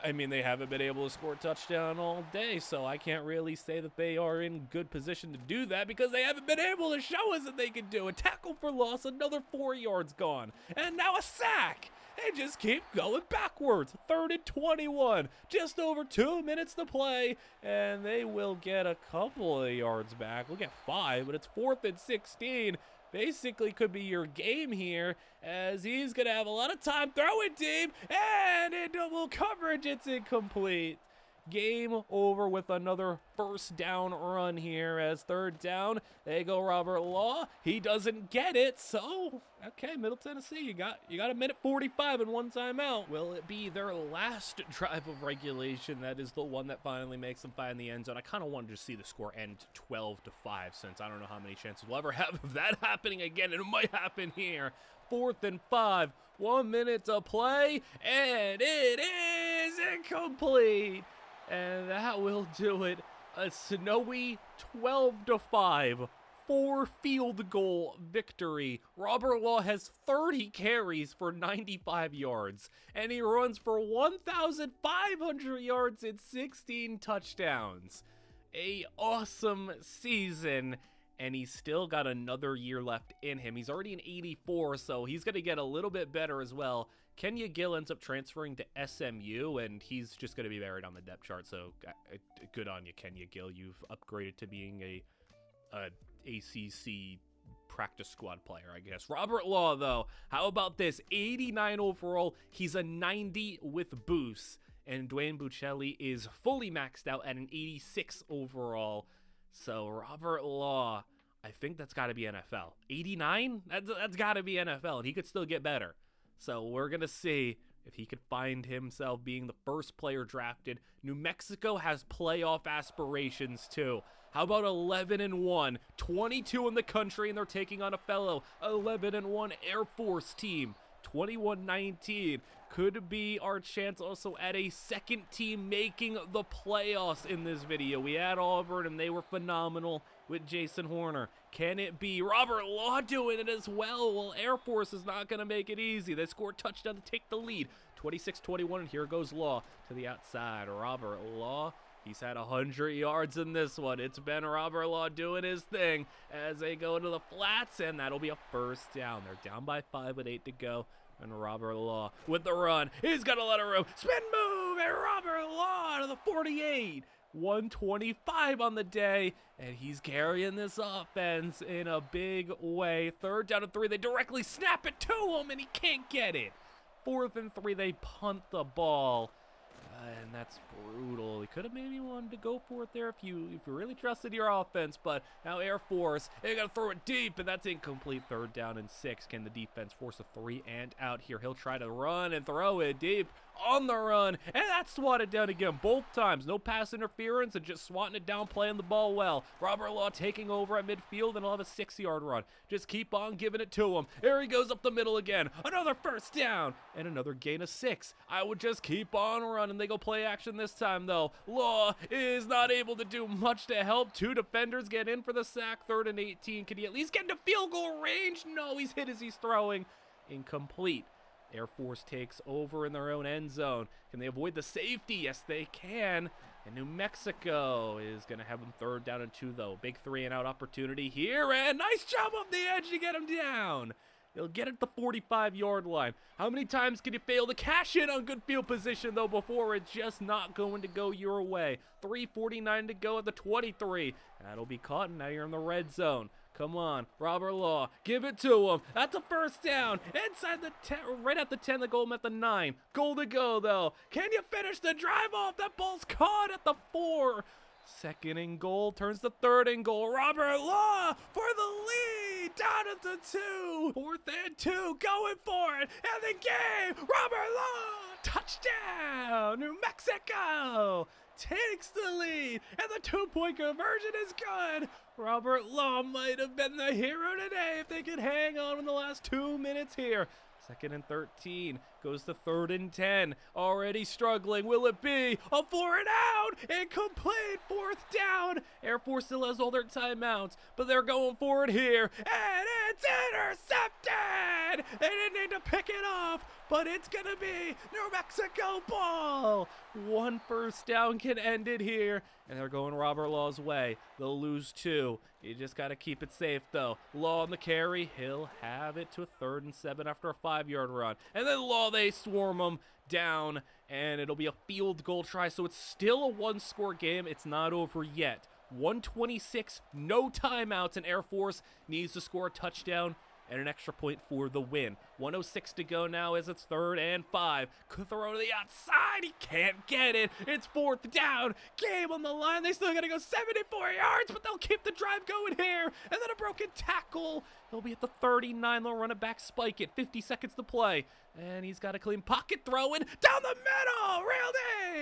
I mean, they haven't been able to score a touchdown all day, so I can't really say that they are in good position to do that because they haven't been able to show us that they can do it. Tackle for loss, another 4 yards gone, and now a sack. They just keep going backwards. 3rd and 21, just over 2 minutes to play, and they will get a couple of yards back. We'll get 5, but it's 4th and 16. Basically could be your game here, as he's going to have a lot of time throwing deep, and in double coverage, it's incomplete. Game over with another 1st down run here, as 3rd down, they go Robert Law. He doesn't get it, so, okay, Middle Tennessee, you got a minute 45 and 1 timeout. Will it be their last drive of regulation? That is the one that finally makes them find the end zone. I kind of wanted to see the score end 12-5, since I don't know how many chances we'll ever have of that happening again, and it might happen here. 4th and 5, 1 minute to play, and it is is incomplete. And that will do it. A snowy 12-5. 4 field goal victory. Robert Law has 30 carries for 95 yards, and he runs for 1,500 yards and 16 touchdowns. A awesome season, and he's still got another year left in him. He's already an 84, so he's going to get a little bit better as well. Kenya Gill ends up transferring to SMU, and he's just going to be buried on the depth chart, so good on you, Kenya Gill. You've upgraded to being a ACC practice squad player, I guess. Robert Law, though, how about this? 89 overall. He's a 90 with boosts. And Dwayne Buccelli is fully maxed out at an 86 overall. So Robert Law, I think that's got to be NFL. 89? That's got to be NFL, and he could still get better. So we're going to see if he could find himself being the first player drafted. New Mexico has playoff aspirations, too. How about 11-1, 22 in the country, and they're taking on a fellow 11-1 Air Force team. 21-19 could be our chance also at a second team making the playoffs in this video. We had Auburn, and they were phenomenal with Jason Horner. Can it be Robert Law doing it as well? Well, Air Force is not going to make it easy. They scored a touchdown to take the lead. 26-21, and here goes Law to the outside. Robert Law, he's had 100 yards in this one. It's been Robert Law doing his thing as they go to the flats, and that'll be a first down. They're down by 5 with 8 to go. And Robert Law with the run. He's got a lot of room. Spin move, and Robert Law to the 48. 125 on the day, and he's carrying this offense in a big way. 3rd down and 3. They directly snap it to him, and he can't get it. 4th and 3. They punt the ball. And that's brutal. He could have maybe wanted to go for it there if you really trusted your offense, but now Air Force, they got to throw it deep, and that's incomplete. 3rd down and 6. Can the defense force a 3 and out here? He'll try to run and throw it deep on the run, and that's swatted down again both times. No pass interference and just swatting it down, playing the ball well. Robert Law taking over at midfield, and he'll have a 6-yard run. Just keep on giving it to him. There he goes up the middle again. Another first down and another gain of 6. I would just keep on running. They go play action this time, though. Law is not able to do much to help. 2 defenders get in for the sack. 3rd and 18. Can he at least get into field goal range? No, he's hit as he's throwing. Incomplete. Air Force takes over in their own end zone. Can they avoid the safety? Yes, they can. And New Mexico is going to have them 3rd down and 2, though. Big 3-and-out opportunity here, and nice job up the edge to get him down. He'll get at the 45-yard line. How many times can you fail to cash in on good field position, though, before it's just not going to go your way? 3:49 to go at the 23. That'll be caught, and now you're in the red zone. Come on, Robert Law, give it to him. That's a first down. Inside the 10, right at the 10, the goal at the 9. Goal to go, though. Can you finish the drive off? That ball's caught at the 4. 2nd and goal turns to 3rd and goal. Robert Law for the lead. Down at the 2. 4th and 2. Going for it. And the game. Robert Law. Touchdown. New Mexico takes the lead. And the 2-point conversion is good. Robert Law might have been the hero today if they could hang on in the last 2 minutes here. 2nd and 13, goes to 3rd and 10, already struggling. Will it be a 4-and-out? Incomplete, 4th down. Air Force still has all their timeouts, but they're going for it here, and it's intercepted. They didn't need to pick it off, but it's going to be New Mexico ball. 1 first down can end it here, and they're going Robert Law's way. They'll lose 2. You just got to keep it safe, though. Law on the carry. He'll have it to a 3rd and 7 after a 5-yard run. And then Law, they swarm him down, and it'll be a field goal try. So it's still a 1-score game. It's not over yet. 1:26, no timeouts, and Air Force needs to score a touchdown and an extra point for the win. 1:06 to go now as it's 3rd and 5. Could throw to the outside. He can't get it. It's 4th down. Game on the line. They still got to go 74 yards, but they'll keep the drive going here. And then a broken tackle. He'll be at the 39. They'll run it back, spike it. 50 seconds to play. And he's got a clean pocket throwing down the middle. Railed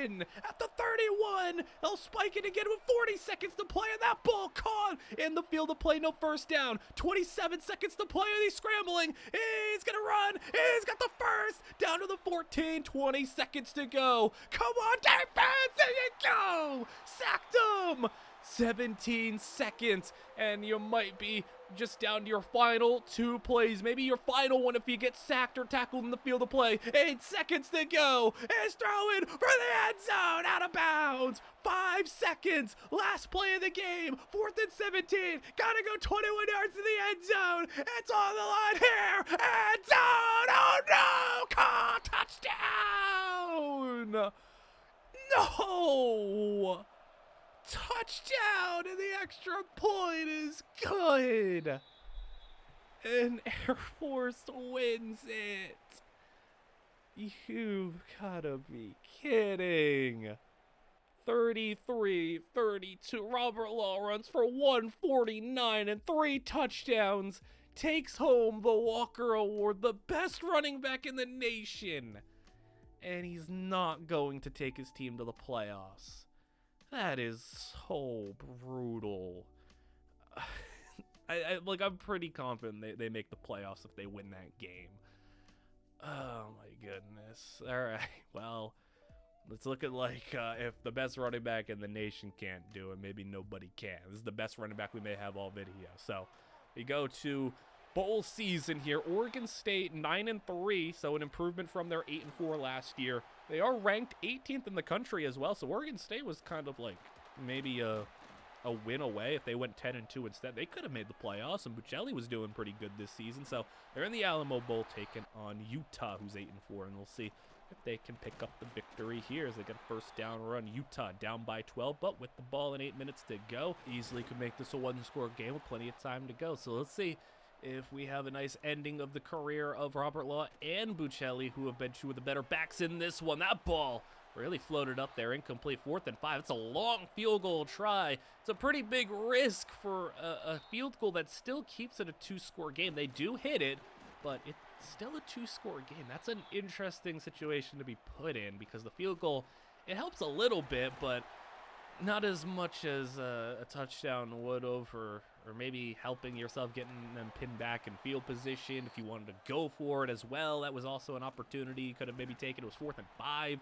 in at the 31. They'll spike it again with 40 seconds to play. And that ball caught in the field of play. No first down. 27 seconds to play. He's scrambling. He's going to run. He's got the first. Down to the 14. 20 seconds to go. Come on, defense. There you go. Sacked him. 17 seconds, and you might be just down to your final 2 plays. Maybe your final one if you get sacked or tackled in the field of play. 8 seconds to go. He's throwing for the end zone, out of bounds. 5 seconds. Last play of the game. 4th and 17. Gotta go 21 yards to the end zone. It's on the line here. End zone. Oh no! Call touchdown. No. Touchdown, and the extra point is good. And Air Force wins it. You've gotta be kidding. 33-32. Robert Law runs for 149 and 3 touchdowns. Takes home the Walker Award, the best running back in the nation. And he's not going to take his team to the playoffs. That is so brutal. I'm pretty confident they make the playoffs if they win that game. Oh my goodness. All right, well, let's look at if the best running back in the nation can't do it, maybe nobody can. This is the best running back we may have all video. So we go to bowl season here. Oregon State 9-3, so an improvement from their 8-4 last year. They are ranked 18th in the country as well, so Oregon State was kind of maybe a win away. If they went 10-2 instead, they could have made the playoffs, and Buccelli was doing pretty good this season. So they're in the Alamo Bowl taking on Utah, who's 8-4, and we'll see if they can pick up the victory here as they get a first down run. Utah down by 12, but with the ball in 8 minutes to go, easily could make this a one-score game with plenty of time to go. So let's see if we have a nice ending of the career of Robert Law and Buccelli, who have been two of the better backs in this one. That ball really floated up there, incomplete. 4th and 5. It's a long field goal try. It's a pretty big risk for a field goal that still keeps it a 2-score game. They do hit it, but it's still a 2-score game. That's an interesting situation to be put in because the field goal, it helps a little bit, but not as much as a touchdown would have, or maybe helping yourself getting them pinned back in field position if you wanted to go for it as well. That was also an opportunity you could have maybe taken. It was 4th and 5.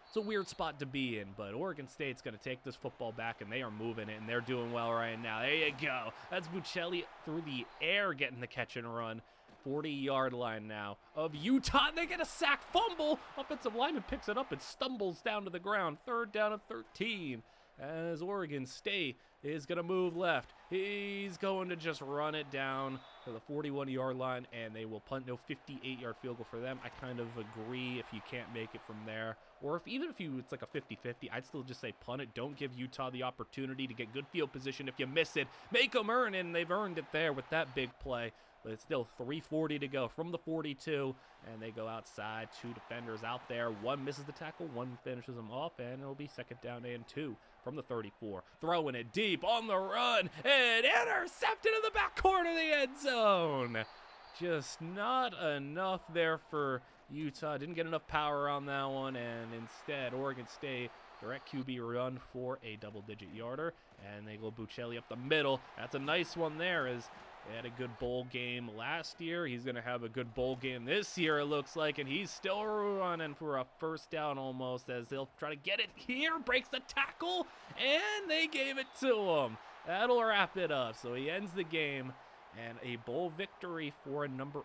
It's a weird spot to be in, but Oregon State's going to take this football back, and they are moving it, and they're doing well right now. There you go. That's Buccelli through the air getting the catch and run. 40-yard line now of Utah. They get a sack, fumble. Offensive lineman picks it up and stumbles down to the ground. 3rd down and 13. As Oregon State is going to move left. He's going to just run it down to the 41-yard line, and they will punt. No 58-yard field goal for them. I kind of agree if you can't make it from there. Or even if it's like a 50-50, I'd still just say punt it. Don't give Utah the opportunity to get good field position. If you miss it, make them earn it, and they've earned it there with that big play. But it's still 3:40 to go from the 42, and they go outside. 2 defenders out there. 1 misses the tackle, 1 finishes them off, and it'll be 2nd down and 2 from the 34. Throwing it deep on the run, and intercepted in the back corner of the end zone. Just not enough there for Utah. Didn't get enough power on that one, and instead Oregon State direct QB run for a double-digit yarder, and they go Buccelli up the middle. That's a nice one there, as they had a good bowl game last year. He's going to have a good bowl game this year, it looks like, and he's still running for a first down almost as they'll try to get it here. Breaks the tackle, and they gave it to him. That'll wrap it up. So he ends the game, and a bowl victory for a number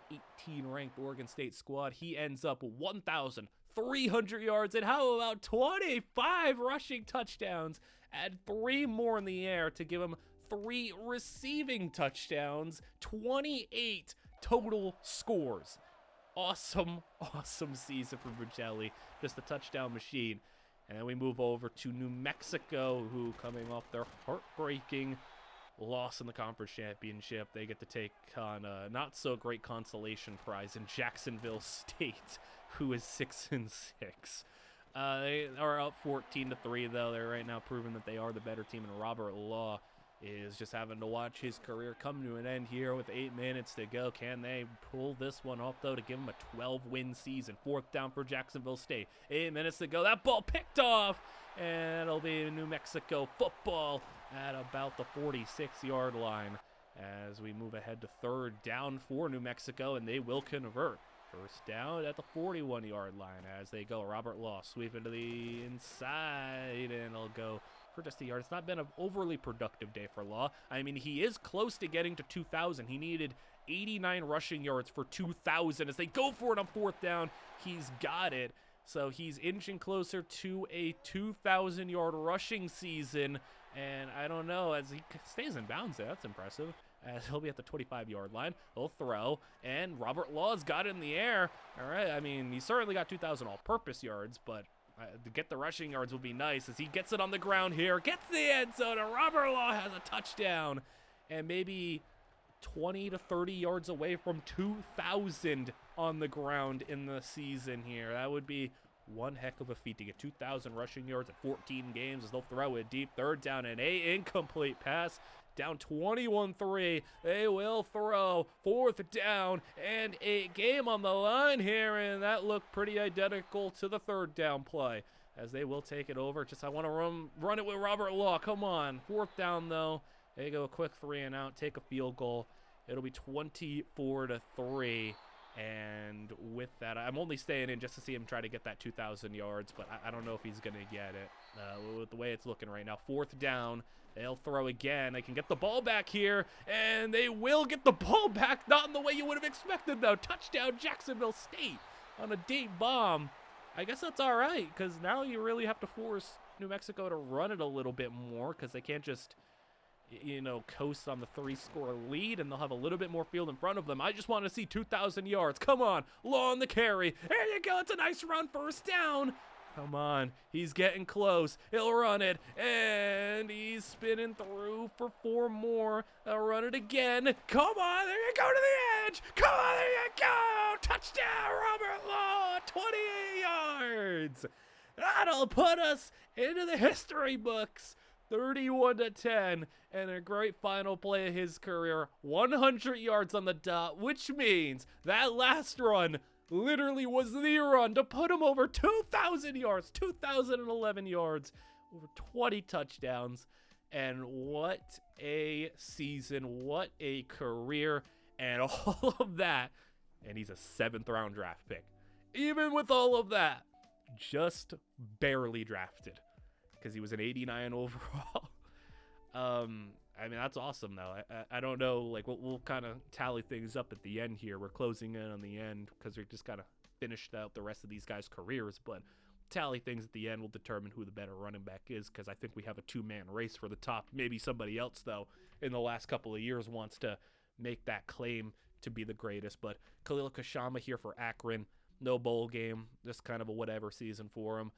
18 ranked Oregon State squad. He ends up 1,300 yards, and how about 25 rushing touchdowns? Add 3 more in the air to give him 3 receiving touchdowns, 28 total scores. Awesome season for Buccelli. Just a touchdown machine. And then we move over to New Mexico, who, coming off their heartbreaking loss in the conference championship, they get to take on a not so great consolation prize in Jacksonville State, who is 6-6. They are up 14-3, though. They're right now proving that they are the better team, and Robert Law is just having to watch his career come to an end here with 8 minutes to go. Can they pull this one off, though, to give them a 12-win season? 4th down for Jacksonville State. 8 minutes to go. That ball picked off, and it'll be New Mexico football at about the 46-yard line. as we move ahead to third down for New Mexico, and they will convert. First down at the 41-yard line as they go. Robert Law sweeping to the inside, and he'll go for just a yard. It's not been an overly productive day for Law. I mean, he is close to getting to 2,000. He needed 89 rushing yards for 2,000. As they go for it on fourth down, he's got it. So he's inching closer to a 2,000-yard rushing season. And I don't know, as he stays in bounds there, that's impressive. As he'll be at the 25-yard line, he'll throw, and Robert Law's got it in the air. All right, I mean, he certainly got 2,000 all-purpose yards, but to get the rushing yards would be nice as he gets it on the ground here, gets the end zone, and Robert Law has a touchdown, and maybe 20 to 30 yards away from 2,000 on the ground in the season here. That would be one heck of a feat to get 2,000 rushing yards at 14 games as they'll throw it deep. Third down and an incomplete pass. Down 21-3. They will throw. Fourth down and a game on the line here, and that looked pretty identical to the third down play as they will take it over. I want to run it with Robert Law. Come on. Fourth down, though. They go a quick 3 and out, take a field goal. It'll be 24-3. And with that, I'm only staying in just to see him try to get that 2,000 yards, but I don't know if he's going to get it with the way it's looking right now. Fourth down, they'll throw again. They can get the ball back here, and they will get the ball back, not in the way you would have expected, though. Touchdown, Jacksonville State on a deep bomb. I guess that's all right, because now you really have to force New Mexico to run it a little bit more, because they can't just coast on the 3-score lead, and they'll have a little bit more field in front of them. I just want to see 2,000 yards. Come on, Law on the carry. There you go. It's a nice run, first down. Come on, he's getting close. He'll run it, and he's spinning through for 4 more. They'll run it again. Come on, there you go to the edge. Come on, there you go. Touchdown, Robert Law, 28 yards. That'll put us into the history books. 31-10, and a great final play of his career, 100 yards on the dot, which means that last run literally was the run to put him over 2,000 yards, 2,011 yards, over 20 touchdowns, and what a season, what a career, and all of that, and he's a 7th-round draft pick. Even with all of that, just barely drafted, because he was an 89 overall. I mean, that's awesome, though. I don't know, like, we'll kind of tally things up at the end here. We're closing in on the end because we just kind of finished out the rest of these guys' careers, but tally things at the end will determine who the better running back is, because I think we have a 2-man race for the top. Maybe somebody else, though, in the last couple of years wants to make that claim to be the greatest, but Khalil Kashama here for Akron. No bowl game, just kind of a whatever season for him.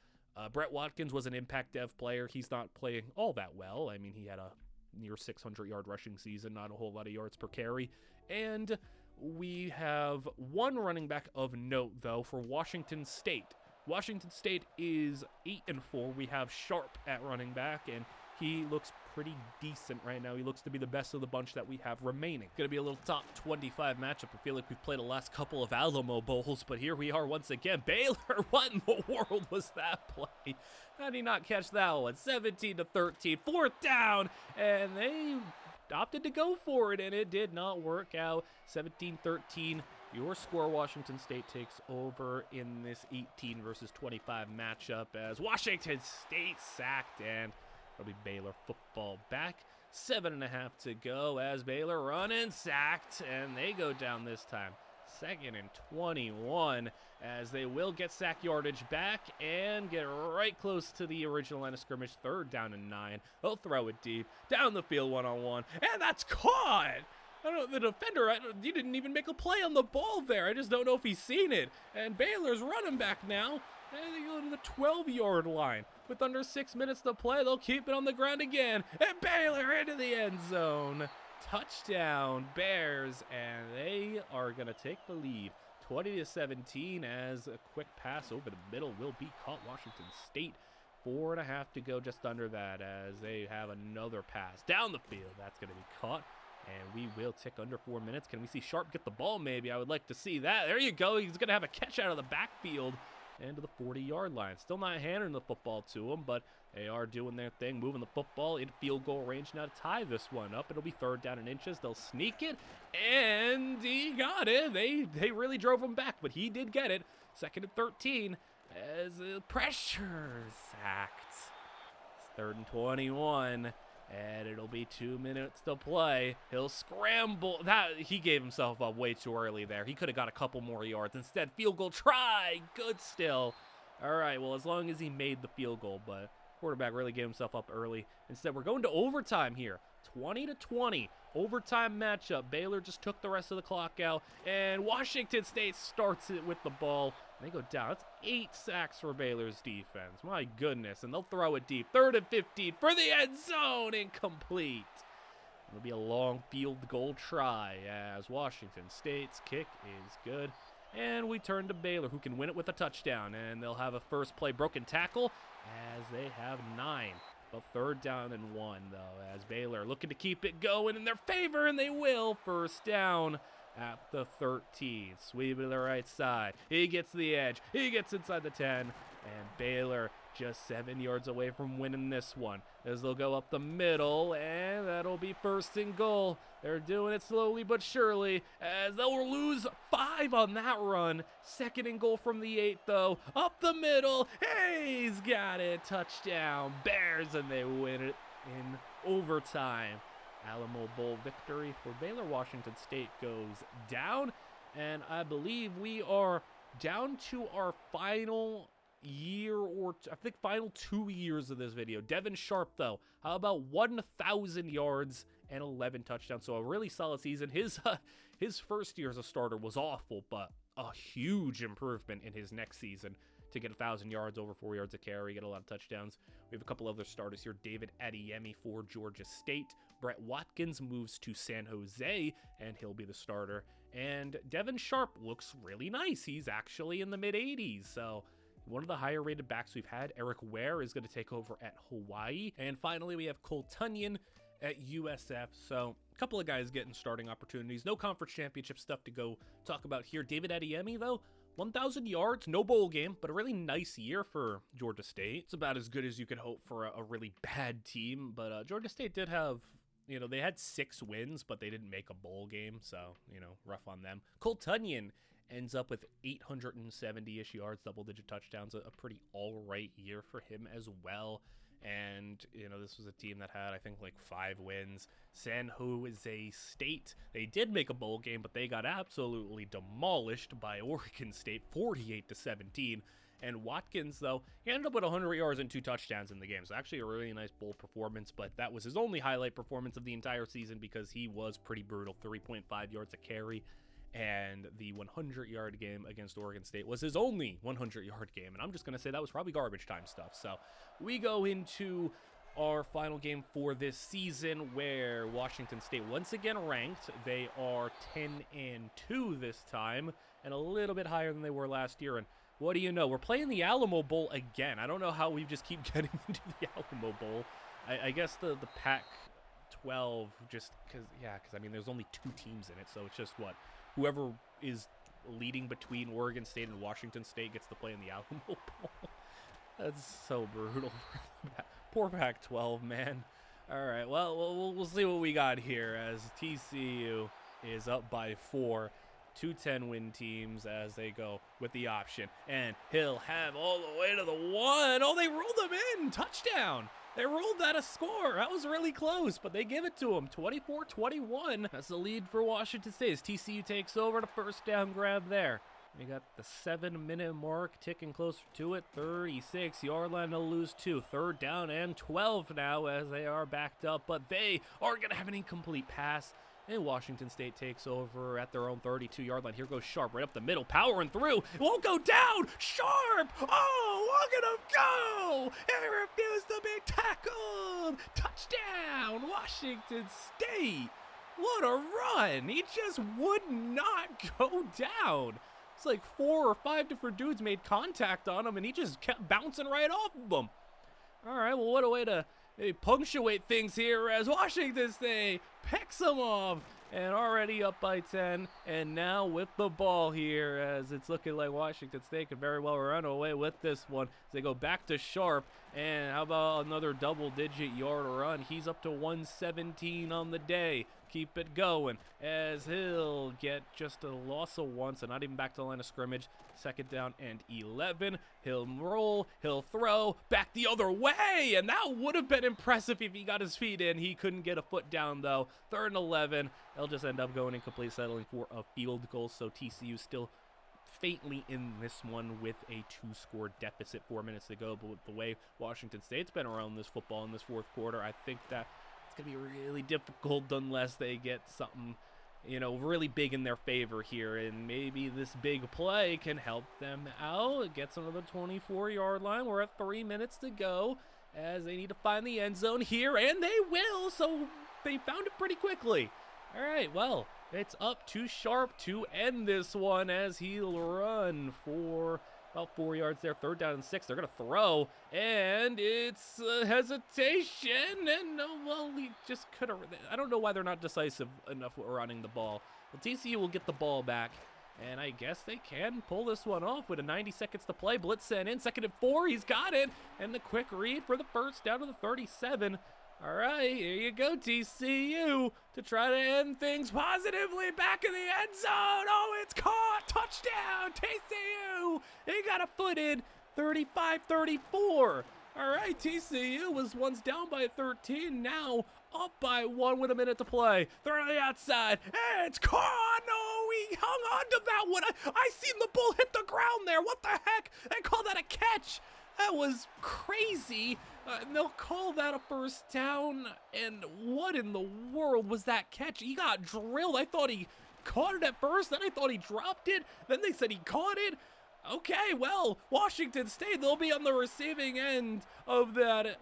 Brett Watkins was an impact dev player. He's not playing all that well. I mean, he had a near 600-yard rushing season, not a whole lot of yards per carry. And we have one running back of note, though, for Washington State. Washington State is 8-4. We have Sharp at running back, and he looks pretty decent right now. He looks to be the best of the bunch that we have remaining. Going to be a little top 25 matchup. I feel like we've played the last couple of Alamo Bowls, but here we are once again. Baylor, what in the world was that play? How did he not catch that one? 17-13, 4th down, and they opted to go for it, and it did not work out. 17-13. Your score, Washington State takes over in this 18 versus 25 matchup as Washington State sacked, and it'll be Baylor football back. 7.5 to go as Baylor running sacked, and they go down this time. 2nd and 21 as they will get sack yardage back and get right close to the original line of scrimmage. 3rd down and 9. They'll throw it deep down the field one-on-one, and that's caught. I don't know, the defender, he didn't even make a play on the ball there. I just don't know if he's seen it. And Baylor's running back now. And they go to the 12-yard line. With under 6 minutes to play, they'll keep it on the ground again. And Baylor into the end zone. Touchdown, Bears. And they are going to take the lead. 20-17 as a quick pass over the middle will be caught. Washington State. 4.5 to go, just under that, as they have another pass down the field. That's going to be caught. And we will tick under 4 minutes. Can we see Sharp get the ball maybe? I would like to see that. There you go. He's going to have a catch out of the backfield and to the 40-yard line. Still not handing the football to him, but They are doing their thing, moving the football in field goal range now to tie this one up. It'll be 3rd down and inches. They'll sneak it, and he got it. They really drove him back, but he did get it. 2nd and 13 as the pressure sacked. It's 3rd and 21. And it'll be 2 minutes to play. He'll scramble. He gave himself up way too early there. He could have got a couple more yards. Instead, field goal try. Good still. All right, well, as long as he made the field goal, but quarterback really gave himself up early. Instead, we're going to overtime here. 20-20. Overtime matchup. Baylor just took the rest of the clock out, and Washington State starts it with the ball. They go down. That's 8 sacks for Baylor's defense. My goodness. And they'll throw it deep. 3rd and 15 for the end zone. Incomplete. It'll be a long field goal try as Washington State's kick is good. And we turn to Baylor, who can win it with a touchdown. And they'll have a first play broken tackle as they have 9. But 3rd down and 1, though, as Baylor looking to keep it going in their favor, and they will. 1st down at the 13. Sweep it to the right side. He gets the edge. He gets inside the 10. And Baylor just 7 yards away from winning this one, as they'll go up the middle, and that'll be 1st and goal. They're doing it slowly but surely, as they'll lose 5 on that run. 2nd and goal from the 8, though. Up the middle. Hey, he's got it. Touchdown, Bears, and they win it in overtime. Alamo Bowl victory for Baylor. Washington State goes down, and I believe we are down to our final year, or I think final 2 years of this video. Devin Sharp, though, how about 1,000 yards and 11 touchdowns? So a really solid season. His first year as a starter was awful, but a huge improvement in his next season to get 1,000 yards, over 4 yards a carry, get a lot of touchdowns. We have a couple other starters here. David Adeyemi for Georgia State. Brett Watkins moves to San Jose, and he'll be the starter. And Devin Sharp looks really nice. He's actually in the mid-80s, so one of the higher rated backs we've had. Eric Ware is going to take over at Hawaii. And finally, we have Cole Tunyon at USF. So a couple of guys getting starting opportunities. No conference championship stuff to go talk about here. David Adeyemi, though, 1,000 yards, no bowl game, but a really nice year for Georgia State. It's about as good as you could hope for a really bad team. But Georgia State did have, they had 6 wins, but they didn't make a bowl game. So, rough on them. Cole Tunyon ends up with 870-ish yards, double-digit touchdowns, a pretty all-right year for him as well. And, this was a team that had, I think, like 5 wins. San Jose State, they did make a bowl game, but they got absolutely demolished by Oregon State, 48-17. And Watkins, though, he ended up with 100 yards and 2 touchdowns in the game. So actually a really nice bowl performance, but that was his only highlight performance of the entire season because he was pretty brutal, 3.5 yards a carry. And the 100-yard game against Oregon State was his only 100-yard game. And I'm just going to say that was probably garbage time stuff. So we go into our final game for this season where Washington State once again ranked. They are 10-2 this time and a little bit higher than they were last year. And what do you know? We're playing the Alamo Bowl again. I don't know how we just keep getting into the Alamo Bowl. I guess the Pac-12 just because, there's only 2 teams in it. So it's just whoever is leading between Oregon State and Washington State gets to play in the Alamo Bowl. That's so brutal. Poor Pac-12, man. All right, well, we'll see what we got here as TCU is up by 4. 2 10-win teams as they go with the option. And he'll have all the way to the 1. Oh, they rolled him in. Touchdown. They rolled that a score. That was really close, but they give it to him. 24-21. That's the lead for Washington State as TCU takes over the first down grab there. We got the 7-minute mark ticking closer to it. 36-yard line to lose 2. 3rd down and 12 now as they are backed up, but they are going to have an incomplete pass. And Washington State takes over at their own 32-yard line. Here goes Sharp right up the middle, powering through. It won't go down. Sharp! Oh, look at him go! He refused to be tackled. Touchdown, Washington State. What a run. He just would not go down. It's like 4 or 5 different dudes made contact on him, and he just kept bouncing right off of them. All right, well, what a way to punctuate things here as Washington State picks them off and already up by 10. And now with the ball here as it's looking like Washington State could very well run away with this one. As they go back to Sharp. And how about another double-digit yard run? He's up to 117 on the day. Keep it going as he'll get just a loss of once and not even back to the line of scrimmage. Second down and 11. He'll roll, he'll throw, back the other way, and that would have been impressive if he got his feet in. He couldn't get a foot down, though. Third and 11. They'll just end up going incomplete, settling for a field goal, so TCU still faintly in this one with a 2-score deficit, 4 minutes to go. But with the way Washington State's been around this football in this fourth quarter, I think that it's going to be really difficult unless they get something, you know, really big in their favor here. And maybe this big play can help them out. It gets them to the 24-yard line. We're at 3 minutes to go as they need to find the end zone here, and they will. So they found it pretty quickly. All right, well, it's up to Sharp to end this one as he'll run for about 4 yards there. Third down and 6. They're going to throw, and it's a hesitation. And, well, he just could have. I don't know why they're not decisive enough with running the ball. Well, TCU will get the ball back, and I guess they can pull this one off with a 90 seconds to play. Blitz sent in. 2nd and 4. He's got it. And the quick read for the first down to the 37. All right, here you go, TCU, to try to end things positively back in the end zone. Oh, it's caught. Touchdown, TCU. They got a foot in, 35-34. All right, TCU was once down by 13, now up by 1 with a minute to play. They're on the outside, and it's caught. No, he hung on to that one. I seen the ball hit the ground there. What the heck? They call that a catch. That was crazy. And they'll call that a first down. And what in the world was that catch? He got drilled. I thought he caught it at first. Then I thought he dropped it. Then they said he caught it. Okay, well, Washington State, they'll be on the receiving end of that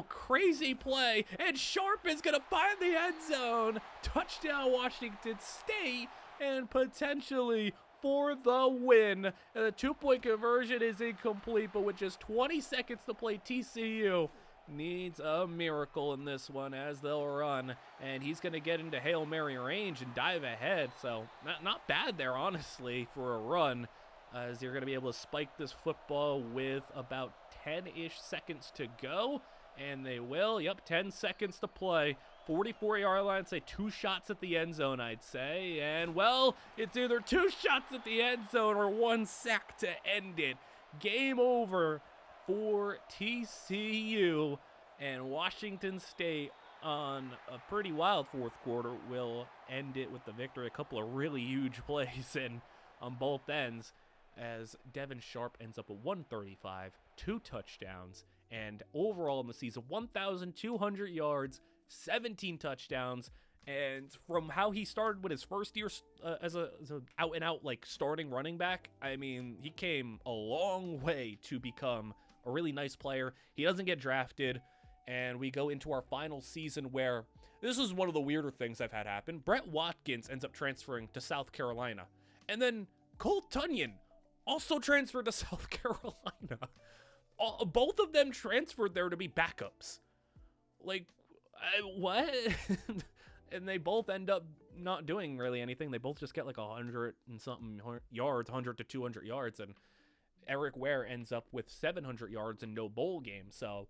crazy play. And Sharp is going to find the end zone. Touchdown, Washington State. And potentially for the win. And the 2-point conversion is incomplete, but with just 20 seconds to play, TCU needs a miracle in this one as they'll run. And he's going to get into Hail Mary range and dive ahead. So not bad there, honestly, for a run, as you're going to be able to spike this football with about 10-ish seconds to go. And they will. Yep, 10 seconds to play. 44-yard line, say 2 shots at the end zone, I'd say. And, well, it's either 2 shots at the end zone or 1 sack to end it. Game over for TCU. And Washington State, on a pretty wild fourth quarter, will end it with the victory. A couple of really huge plays and on both ends, as Devin Sharp ends up with 135, 2 touchdowns, and overall in the season, 1,200 yards, 17 touchdowns. And from how he started with his first year as a out-and-out like starting running back, I mean, he came a long way to become a really nice player. He doesn't get drafted, and we go into our final season where this is one of the weirder things I've had happen. Brett Watkins ends up transferring to South Carolina, and then Cole Tunyon also transferred to South Carolina. Both of them transferred there to be backups. Like, what? And they both end up not doing really anything. They both just get like 100 and something yards, 100 to 200 yards. And Eric Ware ends up with 700 yards and no bowl game. So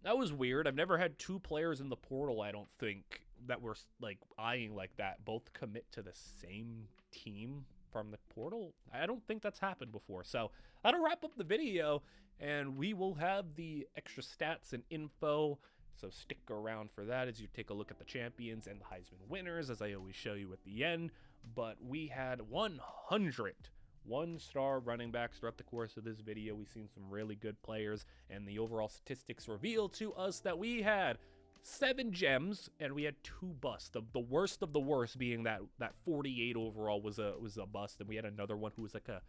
that was weird. I've never had 2 players in the portal, I don't think, that were like eyeing like that, both commit to the same team from the portal. I don't think that's happened before. So that'll wrap up the video, and we will have the extra stats and info. So stick around for that as you take a look at the champions and the Heisman winners, as I always show you at the end. But we had 100 one-star running backs throughout the course of this video. We've seen some really good players, and the overall statistics reveal to us that we had 7 gems and we had 2 busts. The worst of the worst being that 48 overall was a bust, and we had another one who was like a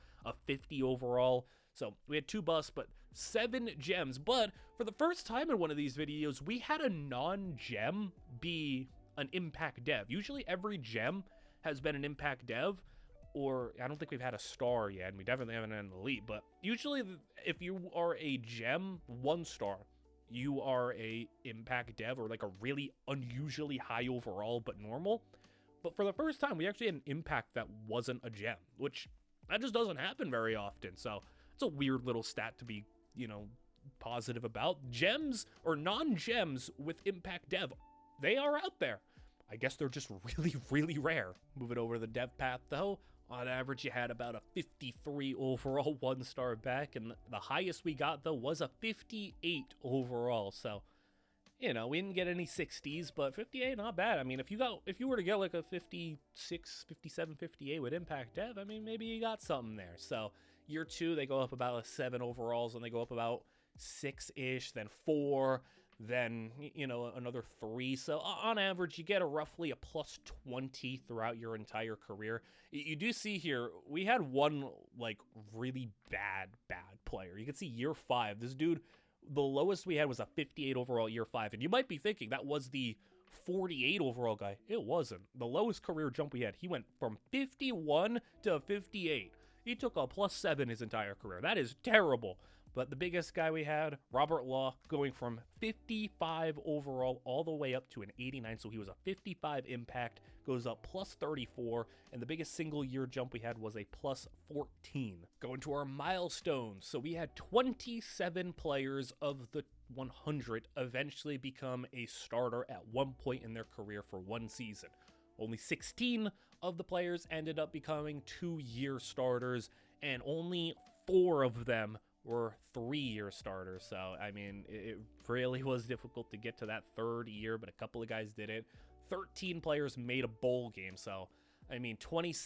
50 overall. So we had 2 busts, but 7 gems. But for the first time in one of these videos, we had a non-gem be an impact dev. Usually every gem has been an impact dev, or I don't think we've had a star yet, and we definitely haven't had an elite. But usually if you are a gem 1 star, you are a impact dev, or like a really unusually high overall but normal. But for the first time, we actually had an impact that wasn't a gem, which that just doesn't happen very often. So it's a weird little stat to be, positive about. Gems or non-gems with impact dev, they are out there. I guess they're just really, really rare. Moving over to the dev path though, on average you had about a 53 overall 1-star back, and the highest we got though was a 58 overall. So, you know, we didn't get any 60s, but 58, not bad. I mean, if you were to get like a 56, 57, 58 with impact dev, I mean, maybe you got something there. So year 2, they go up about a 7 overalls, and they go up about 6-ish, then 4, then, you know, another 3. So on average, you get roughly a plus 20 throughout your entire career. You do see here, we had one, like, really bad player. You can see year 5, this dude, the lowest we had was a 58 overall year 5. And you might be thinking that was the 48 overall guy. It wasn't. The lowest career jump we had, he went from 51 to 58. He took a plus 7 his entire career. That is terrible. But the biggest guy we had, Robert Law, going from 55 overall all the way up to an 89. So he was a 55 impact, goes up plus 34. And the biggest single year jump we had was a plus 14. Going to our milestones. So we had 27 players of the 100 eventually become a starter at one point in their career for one season. Only 16 of the players ended up becoming 2-year starters, and only 4 of them were 3-year starters. So, I mean, it really was difficult to get to that 3rd year, but a couple of guys did it. 13 players made a bowl game. So, I mean,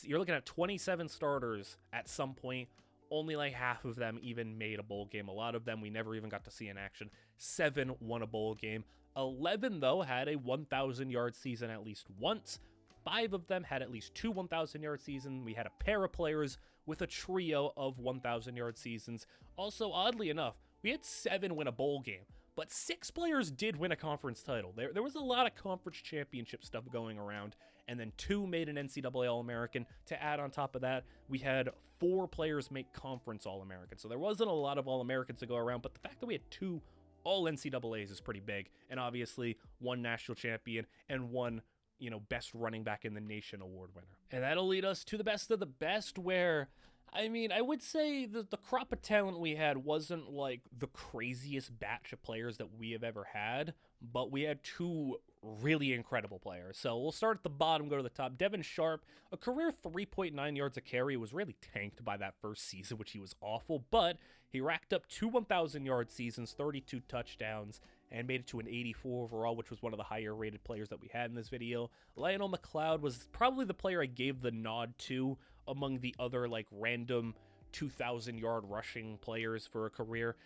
you're looking at 27 starters at some point. Only like half of them even made a bowl game. A lot of them we never even got to see in action. 7 won a bowl game. 11, though, had a 1,000-yard season at least once. 5 of them had at least 2 1,000-yard seasons. We had a pair of players with a trio of 1,000-yard seasons. Also, oddly enough, we had 7 win a bowl game, but 6 players did win a conference title. There was a lot of conference championship stuff going around, and then 2 made an NCAA All-American. To add on top of that, we had 4 players make conference All-American. So there wasn't a lot of All-Americans to go around, but the fact that we had 2 All-NCAAs is pretty big, and obviously 1 national champion and 1, you know, best running back in the nation award winner. And that'll lead us to the best of the best, where, I mean, I would say that the crop of talent we had wasn't like the craziest batch of players that we have ever had, but we had 2 really incredible players. So we'll start at the bottom, go to the top. Devin Sharp, a career 3.9 yards a carry, was really tanked by that first season, which he was awful, but he racked up 2 1,000-yard seasons, 32 touchdowns, and made it to an 84 overall, which was one of the higher rated players that we had in this video. Lionel McLeod was probably the player I gave the nod to among the other like random 2,000-yard rushing players for a career.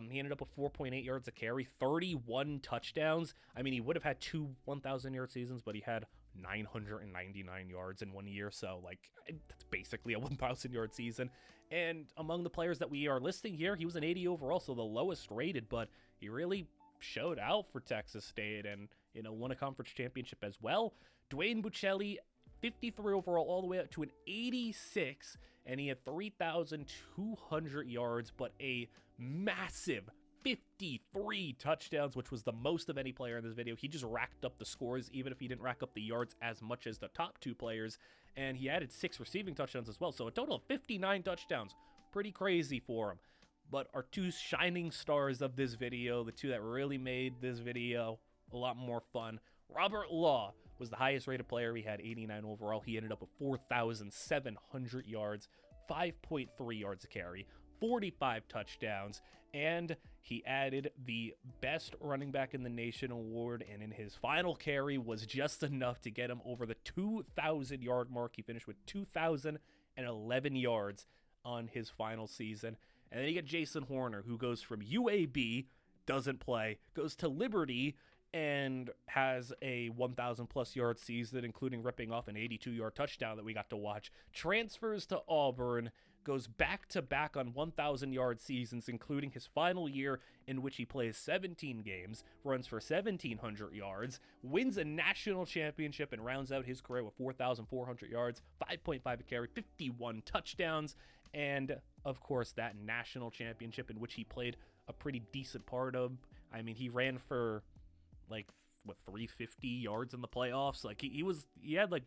He ended up with 4.8 yards a carry, 31 touchdowns. I mean, he would have had 2 1,000-yard seasons, but he had 999 yards in 1 year. So like, that's basically a 1,000-yard season. And among the players that we are listing here, he was an 80 overall, so the lowest rated, but he really showed out for Texas State and, you know, won a conference championship as well. Dwayne Buccelli, 53 overall, all the way up to an 86, and he had 3,200 yards, but a massive 53 touchdowns, which was the most of any player in this video. He just racked up the scores, even if he didn't rack up the yards as much as the top 2 players, and he added 6 receiving touchdowns as well, so a total of 59 touchdowns. Pretty crazy for him. But our 2 shining stars of this video, the 2 that really made this video a lot more fun. Robert Law was the highest rated player. He had 89 overall. He ended up with 4,700 yards, 5.3 yards a carry, 45 touchdowns, and he added the best running back in the nation award, and in his final carry was just enough to get him over the 2,000-yard mark. He finished with 2,011 yards on his final season. And then you get Jason Horner, who goes from UAB, doesn't play, goes to Liberty, and has a 1,000-plus yard season, including ripping off an 82-yard touchdown that we got to watch. Transfers to Auburn, goes back-to-back on 1,000-yard seasons, including his final year in which he plays 17 games, runs for 1,700 yards, wins a national championship, and rounds out his career with 4,400 yards, 5.5 a carry, 51 touchdowns, and, of course, that national championship in which he played a pretty decent part of. I mean, he ran for, like, 350 yards in the playoffs. Like, he had, like,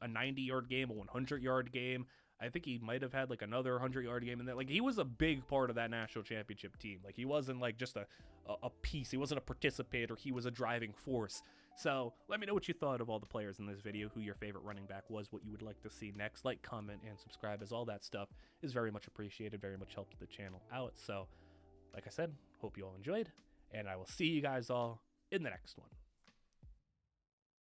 a 90-yard game, a 100-yard game, I think he might have had like another 100-yard game in there. Like, he was a big part of that national championship team. Like, he wasn't like just a piece. He wasn't a participator. He was a driving force. So let me know what you thought of all the players in this video, who your favorite running back was, what you would like to see next. Like, comment, and subscribe, as all that stuff is very much appreciated, very much helps the channel out. So like I said, hope you all enjoyed, and I will see you guys all in the next one.